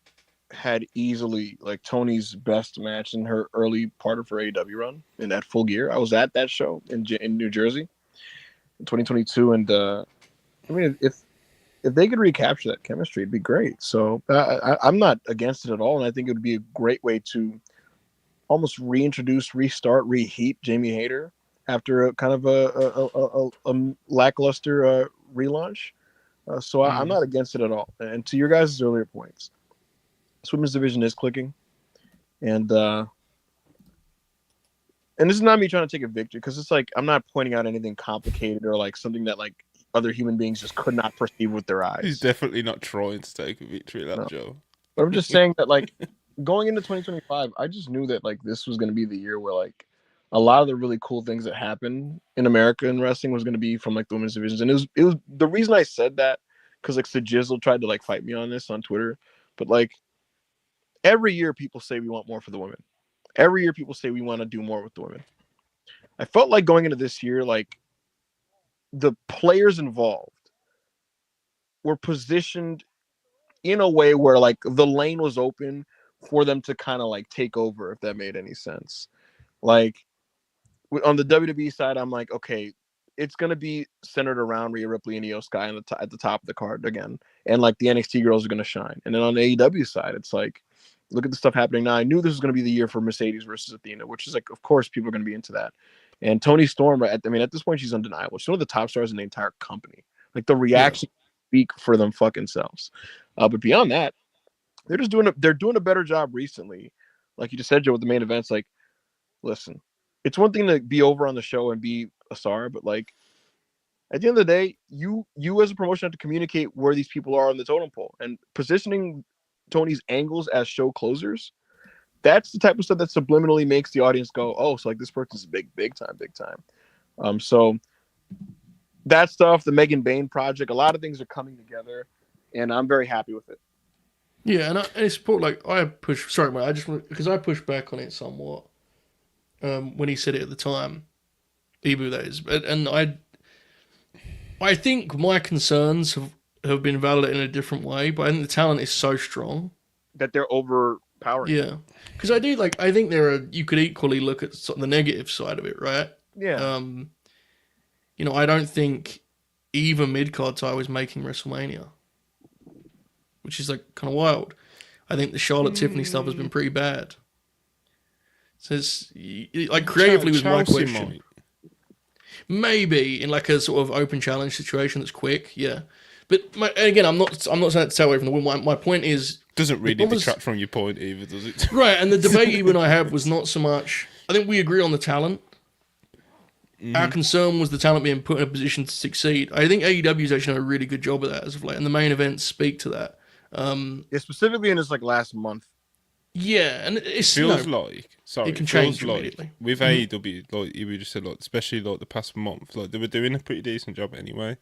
had easily like Tony's best match in her early part of her AEW run in that Full Gear. I was at that show in New Jersey in 2022, and I mean, if they could recapture that chemistry, it'd be great. So I'm not against it at all, and I think it would be a great way to almost reintroduce, restart, reheat Jamie Hayter after a kind of a lackluster relaunch. So I'm not against it at all. And to your guys' earlier points, this women's division is clicking, and this is not me trying to take a victory, because it's like I'm not pointing out anything complicated or like something that like other human beings just could not perceive with their eyes. He's definitely not trying to take a victory, Joe. But I'm just saying that like going into 2025, I just knew that like this was going to be the year where like a lot of the really cool things that happen in America in wrestling was going to be from like the women's divisions. And it was the reason I said that, because like Jizzle tried to like fight me on this on Twitter, but like every year people say we want more for the women. Every year people say we want to do more with the women. I felt like going into this year, like the players involved were positioned in a way where like the lane was open for them to kind of like take over, if that made any sense. Like on the WWE side, I'm like, okay, it's going to be centered around Rhea Ripley and Io Sky at the top of the card again. And like the NXT girls are going to shine. And then on the AEW side, it's like, look at the stuff happening now. I knew this was going to be the year for Mercedes versus Athena, which is like, of course, people are going to be into that. And Toni Storm, at this point, she's undeniable. She's one of the top stars in the entire company. Like the reactions speak for them fucking selves. But beyond that, they're doing a better job recently. Like you just said, Joe, with the main events, like, listen, it's one thing to be over on the show and be a star, but like at the end of the day, you as a promotion have to communicate where these people are on the totem pole, and positioning Tony's angles as show closers that's the type of stuff that subliminally makes the audience go, oh, so like this person's big time. So that stuff, the Megan Bain project, a lot of things are coming together, and I'm very happy with it. Yeah, and I support, like, I push. Sorry, mate, because I pushed back on it somewhat when he said it at the time, Ibu, that is, and I think my concerns have been valid in a different way, but I think the talent is so strong that they're overpowering. Yeah, because I think you could equally look at the negative side of it, right? Yeah. I don't think either mid-card tie was making WrestleMania, which is like kind of wild. I think the Charlotte Tiffany stuff has been pretty bad. So it's, like, creatively was my question. Might. Maybe in like a sort of open challenge situation that's quick, yeah. But again, I'm not saying to stay away from the win. My point is, doesn't really detract from your point either, does it? Right, and the debate you and I had was not so much. I think we agree on the talent. Mm-hmm. Our concern was the talent being put in a position to succeed. I think AEW's actually done a really good job of that as of late, and the main events speak to that. Yeah, specifically in this like last month. Yeah, and it feels like it can change immediately. With AEW, like you just said, like especially like the past month, like they were doing a pretty decent job anyway.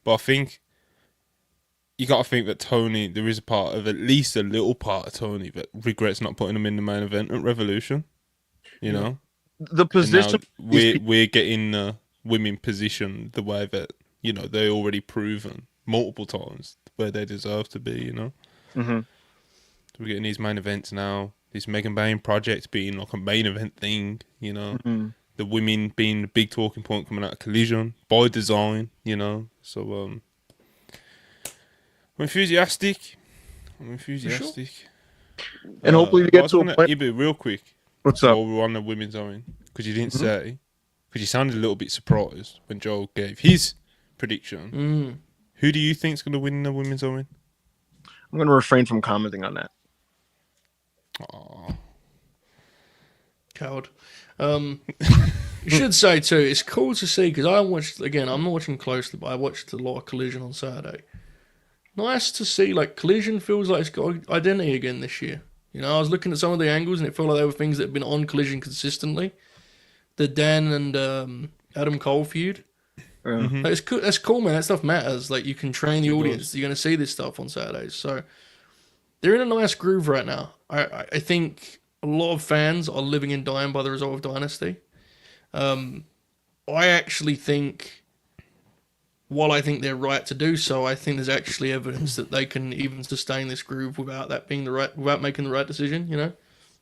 But I think you got to think that Tony, there is at least a little part of Tony that regrets not putting him in the main event at Revolution. You know, the position we're getting the women positioned the way that they already proven multiple times where they deserve to be. Mm-hmm. So we're getting these main events now. This Megan Bain project being like a main event thing. Mm-hmm. The women being the big talking point coming out of Collision by design. So I'm enthusiastic. Sure. And hopefully we get to a point. Ibu, real quick. What's up? While we're on the women's own, because you didn't say, because you sounded a little bit surprised when Joel gave his prediction. Who do you think's going to win the women's own? I'm going to refrain from commenting on that. Aww. Coward. You should say too, it's cool to see, because I'm not watching closely, but I watched a lot of Collision on Saturday. Nice to see, like, Collision feels like it's got identity again this year. I was looking at some of the angles and it felt like there were things that have been on Collision consistently. The Dan and Adam Cole feud. Mm-hmm. Like, that's cool, man. That stuff matters. Like, you can train the audience. You're going to see this stuff on Saturdays. So they're in a nice groove right now. I think a lot of fans are living and dying by the result of Dynasty. I actually think, while I think they're right to do so, I think there's actually evidence that they can even sustain this groove without without making the right decision.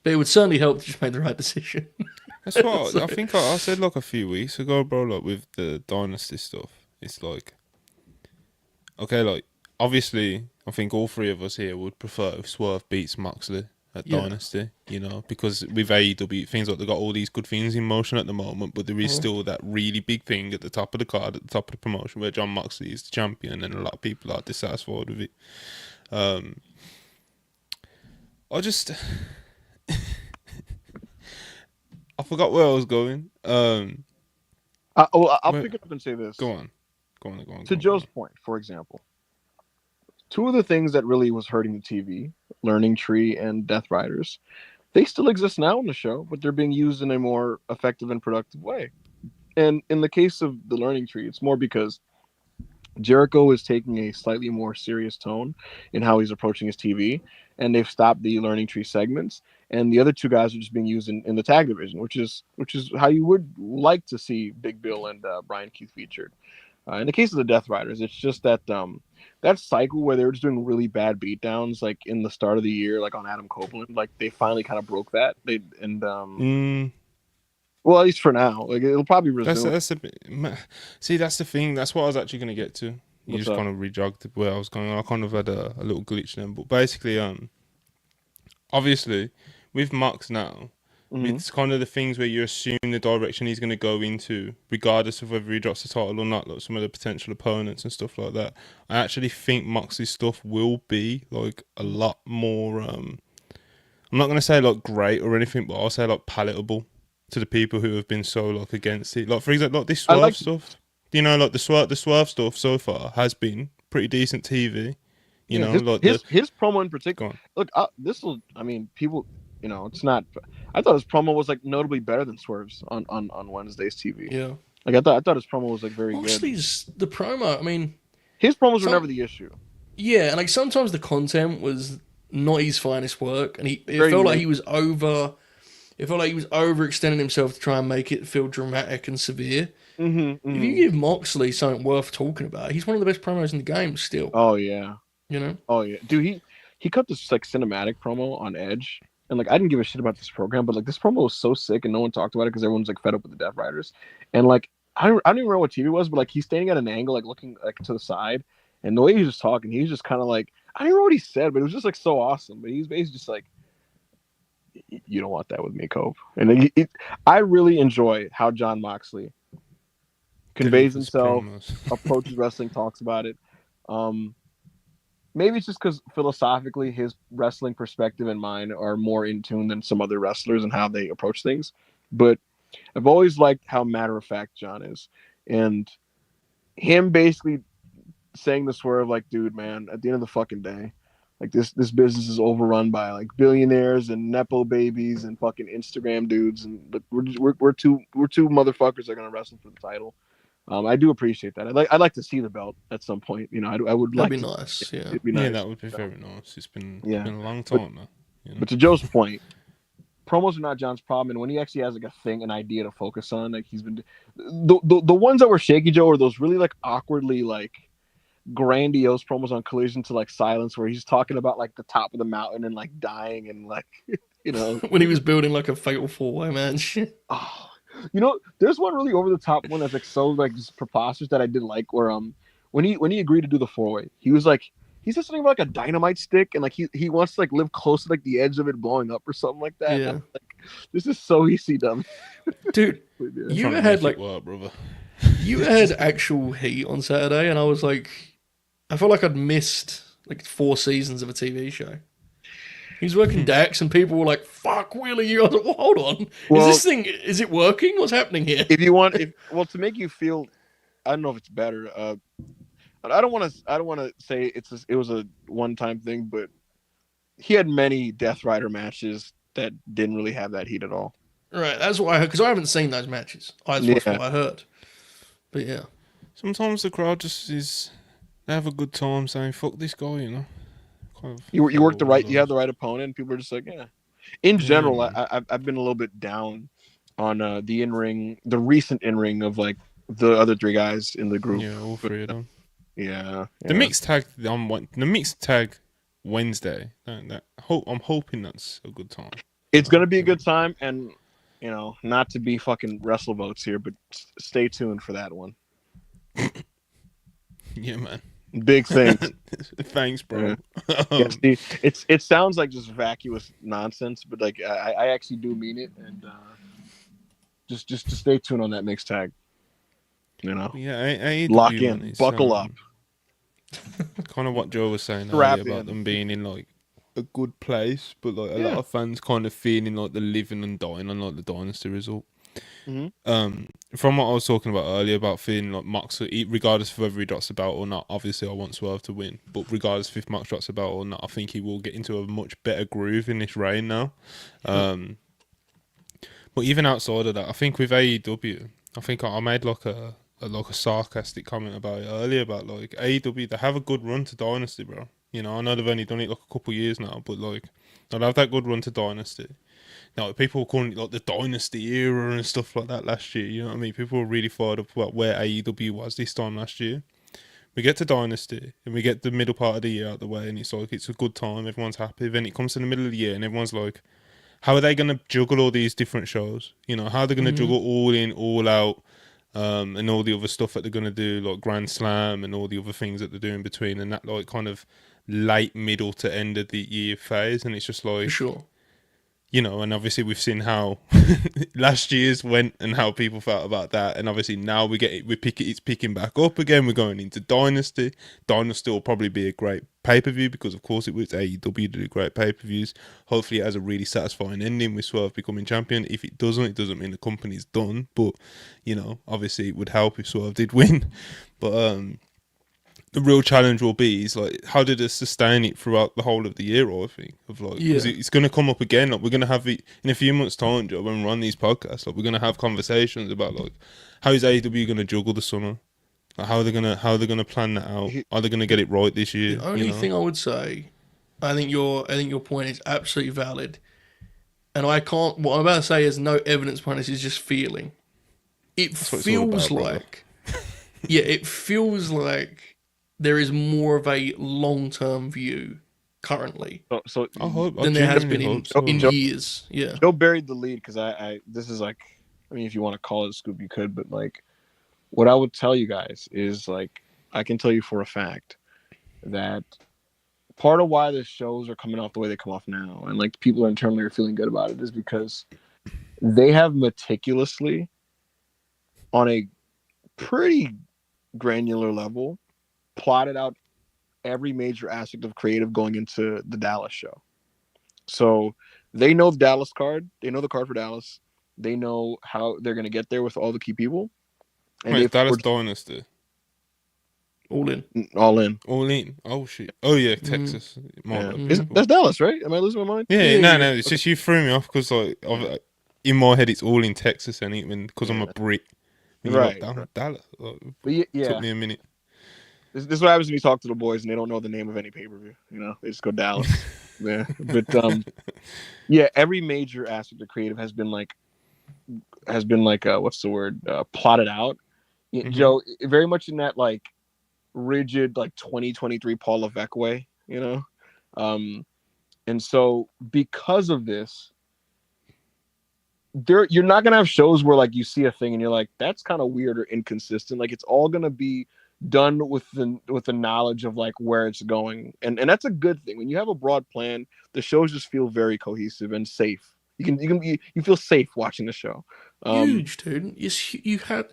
But it would certainly help to just make the right decision. That's what I think I said like a few weeks ago, bro. Like with the Dynasty stuff, it's like, okay, like obviously, I think all three of us here would prefer if Swerve beats Moxley at Dynasty, because with AEW, it seems like they've got all these good things in motion at the moment, but there is still that really big thing at the top of the card, at the top of the promotion, where John Moxley is the champion, and a lot of people are dissatisfied with it. I forgot where I was going. I'll pick it up and say this. Go on. To Joe's point, for example, two of the things that really was hurting the TV, Learning Tree and Death Riders, they still exist now in the show, but they're being used in a more effective and productive way. And in the case of the Learning Tree, it's more because Jericho is taking a slightly more serious tone in how he's approaching his TV, and they've stopped the Learning Tree segments, and the other two guys are just being used in the tag division, which is how you would like to see Big Bill and Brian Keith featured. In the case of the Death Riders, it's just that that cycle where they were just doing really bad beatdowns, like in the start of the year, like on Adam Copeland, like they finally kind of broke that. Well, at least for now, like it'll probably resume. That's the thing. That's what I was actually going to get to. You just kind of rejogged where I was going. I kind of had a little glitch then, but basically, obviously, with Mox now, it's kind of the things where you assume the direction he's going to go into, regardless of whether he drops the title or not, like some of the potential opponents and stuff like that. I actually think Mox's stuff will be like a lot more. I'm not going to say like great or anything, but I'll say like palatable to the people who have been so like against it. Like for example, like this Swerve stuff. Like the Swerve stuff so far has been pretty decent TV. His promo in particular. Look, people. you know, it's not. I thought his promo was like notably better than Swerve's on Wednesday's TV. Yeah. Like I thought his promo was like very good. Moxley's the promo. I mean, His promos were never the issue. yeah, and like sometimes the content was not his finest work, and it Very felt like late. he was over. It felt like he was overextending himself to try and make it feel dramatic and severe. If you give Moxley something worth talking about, he's one of the best promos in the game still. Oh yeah. You know? Oh yeah, dude. He cut this like cinematic promo on Edge, and like I didn't give a shit about this program, but like this promo was so sick, and no one talked about it because everyone's like fed up with the Death Riders, and like I don't even remember what TV it was, but like he's standing at an angle, like looking like to the side, and the way he was talking, he was just kind of like I don't even know what he said, but it was just like so awesome. But he was basically just like, "You don't want that with me, Cove." And I really enjoy how John Moxley conveys himself, approaches wrestling, talks about it. Maybe it's just because philosophically his wrestling perspective and mine are more in tune than some other wrestlers and how they approach things. But I've always liked how matter of fact John is, and him basically saying the Swerve like, dude, man, at the end of the fucking day, like this business is overrun by like billionaires and nepo babies and fucking Instagram dudes, and we're two motherfuckers that are gonna wrestle for the title. I do appreciate that. I'd like to see the belt at some point. You know, I would like. That'd be nice. Yeah. It'd be nice. Yeah, that would be very nice. It's been a long time now. You know? But to Joe's point, promos are not John's problem, and when he actually has like a thing, an idea to focus on, like he's been the ones that were shaky Joe are those really like awkwardly like grandiose promos on Collision to like Silence, where he's talking about like the top of the mountain and like dying and like you know when he was building like a fatal 4-way match. Oh, you know, there's one really over the top one that's like so like just preposterous that I did like where when he agreed to do the 4-way, he was like he said something about like a dynamite stick and like he wants to like live close to like the edge of it blowing up or something like that. Yeah. Like, this is so ECW. Dude, you had like brother. you had actual heat on Saturday, and I was like, I felt like I'd missed like 4 seasons of a TV show. He was working Dax, and people were like, "Fuck, Willie!" You guys, well, hold on, is it working? What's happening here? If you want, to make you feel, I don't know if it's better. I don't want to say it was a one-time thing, but he had many Death Rider matches that didn't really have that heat at all. Right, that's what I heard because I haven't seen those matches. That's what I heard. But yeah, sometimes the crowd just they have a good time saying "fuck this guy," you know. Kind of you work the right, you have the right opponent, and people are just like, yeah. In general, I've been a little bit down on the recent in-ring of like the other 3 guys in the group. Yeah, all 3 of them. Yeah. The mixed tag Wednesday. I'm hoping that's a good time. It's gonna be a good time, and you know, not to be fucking wrestle votes here, but stay tuned for that one. Yeah, man. Big things. Thanks, bro. Yeah, see, it sounds like just vacuous nonsense, but like I actually do mean it, and just stay tuned on that mixed tag. You know, yeah, lock in, buckle up. Kind of what Joe was saying Strap earlier about in. them being in like a good place, but like a lot of fans kind of feeling like they're living and dying on like the Dynasty result. From what I was talking about earlier about feeling like Moxley, regardless of whether he drops the belt or not, obviously I want Swerve to win, but regardless if Mox drops the belt or not, I think he will get into a much better groove in this reign now. But even outside of that, I think with AEW, I think I made like a sarcastic comment about it earlier about like AEW, they have a good run to Dynasty, bro. You know, I know they've only done it like a couple of years now, but like they have that good run to Dynasty. Now, people were calling it like the Dynasty era and stuff like that last year. You know what I mean? People were really fired up about where AEW was this time last year. We get to Dynasty and we get the middle part of the year out of the way, and it's like it's a good time. Everyone's happy. Then it comes to the middle of the year, and everyone's like, "How are they going to juggle all these different shows? You know, how are they going to juggle all in, all out, and all the other stuff that they're going to do, like Grand Slam and all the other things that they're doing between, and that like kind of late, middle to end of the year phase?" And it's just like, sure. You know, and obviously we've seen how last year's went and how people felt about that, and obviously now it's picking back up again. We're going into Dynasty. Dynasty will probably be a great pay-per-view because, of course, it was AEW to do great pay-per-views. Hopefully, it has a really satisfying ending with Swerve becoming champion. If it doesn't mean the company's done. But you know, obviously, it would help if Swerve did win. But the real challenge will be is like how did it sustain it throughout the whole of the year? I think of like because it's going to come up again. Like we're going to have it in a few months' time, Joe, when we're on these podcasts. Like we're going to have conversations about like how is AEW going to juggle the summer? Like how are they gonna plan that out? Are they going to get it right this year? The only thing I would say, I think your point is absolutely valid, and I can't. What I'm about to say is no evidence behind this. Is just feeling. It feels like, it feels like there is more of a long-term view currently So than there has been in years. Yeah, Joe buried the lead because I this is like, I mean, if you want to call it a scoop, you could, but like, what I would tell you guys is like, I can tell you for a fact that part of why the shows are coming off the way they come off now, and like people internally are feeling good about it, is because they have meticulously, on a pretty granular level, plotted out every major aspect of creative going into the Dallas show. So they know the Dallas card. They know the card for Dallas. They know how they're going to get there with all the key people. And wait, Dallas Dynasty. All in. All in. Oh shit. Oh yeah, Texas. That's Dallas, right? Am I losing my mind? Yeah, no. It's just you threw me off because like in my head it's all in Texas, and because I'm a Brit. Right. Dallas. But yeah, took me a minute. This is what happens when you talk to the boys and they don't know the name of any pay-per-view. You know, they just go Dallas. Yeah. But yeah, every major aspect of creative has been like what's the word? Plotted out. Mm-hmm. Joe, very much in that like rigid like 2023 Paul Levesque way, you know. And so because of this, you're not gonna have shows where like you see a thing and you're like, that's kind of weird or inconsistent. Like it's all gonna be done with the knowledge of like where it's going, and that's a good thing. When you have a broad plan, the shows just feel very cohesive and safe. You feel safe watching the show. Huge, dude. You had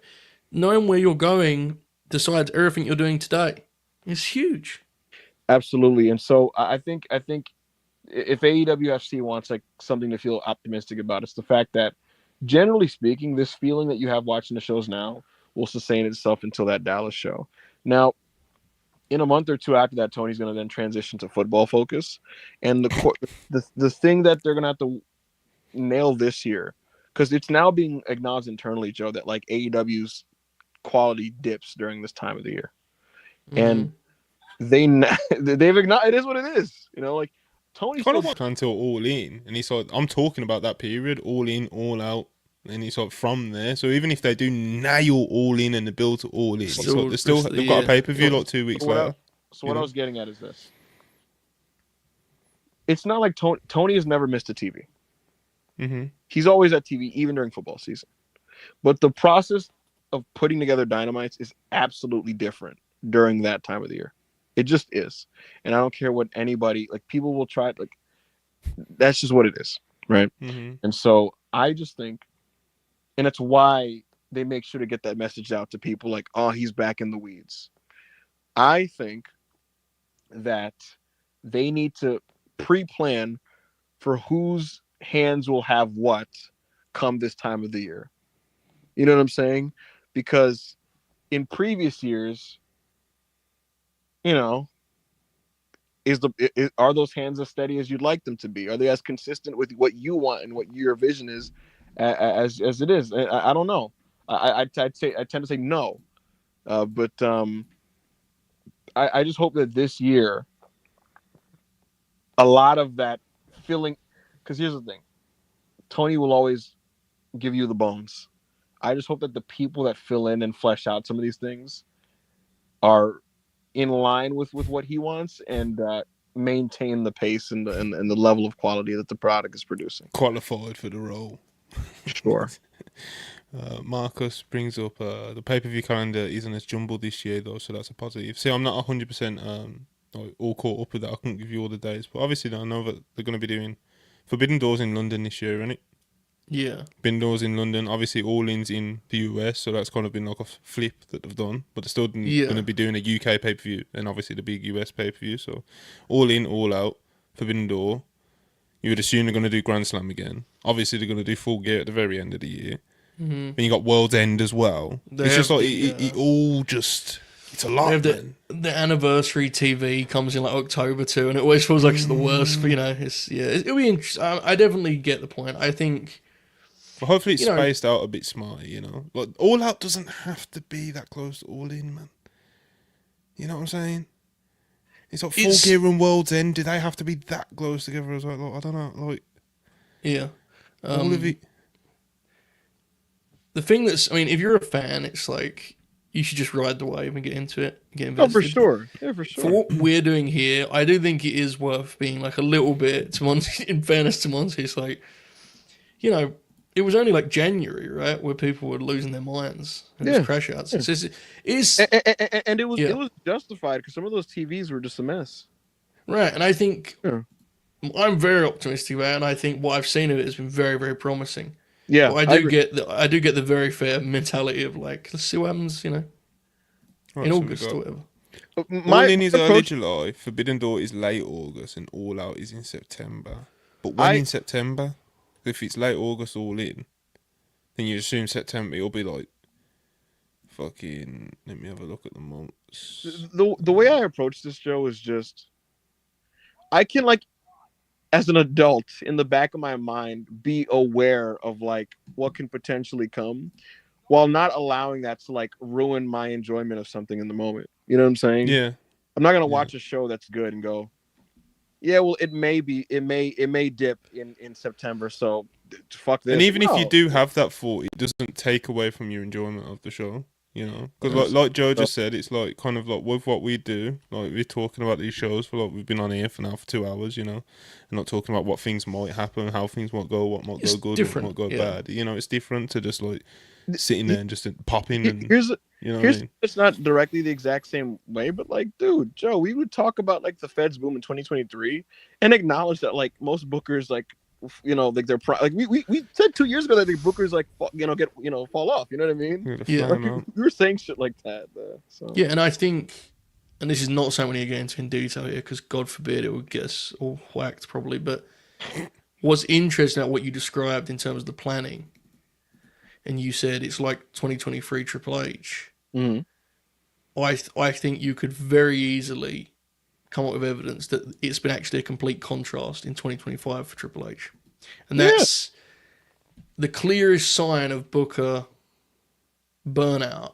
knowing where you're going decides everything you're doing today. It's huge. Absolutely, and so I think if AEWFC wants like something to feel optimistic about, it's the fact that generally speaking, this feeling that you have watching the shows now will sustain itself until that Dallas show. Now, in a month or two after that, Tony's going to then transition to football focus, and the thing that they're going to have to nail this year, because it's now being acknowledged internally, Joe, that like AEW's quality dips during this time of the year, and they've acknowledged it is what it is. You know, like Tony kind of until All In, and he's like, I'm talking about that period, All In, All Out, and he's like from there. So even if they do nail All In and the build to All In, they've got a pay-per-view like 2 weeks later. So what I was getting at is this: it's not like Tony has never missed a TV. Mm-hmm. He's always at TV, even during football season. But the process of putting together Dynamites is absolutely different during that time of the year. It just is. And I don't care what anybody, like people will try, like that's just what it is, right? Mm-hmm. And so I just think, and it's why they make sure to get that message out to people like, oh, he's back in the weeds. I think that they need to pre-plan for whose hands will have what come this time of the year. You know what I'm saying? Because in previous years, you know, are those hands as steady as you'd like them to be? Are they as consistent with what you want and what your vision is as it is? I don't know. I tend to say no, but I just hope that this year, a lot of that feeling, because here's the thing, Tony will always give you the bones. I just hope that the people that fill in and flesh out some of these things are in line with what he wants and maintain the pace and the level of quality that the product is producing. Qualified for the role. Sure. Marcus brings up the pay-per-view calendar isn't as jumbled this year though, so that's a positive. See, I'm not 100% all caught up with that. I couldn't give you all the days, but obviously I know that they're going to be doing Forbidden Doors in London this year, isn't it? Yeah. Forbidden Doors in London, obviously All In's in the US, so that's kind of been like a flip that they've done, but they're still going to be doing a UK pay-per-view and obviously the big US pay-per-view, so All In, All Out, Forbidden Door. You would assume they're going to do Grand Slam again. Obviously they're going to do Full Gear at the very end of the year. Mm-hmm. Then you got World's End as well. It's just like it all just It's a They lot, have man. the anniversary TV comes in like October too, and it always feels like it's the worst. But, it'll be interesting. I definitely get the point. I think, But hopefully it's you know, spaced out a bit smarter, Like, All Out doesn't have to be that close to All In, man. You know what I'm saying? It's like Full Gear and World's End. Do they have to be that close together as well? Like, I don't know. Like, yeah, all of it. the thing that's, I mean, if you're a fan, it's like you should just ride the wave and get into it, get Oh, invested. for sure. Yeah, for sure. For what we're doing here, I do think it is worth being like a little bit, to Monty, in fairness to Monty, it's like, it was only like January, right, where people were losing their minds and just crash outs. Yeah. And it was justified because some of those TVs were just a mess. Right, and I think I'm very optimistic about it, and I think what I've seen of it has been very, very promising. Yeah, but I do get the very fair mentality of like, let's see what happens, in August or whatever. All In is early July, Forbidden Door is late August, and All Out is in September. But when in September? If it's late August All In, then you assume September it'll be like fucking. Let me have a look at the months. The way I approach this show is just, I can, like, as an adult in the back of my mind, be aware of like what can potentially come, while not allowing that to like ruin my enjoyment of something in the moment. You know what I'm saying? Yeah. I'm not gonna watch a show that's good and go, yeah, well, it may dip in September, so fuck this. And even if you do have that thought, it doesn't take away from your enjoyment of the show, Because like Joe just said, it's like kind of like with what we do, like we're talking about these shows for like we've been on here for 2 hours, and not talking about what things might happen, how things might go, what might go good, what might go bad. It's different to just like sitting there and just popping and here's what I mean? It's not directly the exact same way, but like, dude, Joe, we would talk about like the Fed's boom in 2023 and acknowledge that like most bookers like like they're like we said 2 years ago that the bookers like get fall off. You know what I mean? Yeah. Like, we were saying shit like that. So. Yeah, and I think, and this is not something we need to get into in detail here because God forbid it would get us all whacked probably. But what's interesting about what you described in terms of the planning, and you said it's like 2023 Triple H. Mm-hmm. I think you could very easily come up with evidence that it's been actually a complete contrast in 2025 for Triple H. And that's the clearest sign of Booker burnout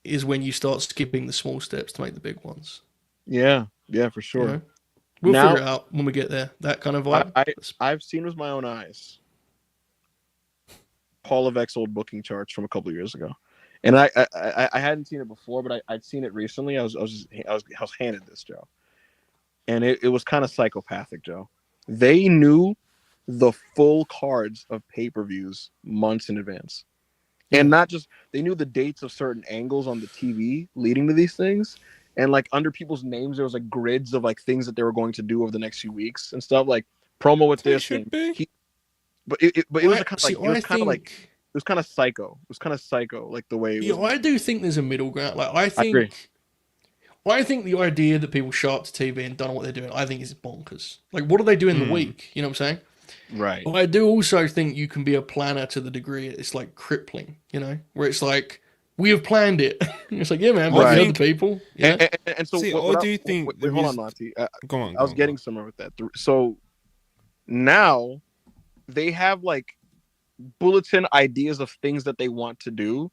is when you start skipping the small steps to make the big ones. Yeah, for sure. We'll figure it out when we get there. That kind of vibe. I've seen with my own eyes Paul Levesque's old booking charts from a couple of years ago. And I hadn't seen it before, but I'd seen it recently. I was handed this, Joe. And it was kind of psychopathic, Joe. They knew the full cards of pay-per-views months in advance. And not just, they knew the dates of certain angles on the TV leading to these things. And like under people's names, there was like grids of like things that they were going to do over the next few weeks and stuff, like promo with this. But it was kind of psycho. It was kind of psycho, like the way it was. I do think there's a middle ground. Like I agree. I think the idea that people show up to TV and don't know what they're doing, I think is bonkers. Like, what do they do in the week? You know what I'm saying? Right. But I do also think you can be a planner to the degree it's like crippling, where it's like, we have planned it. It's like, yeah, man, but the other people. Yeah. And so, what do you think? Wait, hold on, Monty. Go on. I was getting somewhere with that. So now they have like bulletin ideas of things that they want to do.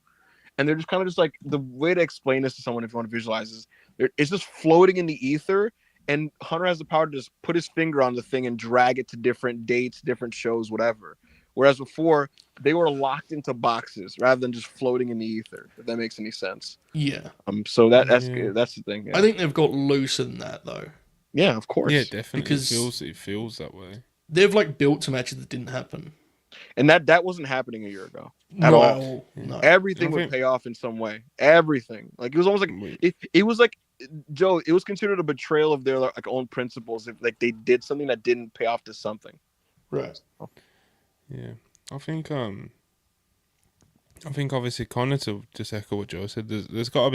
And they're just kind of just like, the way to explain this to someone, if you want to visualize this, it's just floating in the ether. And Hunter has the power to just put his finger on the thing and drag it to different dates, different shows, whatever. Whereas before, they were locked into boxes rather than just floating in the ether, if that makes any sense. Yeah. So that's the thing. Yeah. I think they've got looser than that, though. Yeah, of course. Yeah, definitely. Because it feels that way. They've like built some matches that didn't happen. And that wasn't happening a year ago at all. No. Everything would pay off in some way. Everything. Like it was almost like it was like, Joe, it was considered a betrayal of their like own principles if like they did something that didn't pay off to something. Right. Yeah. I think obviously kind of to just echo what Joe said, there's gotta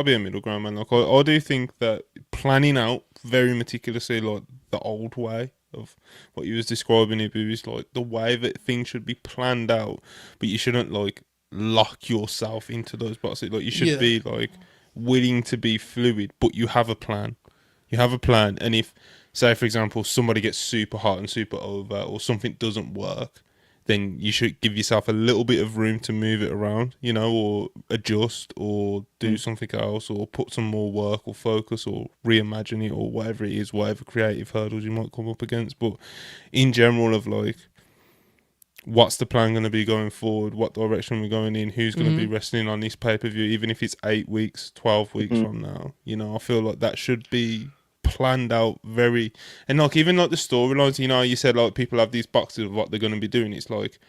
be a middle ground, man. Like I do think that planning out very meticulously like the old way of what you was describing here, is like the way that things should be planned out, but you shouldn't like lock yourself into those boxes. Like you should be like willing to be fluid, but you have a plan. You have a plan, and if, say, for example, somebody gets super hot and super over, or something doesn't work, then you should give yourself a little bit of room to move it around, you know, or adjust, or do something else, or put some more work or focus, or reimagine it, or whatever it is, whatever creative hurdles you might come up against. But in general, of like, what's the plan going to be going forward? What direction we're going in? Who's going to be wrestling on this pay-per-view, even if it's 8 weeks, 12 weeks from now? You know, I feel like that should be planned out very, and like even like the storylines, you know, you said like people have these boxes of what they're going to be doing. It's like,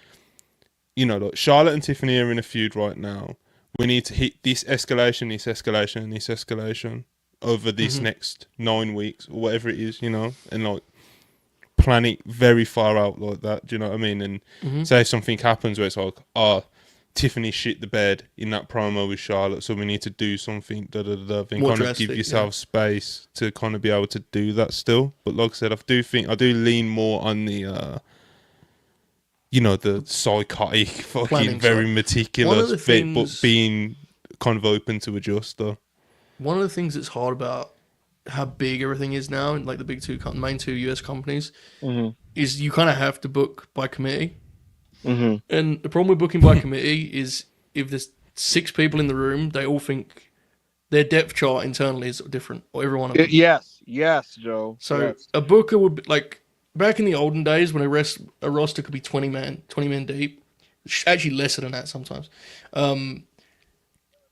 you know, like Charlotte and Tiffany are in a feud right now. We need to hit this escalation, this escalation, and this escalation over this next 9 weeks or whatever it is, you know, and like plan it very far out like that. Do you know what I mean? And say something happens where it's like, Tiffany shit the bed in that promo with Charlotte, so we need to do something, then More kind of drastic, give yourself space to kind of be able to do that still. But like I said, I do lean more on the, you know, the psychotic, fucking Planning very side. meticulous bit, but being kind of open to adjust though. One of the things that's hard about how big everything is now, and like the big main two US companies, is you kind of have to book by committee. And the problem with booking by committee is if there's 6 people in the room, they all think their depth chart internally is different, or every one of them. Yes, Joe. So yes. a booker would be, like back in the olden days when a roster could be 20 men deep, actually lesser than that sometimes. And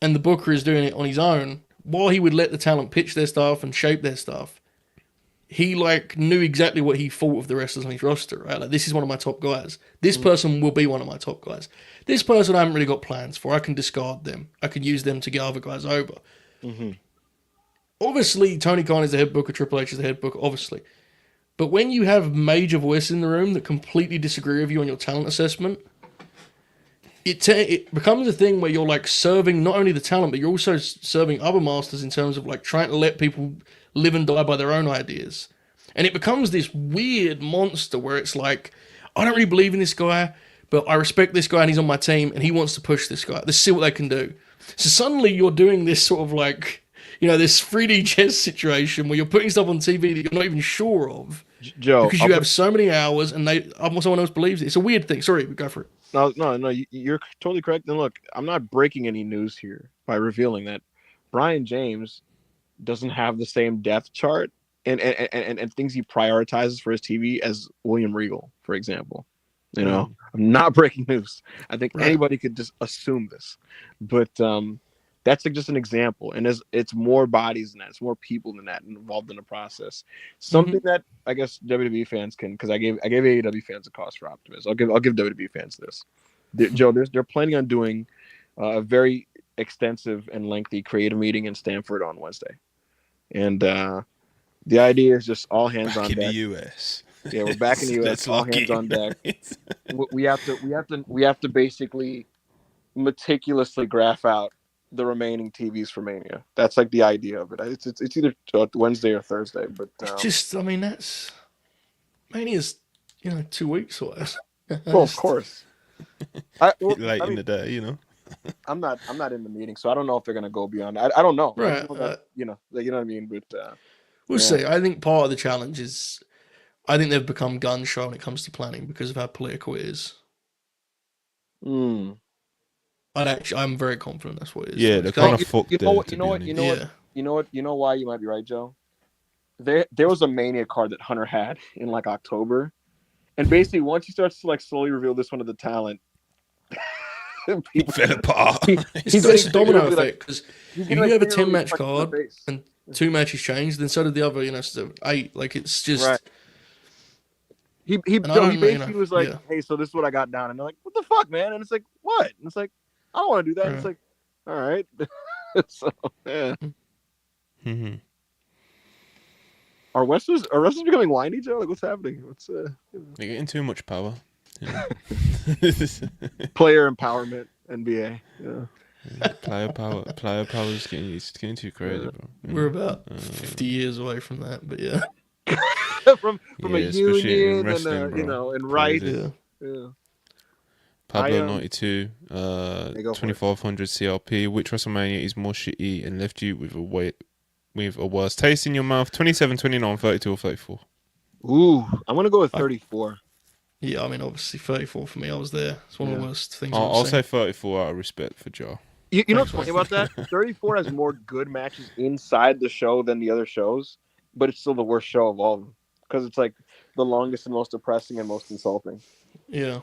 the booker is doing it on his own. While he would let the talent pitch their stuff and shape their stuff, he like knew exactly what he thought of the wrestlers on his roster, right? Like, this is one of my top guys. This person will be one of my top guys. This person I haven't really got plans for. I can discard them. I can use them to get other guys over. Obviously, Tony Khan is the head booker, Triple H is the head booker, obviously. But when you have major voices in the room that completely disagree with you on your talent assessment, it becomes a thing where you're like serving not only the talent, but you're also serving other masters in terms of like trying to let people live and die by their own ideas. And it becomes this weird monster where it's like, I don't really believe in this guy, but I respect this guy and he's on my team and he wants to push this guy. Let's see what they can do. So suddenly you're doing this sort of like, you know, this 3D chess situation where you're putting stuff on TV that you're not even sure of. Joe, because you have so many hours and someone else believes it. It's a weird thing. Sorry, go for it. No, you're totally correct. And look, I'm not breaking any news here by revealing that Brian James doesn't have the same depth chart and things he prioritizes for his TV as William Regal, for example. You know, I'm not breaking news. I think anybody could just assume this, but that's like just an example. And it's more bodies than that. It's more people than that involved in the process. Something that I guess WWE fans can, because I gave AEW fans a cause for optimism. I'll give WWE fans this. Joe, they're planning on doing a very extensive and lengthy creative meeting in Stanford on Wednesday, and the idea is just all hands on deck. In the US. Yeah, we're back in the US. All hands on deck. We have to basically meticulously graph out the remaining TVs for Mania. That's like the idea of it. It's either Wednesday or Thursday, but it's just, I mean, that's Mania's 2 weeks away. Well, of course. Late in the day, you know. I'm not in the meeting, so I don't know if they're gonna go beyond. I don't know. Right. You know what I mean. But we'll see. I think part of the challenge is, I think they've become gun shy when it comes to planning because of how political it is. I'm very confident that's what it is. Yeah, they're kind of fucked. You know why you might be right, Joe. There was a Mania card that Hunter had in like October, and basically once he starts to like slowly reveal this one of the talent, people fell apart. It's a domino effect because if you have a 10-match card and 2 matches change, then so did the other. So 8. Like it's just. Right. He basically was like, hey, so this is what I got down, and they're like, what the fuck, man? And it's like, what? And it's like, I don't want to do that. Right. It's like, all right. So yeah. Are wrestlers becoming whiny, Joe? Like, what's happening? They're getting too much power. Yeah. Player empowerment, NBA. Yeah. Player power is getting too crazy, bro. Yeah. We're about 50 years away from that, but yeah. from a union and and rights. Yeah. Pablo 92, go for it. 2500 CLP. Which WrestleMania is more shitty and left you with a worse taste in your mouth? 27, 29, 32, or 34? Ooh, I'm gonna go with 34. Yeah, I mean, obviously 34 for me. I was there. It's one of the worst things I'll I've say seen. 34 out of respect for Joe. You know what's funny about that? 34 has more good matches inside the show than the other shows, but it's still the worst show of all of them because it's like the longest and most depressing and most insulting. Yeah.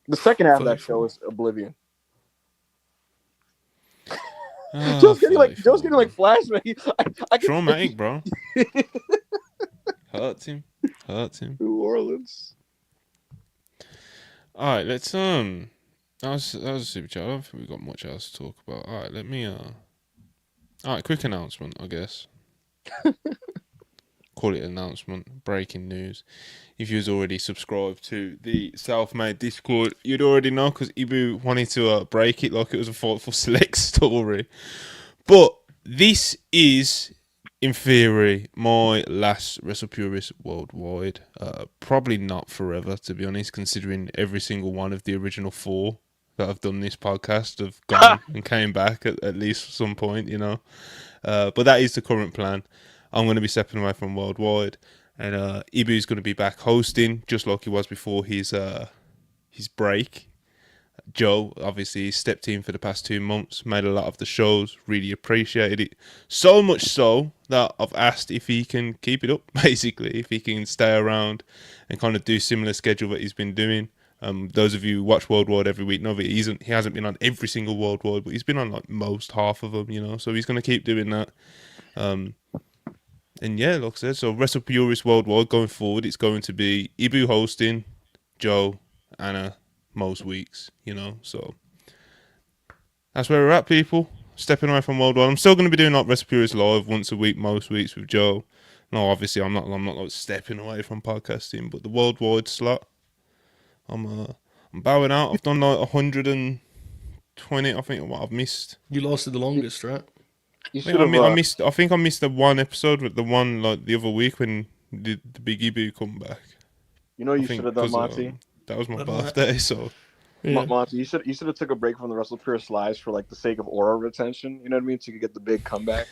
The second half of that 34. show is Oblivion. Oh, Joe's getting like 34. flashback. I can Traumatic, bro. Hurts him. New Orleans. All right, let's that was a super chat. I don't think we've got much else to talk about. All right, let me all right, quick announcement, I guess. Call it an announcement. Breaking news. If you was already subscribed to the Self-Made Discord, you'd already know because Ibu wanted to break it like it was a Fightful Select story. But this is, in theory, my last WrestlePurists worldwide. Probably not forever, to be honest, considering every single one of the original 4 that have done this podcast have gone and came back at least some point, you know. But that is the current plan. I'm going to be stepping away from worldwide, and Ibu's going to be back hosting, just like he was before his break. Joe, obviously, stepped in for the past 2 months, made a lot of the shows, really appreciated it. So much so that I've asked if he can keep it up, basically, if he can stay around and kind of do similar schedule that he's been doing. Those of you who watch Worldwide every week know that he hasn't been on every single Worldwide, but he's been on like most half of them, you know, so he's going to keep doing that. And yeah, like I said, so WrestlePurists Worldwide going forward, it's going to be Ibu hosting, Joe, Anna, most weeks, you know, so that's where we're at, people. Stepping away from Worldwide. I'm still going to be doing like WrestlePurists live once a week, most weeks with Joe. No, obviously I'm not like stepping away from podcasting, but the Worldwide slot, I'm bowing out. I've done like 120, I think, what I've missed. You lasted the longest, right? You I should have. think I missed the one episode with the one like the other week when the Big Ibu come back. You know, you I think should have done, 'cause, Monty. that was my birthday, so Yeah. Monty, you should have took a break from the WrestlePurists lives for like the sake of aura retention. You know what I mean? So you could get the big comeback.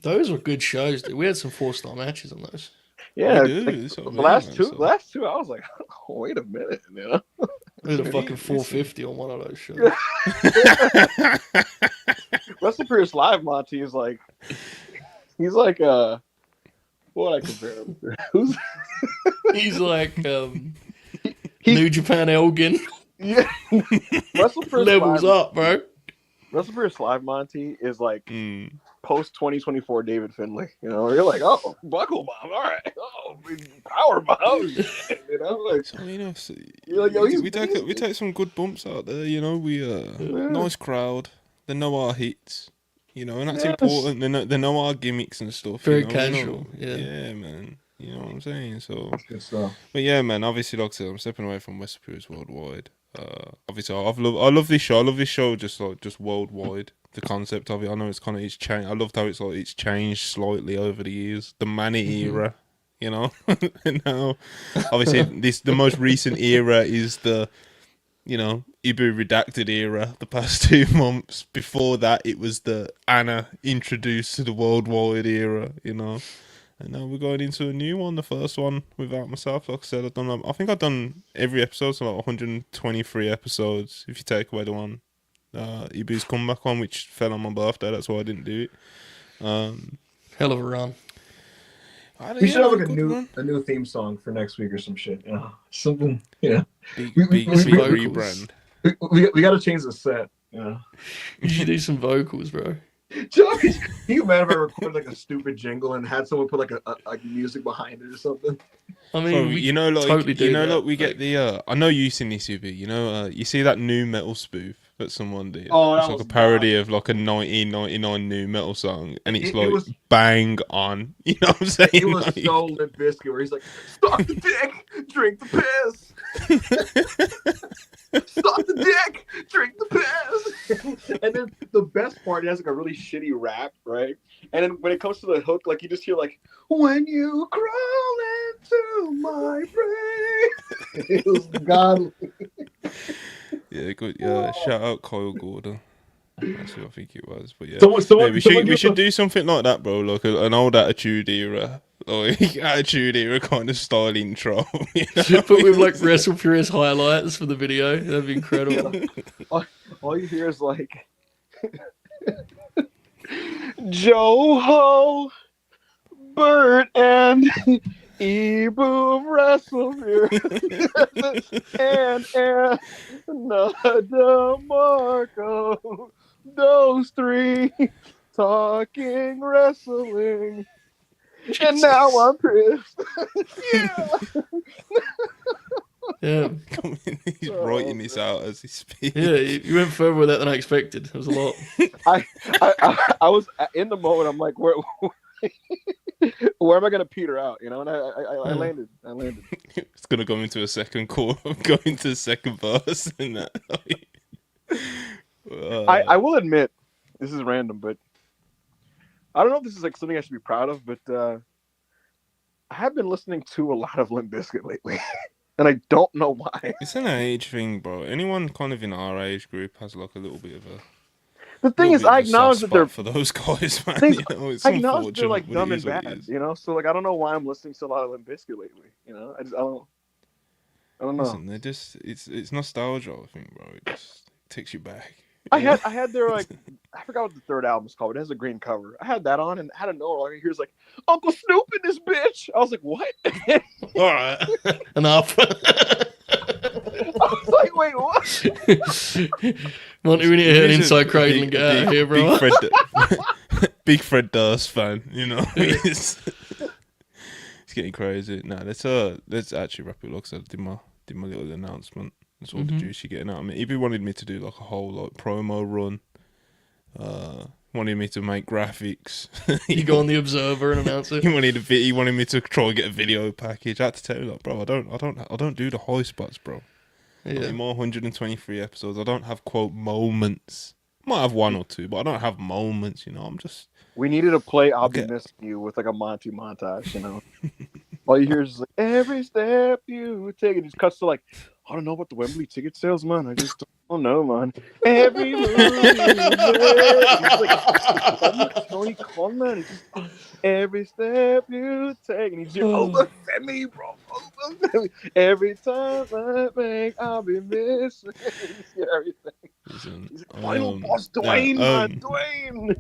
Those were good shows, dude. We had some 4-star matches on those. Yeah, We do, like, it's what I the mean, last man, two, so. last two, I was like, oh, wait a minute, you know. We had a fucking 450 on one of those shows. WrestlePurists live, Monty is like, he's like what would I compare him to? Who's He's like New Japan Elgin. yeah, WrestlePurists Levels live, up, bro. WrestlePurists live, Monty is like post 2024 David Finlay. You know, where you're like, oh, buckle bomb, all right, oh, power bomb, you know, like. So, you know, You're like, yo, we take some good bumps out there, you know. We nice crowd. They know our hits, you know, and that's important. They know our gimmicks and stuff. Very you know? casual, Yeah, man. You know what I'm saying? So, Good stuff. but yeah, man. Obviously, like I said, I'm stepping away from WrestlePurists worldwide. Obviously, I love this show. I love this show just worldwide. The concept of it, I know it's changed. I loved how it's changed slightly over the years. The Manny era, you know, and now obviously the most recent era is the, you know, Ibu redacted era. The past 2 months before that, it was the Anna introduced to the worldwide era, you know. And now we're going into a new one. The first one without myself, like I said, I think I've done every episode, so like 123 episodes. If you take away the one Ibu's comeback one, which fell on my birthday, that's why I didn't do it. Hell of a run. We should have like a new theme song for next week or some shit. You know, something. Yeah, big vocals. rebrand. We got to change the set. Yeah, You should do some vocals, bro. Joe, can you imagine if I recorded like a stupid jingle and had someone put like a music behind it or something? I mean, So, we you know, like totally do you know, that. like we get the. I know you've seen this, Ibu. You know, you see that new metal spoof that someone did. Oh, that it's like was a parody of like a 1999 new metal song, and it's It was- bang on. You know what I'm saying? It was Like- so Limp Bizkit where he's like, "Suck the dick, drink the piss." Suck the dick, drink the piss. And then the best part, he has like a really shitty rap, right? And then when it comes to the hook, like you just hear like, "When you crawl to my brain. It was godly. Yeah, good. Yeah, shout out Kyle Gordon. That's who I think it was. But yeah, Someone we should give do something like that, bro. Like an old Attitude Era, like Attitude Era kind of style intro. You know? But with like WrestlePurists highlights for the video, that'd be incredible. All you hear is like, Joe Ho, Bert, and Ebu WrestleMania, and another Marco. Those three talking wrestling, and now I'm pissed. Yeah. Yeah, He's writing this out as he speaks. yeah, you went further with that than I expected. It was a lot. I was in the moment. I'm like, where am I gonna peter out? You know, and I landed. It's gonna go into a second call, go into a second verse, and that. I will admit, this is random, but I don't know if this is like something I should be proud of, but I have been listening to a lot of Limp Bizkit lately, and I don't know why. It's an age thing, bro. Anyone kind of in our age group has like a little bit of a. The thing is, I acknowledge that they're for those guys, man. things, You know, it's I acknowledge unfortunate, they're like but dumb it and is what it bad, is. you know. So like, I don't know why I'm listening to a lot of Limp Bizkit lately. You know, I don't know. Listen, they're just it's nostalgia, I think, bro. It just takes you back. I had their like, I forgot what the third album's called. It has a green cover. I had that on, and out of nowhere, I hear like Uncle Snoop in this bitch. I was like, what? All right, enough. I was like, wait, what? Monty, we need to head inside Cradle and get out of here, bro. Big Fred Durst fan, you know. It's getting crazy. Nah, let's actually wrap it. Like I said, did my little announcement. That's all the juice you're getting out of me. He wanted me to do like a whole like promo run. Wanted me to make graphics. You go on the Observer and announce it. He wanted me to try and get a video package. I had to tell him, like, bro, I don't do the high spots, bro. Yeah. In my 123 episodes, I don't have quote moments. Might have one or two, but I don't have moments. You know, I'm just. We needed to play "I'll Be Missing You" with like a Monty montage. You know, all you hear is like every step you take. It just cuts to like, I don't know about the Wembley ticket sales, man. I just don't know, man. Every move you make. It's like Tony Khan, man. It's just every step you take, and he's here. Overfemi, bro. Overfemi. Every time I make, I'll be missing. He's everything. He's like, final boss, Dwayne, man, Dwayne.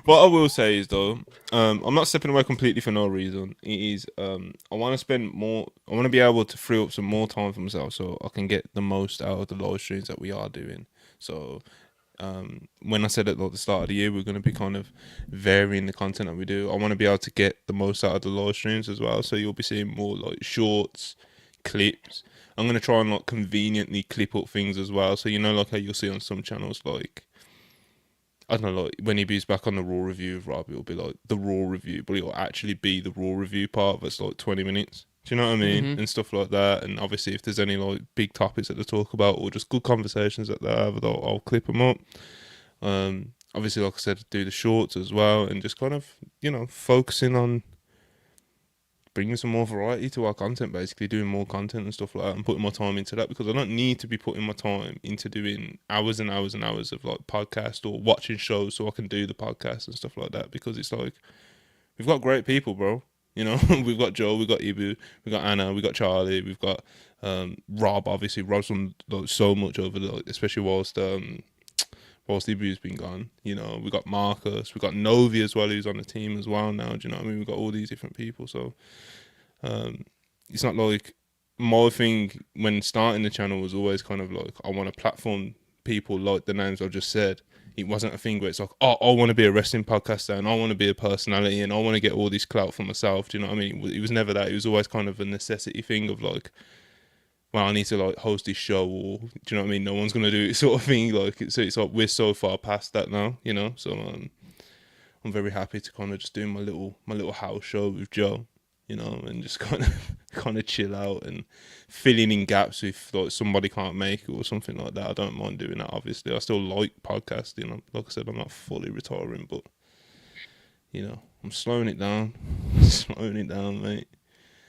What I will say is though, I'm not stepping away completely for no reason. It is I want to spend more. I want to be able to free up some more time for myself, so I can get the most out of the live streams that we are doing. So, when I said at the start of the year we're going to be kind of varying the content that we do, I want to be able to get the most out of the live streams as well. So you'll be seeing more like shorts, clips. I'm going to try and like conveniently clip up things as well. So you know, like how you'll see on some channels, like. I don't know, like when he be's back on the Raw review of Rob, it'll be like the Raw review, but it'll actually be the Raw review part that's like 20 minutes. Do you know what I mean? And stuff like that. And obviously, if there's any like big topics that they talk about or just good conversations that they have, I'll clip them up. Obviously, like I said, do the shorts as well, and just kind of, you know, focusing on bringing some more variety to our content, basically doing more content and stuff like that, and putting more time into that, because I don't need to be putting my time into doing hours and hours and hours of like podcast or watching shows so I can do the podcast and stuff like that, because it's like we've got great people, bro. You know, we've got Joe, we've got Ibu, we've got Anna, we've got Charlie, we've got Rob. Obviously, Rob's done like, so much over the, especially whilst Ibu's been gone. You know, we've got Marcus, we've got Novi as well, who's on the team as well now. Do you know what I mean? We've got all these different people. So it's not like my thing when starting the channel was always kind of like, I want to platform people like the names I just said. It wasn't a thing where it's like, oh, I want to be a wrestling podcaster and I want to be a personality and I want to get all this clout for myself. Do you know what I mean? It was never that. It was always kind of a necessity thing of like, well, I need to like host this show, or do you know what I mean? No one's gonna do it, sort of thing. Like it's like we're so far past that now, you know. So I'm very happy to kind of just do my little house show with Joe, you know, and just kind of chill out and filling in gaps if like somebody can't make it or something like that. I don't mind doing that. Obviously, I still like podcasting. Like I said, I'm not fully retiring, but you know, I'm slowing it down. Slowing it down, mate.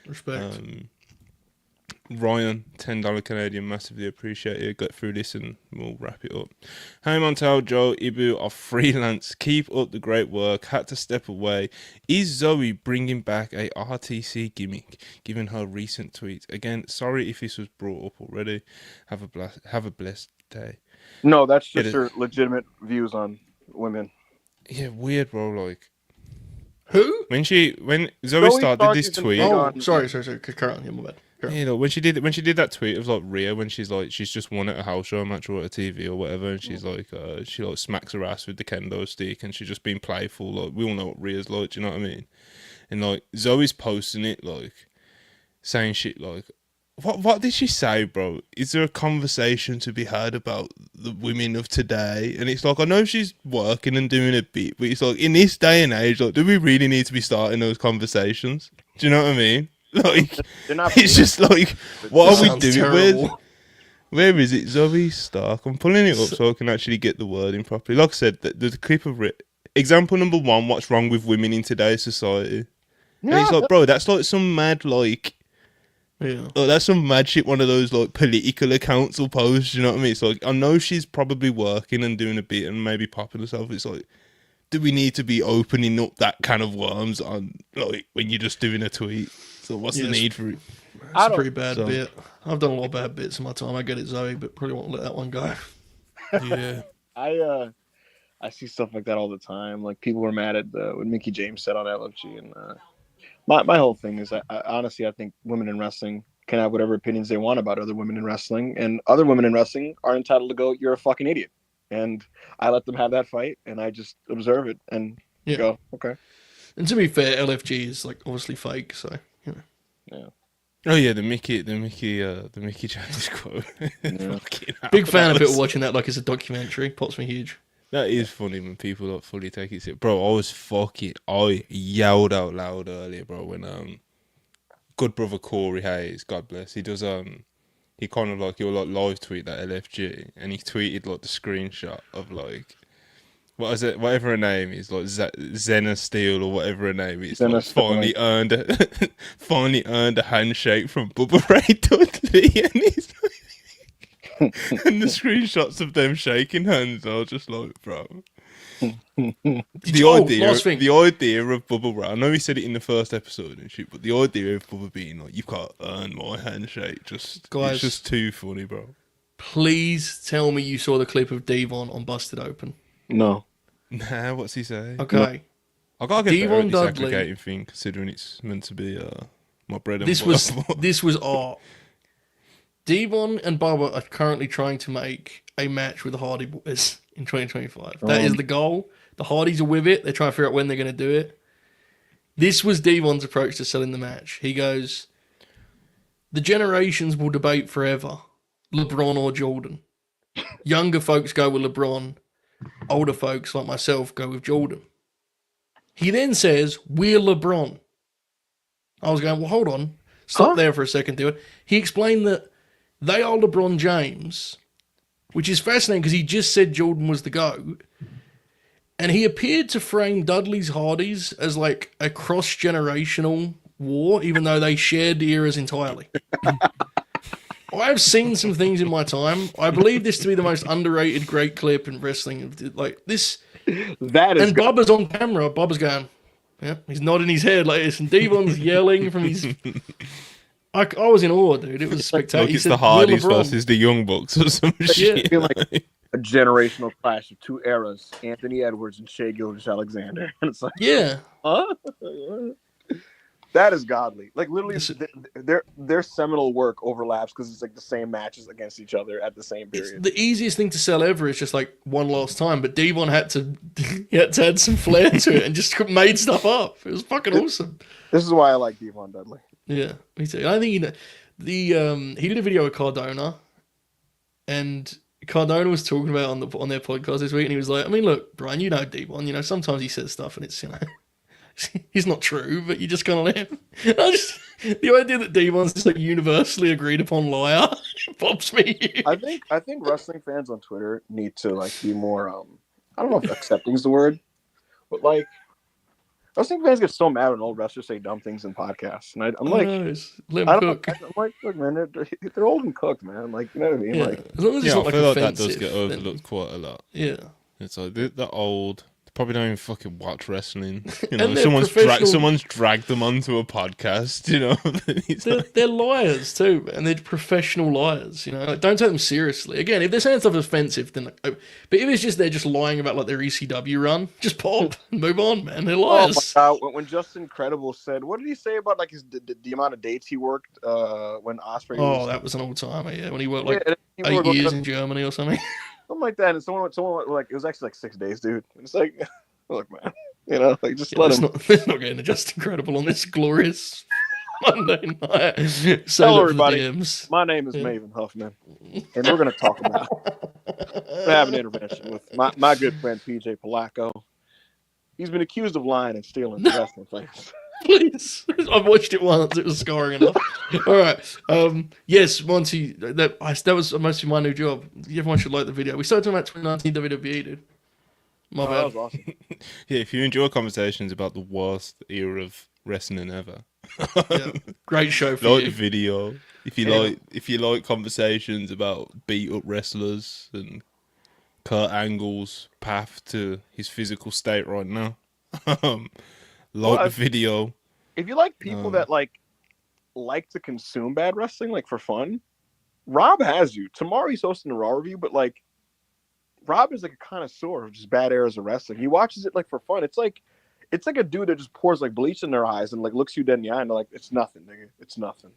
Respect. Ryan, $10 Canadian, massively appreciate it. Got through this and we'll wrap it up. Hey Montel, Joe, Ibu are freelance. Keep up the great work. Had to step away. Is Zoe bringing back a RTC gimmick, given her recent tweets? Again, sorry if this was brought up already. Have a blessed day. No, that's just her legitimate views on women. Yeah, weird, bro. Like, who? When Zoe started this tweet. Oh, sorry. Currently, my bad. You know, when she did that tweet of like Rhea, when she's just won at a house show match or at a TV or whatever, and she's like, she like smacks her ass with the kendo stick, and she's just being playful. Like, we all know what Rhea's like, do you know what I mean? And like Zoe's posting it, like saying shit like, what did she say, bro? Is there a conversation to be had about the women of today? And it's like, I know she's working and doing a bit, but it's like, in this day and age, like, do we really need to be starting those conversations? Do you know what I mean? Like, it's just like, what are we doing? Where is it? Zoe Stark. I'm pulling it up so I can actually get the wording properly. Like I said, there's a clip of it. Example number 1, what's wrong with women in today's society? And it's like, bro, that's like some mad, like, that's some mad shit, one of those like political accounts or posts, you know what I mean? It's like, I know she's probably working and doing a bit and maybe popping herself. It's like, do we need to be opening up that can of worms on, like, when you're just doing a tweet? So what's the need for it? It's a pretty bad bit. I've done a lot of bad bits in my time. I get it, Zoe, but probably won't let that one go. Yeah. I see stuff like that all the time. Like, people were mad at what Mickey James said on LFG, and my whole thing is, I honestly, I think women in wrestling can have whatever opinions they want about other women in wrestling, and other women in wrestling are entitled to go, "You're a fucking idiot," and I let them have that fight, and I just observe it and go, okay. And to be fair, LFG is like obviously fake, so you know. Yeah. Oh yeah, the Mickey James quote. Big fan of people watching that like it's a documentary. Pops me huge. That is funny when people don't fully take it serious. Bro, I yelled out loud earlier, bro, when good brother Corey Hayes, God bless, he does he kind of like, he'll like live tweet that LFG, and he tweeted like the screenshot of like, what is it? Whatever her name is, like Zena Steel or whatever her name is, like, finally earned a handshake from Bubba Ray Dudley, and he's and the screenshots of them shaking hands are just like, bro. The idea of Bubba Ray, I know he said it in the first episode and shit, but the idea of Bubba being like, you can't earn my handshake, it's just too funny, bro. Please tell me you saw the clip of Devon on Busted Open. No. Nah, what's he say? Okay. I gotta get Devon better at this Dudley aggregating thing, considering it's meant to be my bread and this butter. This was art. Devon and Bubba are currently trying to make a match with the Hardy Boys in 2025. That is the goal. The Hardys are with it. They're trying to figure out when they're going to do it. This was Devon's approach to selling the match. He goes, the generations will debate forever, LeBron or Jordan. Younger folks go with LeBron. Older folks like myself go with Jordan. He then says, we're LeBron. I was going, well, hold on. Stop there for a second, dude. He explained that they are LeBron James, which is fascinating because he just said Jordan was the GOAT. And he appeared to frame Dudley's Hardys as like a cross-generational war, even though they shared eras entirely. I have seen some things in my time. I believe this to be the most underrated great clip in wrestling. Like this, that is. And Bubba's on camera. Bubba's going, yeah, he's nodding his head like this, and Devon's yelling from his. I was in awe, dude. It was spectacular. Like it's the Hardys versus the Young Bucks or some shit. I feel like a generational clash of two eras: Anthony Edwards and Shea Gilgeous-Alexander. And it's like, yeah, huh? That is godly. Like literally, their seminal work overlaps because it's like the same matches against each other at the same period. The easiest thing to sell ever is just like one last time, but Devon had to add some flair to it and just made stuff up. It was fucking awesome. This is why I like Devon Dudley. Yeah, me too. I think he did a video with Cardona, and Cardona was talking about on their podcast this week, and he was like, I mean, look, Brian, you know Devon, sometimes he says stuff and it's he's not true, but you just kind of let him. The idea that Devon's just like universally agreed upon liar pops me. I think wrestling fans on Twitter need to like be more I don't know if accepting is the word, but like Wrestling fans get so mad when old wrestlers say dumb things in podcasts, and I'm like, let I them don't. cook. I'm like, look, man, they're old and cooked, man. Like, you know what I mean? Yeah, Like, as long as it's Yeah, not I like feel like that offensive. does get then- overlooked quite a lot. Yeah. It's like they're old. They probably don't even fucking watch wrestling. You And know, they're someone's professional- dragged them onto a podcast. You know, It's They're, like- they're liars too, and they're professional liars. You know, like, don't take them seriously. Again, if they're saying stuff offensive, then. But if it's just they're just lying about like their ECW run, just pop and move on, man. They're oh my liars. god, when Justin Credible said, what did he say about like the amount of dates he worked when Osprey? Oh, that was an old timer. Yeah, when he worked like yeah, he 8 worked years in Germany or something. something like that, and someone like it was actually like 6 days, dude. It's like, look, man, you know, like just let him. Let's not get into just incredible on this glorious Monday night. Hello, everybody. DMs. My name is Yeah. Maven Huffman, and we're going to talk about. We're going to have an intervention with my good friend PJ Polacco. He's been accused of lying and stealing wrestling fans. Please, I've watched it once. It was scarring enough. All right. Yes, Monty. That was mostly my new job. Everyone should like the video. We started talking about 2019 WWE, dude. My Oh, that was bad. awesome. yeah, if you enjoy conversations about the worst era of wrestling ever, Yeah. Great show for like the you. video. If you like conversations about beat up wrestlers and Kurt Angle's path to his physical state right now, the video. If you like people that like to consume bad wrestling, like for fun, Rob has you. Tomorrow he's hosting a Raw review, but like Rob is like a connoisseur of just bad eras of wrestling. He watches it like for fun. It's like a dude that just pours like bleach in their eyes and like looks you dead in the eye and they're like, it's nothing, nigga. It's nothing.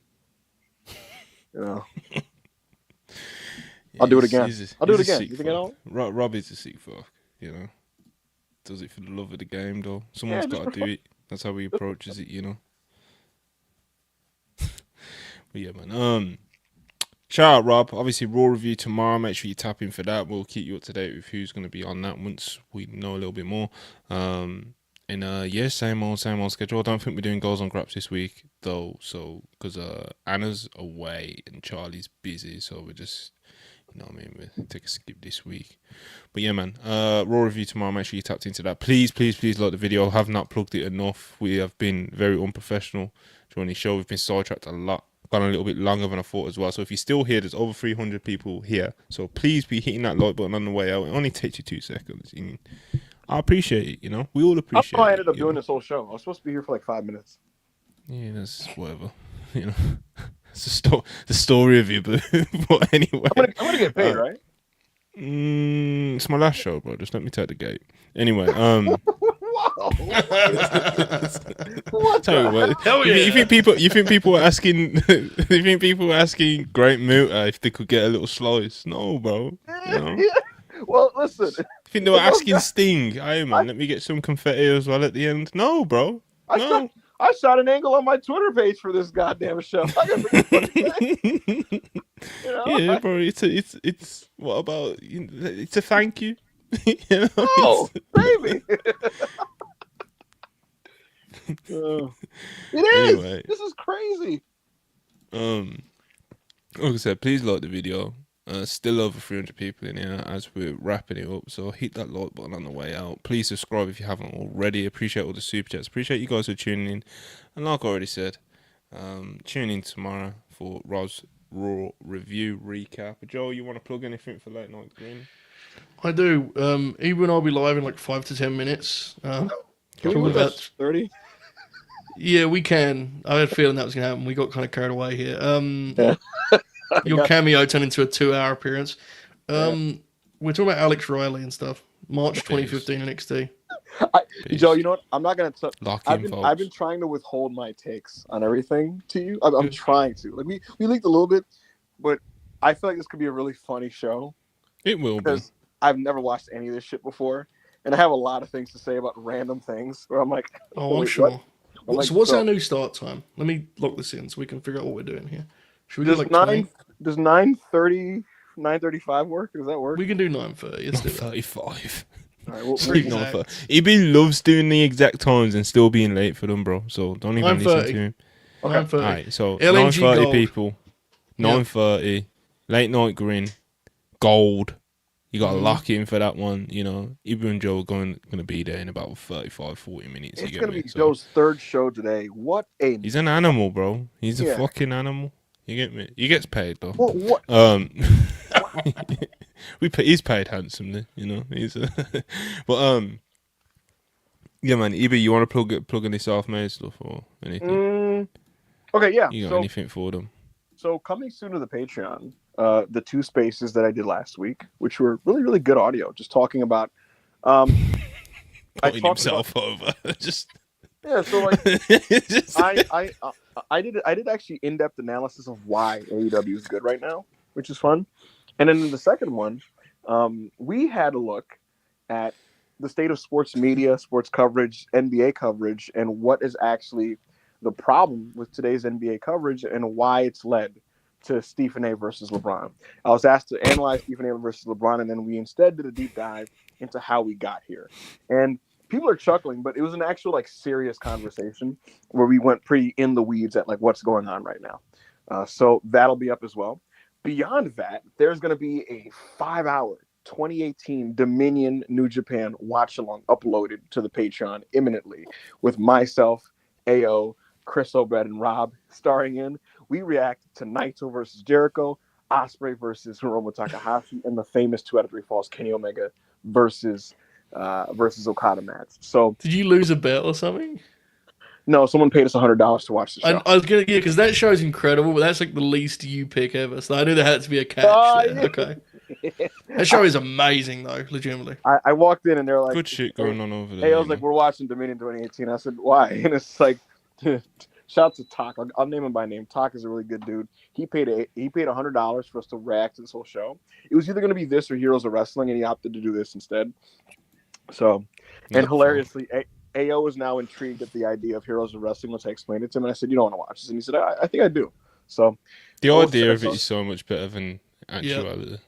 You know. I'll do it again. I'll do it again. You think I don't? Rob is a sick fuck, you know. Does it for the love of the game, though. Someone's got to do it. That's how he approaches it, you know. But yeah, man. Shout out, Rob. Obviously, Raw review tomorrow. Make sure you tap in for that. We'll keep you up to date with who's going to be on that once we know a little bit more. Yeah, same old schedule. I don't think we're doing goals on graps this week, though. So, because Anna's away and Charlie's busy, so we're just, you know what I mean, we'll take a skip this week. But yeah, man, Raw review tomorrow. Make sure you tapped into that. Please like the video. I have not plugged it enough. We have been very unprofessional during the show. We've been sidetracked a lot. Gone a little bit longer than I thought as well. So if you're still here, there's over 300 people here. So please be hitting that like button on the way out. It only takes you 2 seconds. I appreciate it, you know. We all appreciate it. I ended up doing this whole show. I was supposed to be here for like 5 minutes. Yeah, that's whatever. You know, it's the story of you, but anyway. I'm gonna get paid, right? It's my last show, bro. Just let me take the gate. Anyway, Wow. What tell you what, Hell yeah. you think people were asking? You think people were asking Great Muta if they could get a little slice? No, bro. You know? Yeah. Well, listen. You think they were asking Sting? Hey man, let me get some confetti as well at the end. No, bro. No. I shot an angle on my Twitter page for this goddamn show. I gotta Yeah, bro. It's what about? It's a thank you. You know? Oh, baby. It is. Anyway. This is crazy. Like I said, please like the video. Still over 300 people in here as we're wrapping it up, so hit that like button on the way out. Please subscribe if you haven't already. Appreciate all the super chats. Appreciate you guys for tuning in. And like I already said, tune in tomorrow for Rob's Raw review recap. Joe, you want to plug anything for Late Night Green? I do. Even I'll be live in like 5 to 10 minutes. Can we talking move about that 30? Yeah, we can. I had a feeling that was going to happen. We got kind of carried away here. Your cameo turned into a 2-hour appearance. We're talking about Alex Riley and stuff. March 2015 NXT. Joe, you know what? I'm not gonna. I've been folks. trying to withhold my takes on everything to you. I'm trying to. Like we leaked a little bit, but I feel like this could be a really funny show It will be. because I've never watched any of this shit before, and I have a lot of things to say about random things. Where I'm like, Oh, I'm wait, sure. what? So what's our new start time? Let me lock this in so we can figure out what we're doing here. Should we do Does like 20? Does 9:30, 9:35 work? Does that work? We can do 9:30. Let's do that. 35. All right, well, Pretty Not exact. for- He loves doing the exact times and still being late for them, bro. So don't even listen 9:30. to him. 9:30. Alright, so LNG 9:30 gold. people, 9:30, Late Night Grin, gold. You got to lock in for that one. You know, Ibra and Joe are going to be there in about 35, 40 minutes. It's you going get to me? be So Joe's third show today. What a he's an animal, bro. He's a Yeah. fucking animal. You get me? He gets paid though. what? He's paid handsomely. You know, but yeah, man. Ibra, you want to plug any self-made stuff or anything? Okay, yeah. You got anything for them? So coming soon to the Patreon, the 2 spaces that I did last week, which were really, really good audio, just talking about Putting himself over. Just yeah. So like, I did actually in-depth analysis of why AEW is good right now, which is fun. And then in the second one, we had a look at the state of sports media, sports coverage, NBA coverage, and what is actually the problem with today's NBA coverage and why it's led to Stephen A versus LeBron. I was asked to analyze Stephen A versus LeBron, and then we instead did a deep dive into how we got here. And people are chuckling, but it was an actual like serious conversation where we went pretty in the weeds at like what's going on right now. So that'll be up as well. Beyond that, there's going to be a 5-hour 2018 Dominion New Japan watch along uploaded to the Patreon imminently with myself, AO, Chris Obed, and Rob starring in. We react to Naito versus Jericho, Ospreay versus Hiromu Takahashi, and the famous 2 out of 3 falls Kenny Omega versus Okada match. So did you lose a bet or something? No, someone paid us $100 to watch the show. I was gonna because that show's incredible, but that's like the least you pick ever. So I knew there had to be a catch there. Yeah. Okay, that show is amazing though, legitimately. I walked in and they're like, good shit going on over there. Hey, I was like, we're watching Dominion 2018. I said, why? And it's like, shout out to Talk. I'll name him by name. Talk is a really good dude. He paid $100 for us to react to this whole show. It was either going to be this or Heroes of Wrestling, and he opted to do this instead. So, and hilariously, AO is now intrigued at the idea of Heroes of Wrestling once I explained it to him, and I said, you don't want to watch this? And he said, I think I do. So the idea of it is so much better than actuality. Yep.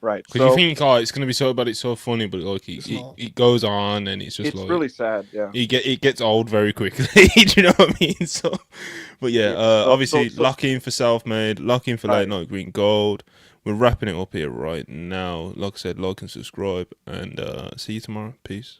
Right. Because you think, it's going to be so bad, it's so funny, but like it goes on and it's just it's really sad. Yeah. It gets old very quickly. Do you know what I mean? So, but yeah, obviously lock in for Self-Made, lock in for Late Night Green Gold. We're wrapping it up here right now. Like I said, like and subscribe, and see you tomorrow. Peace.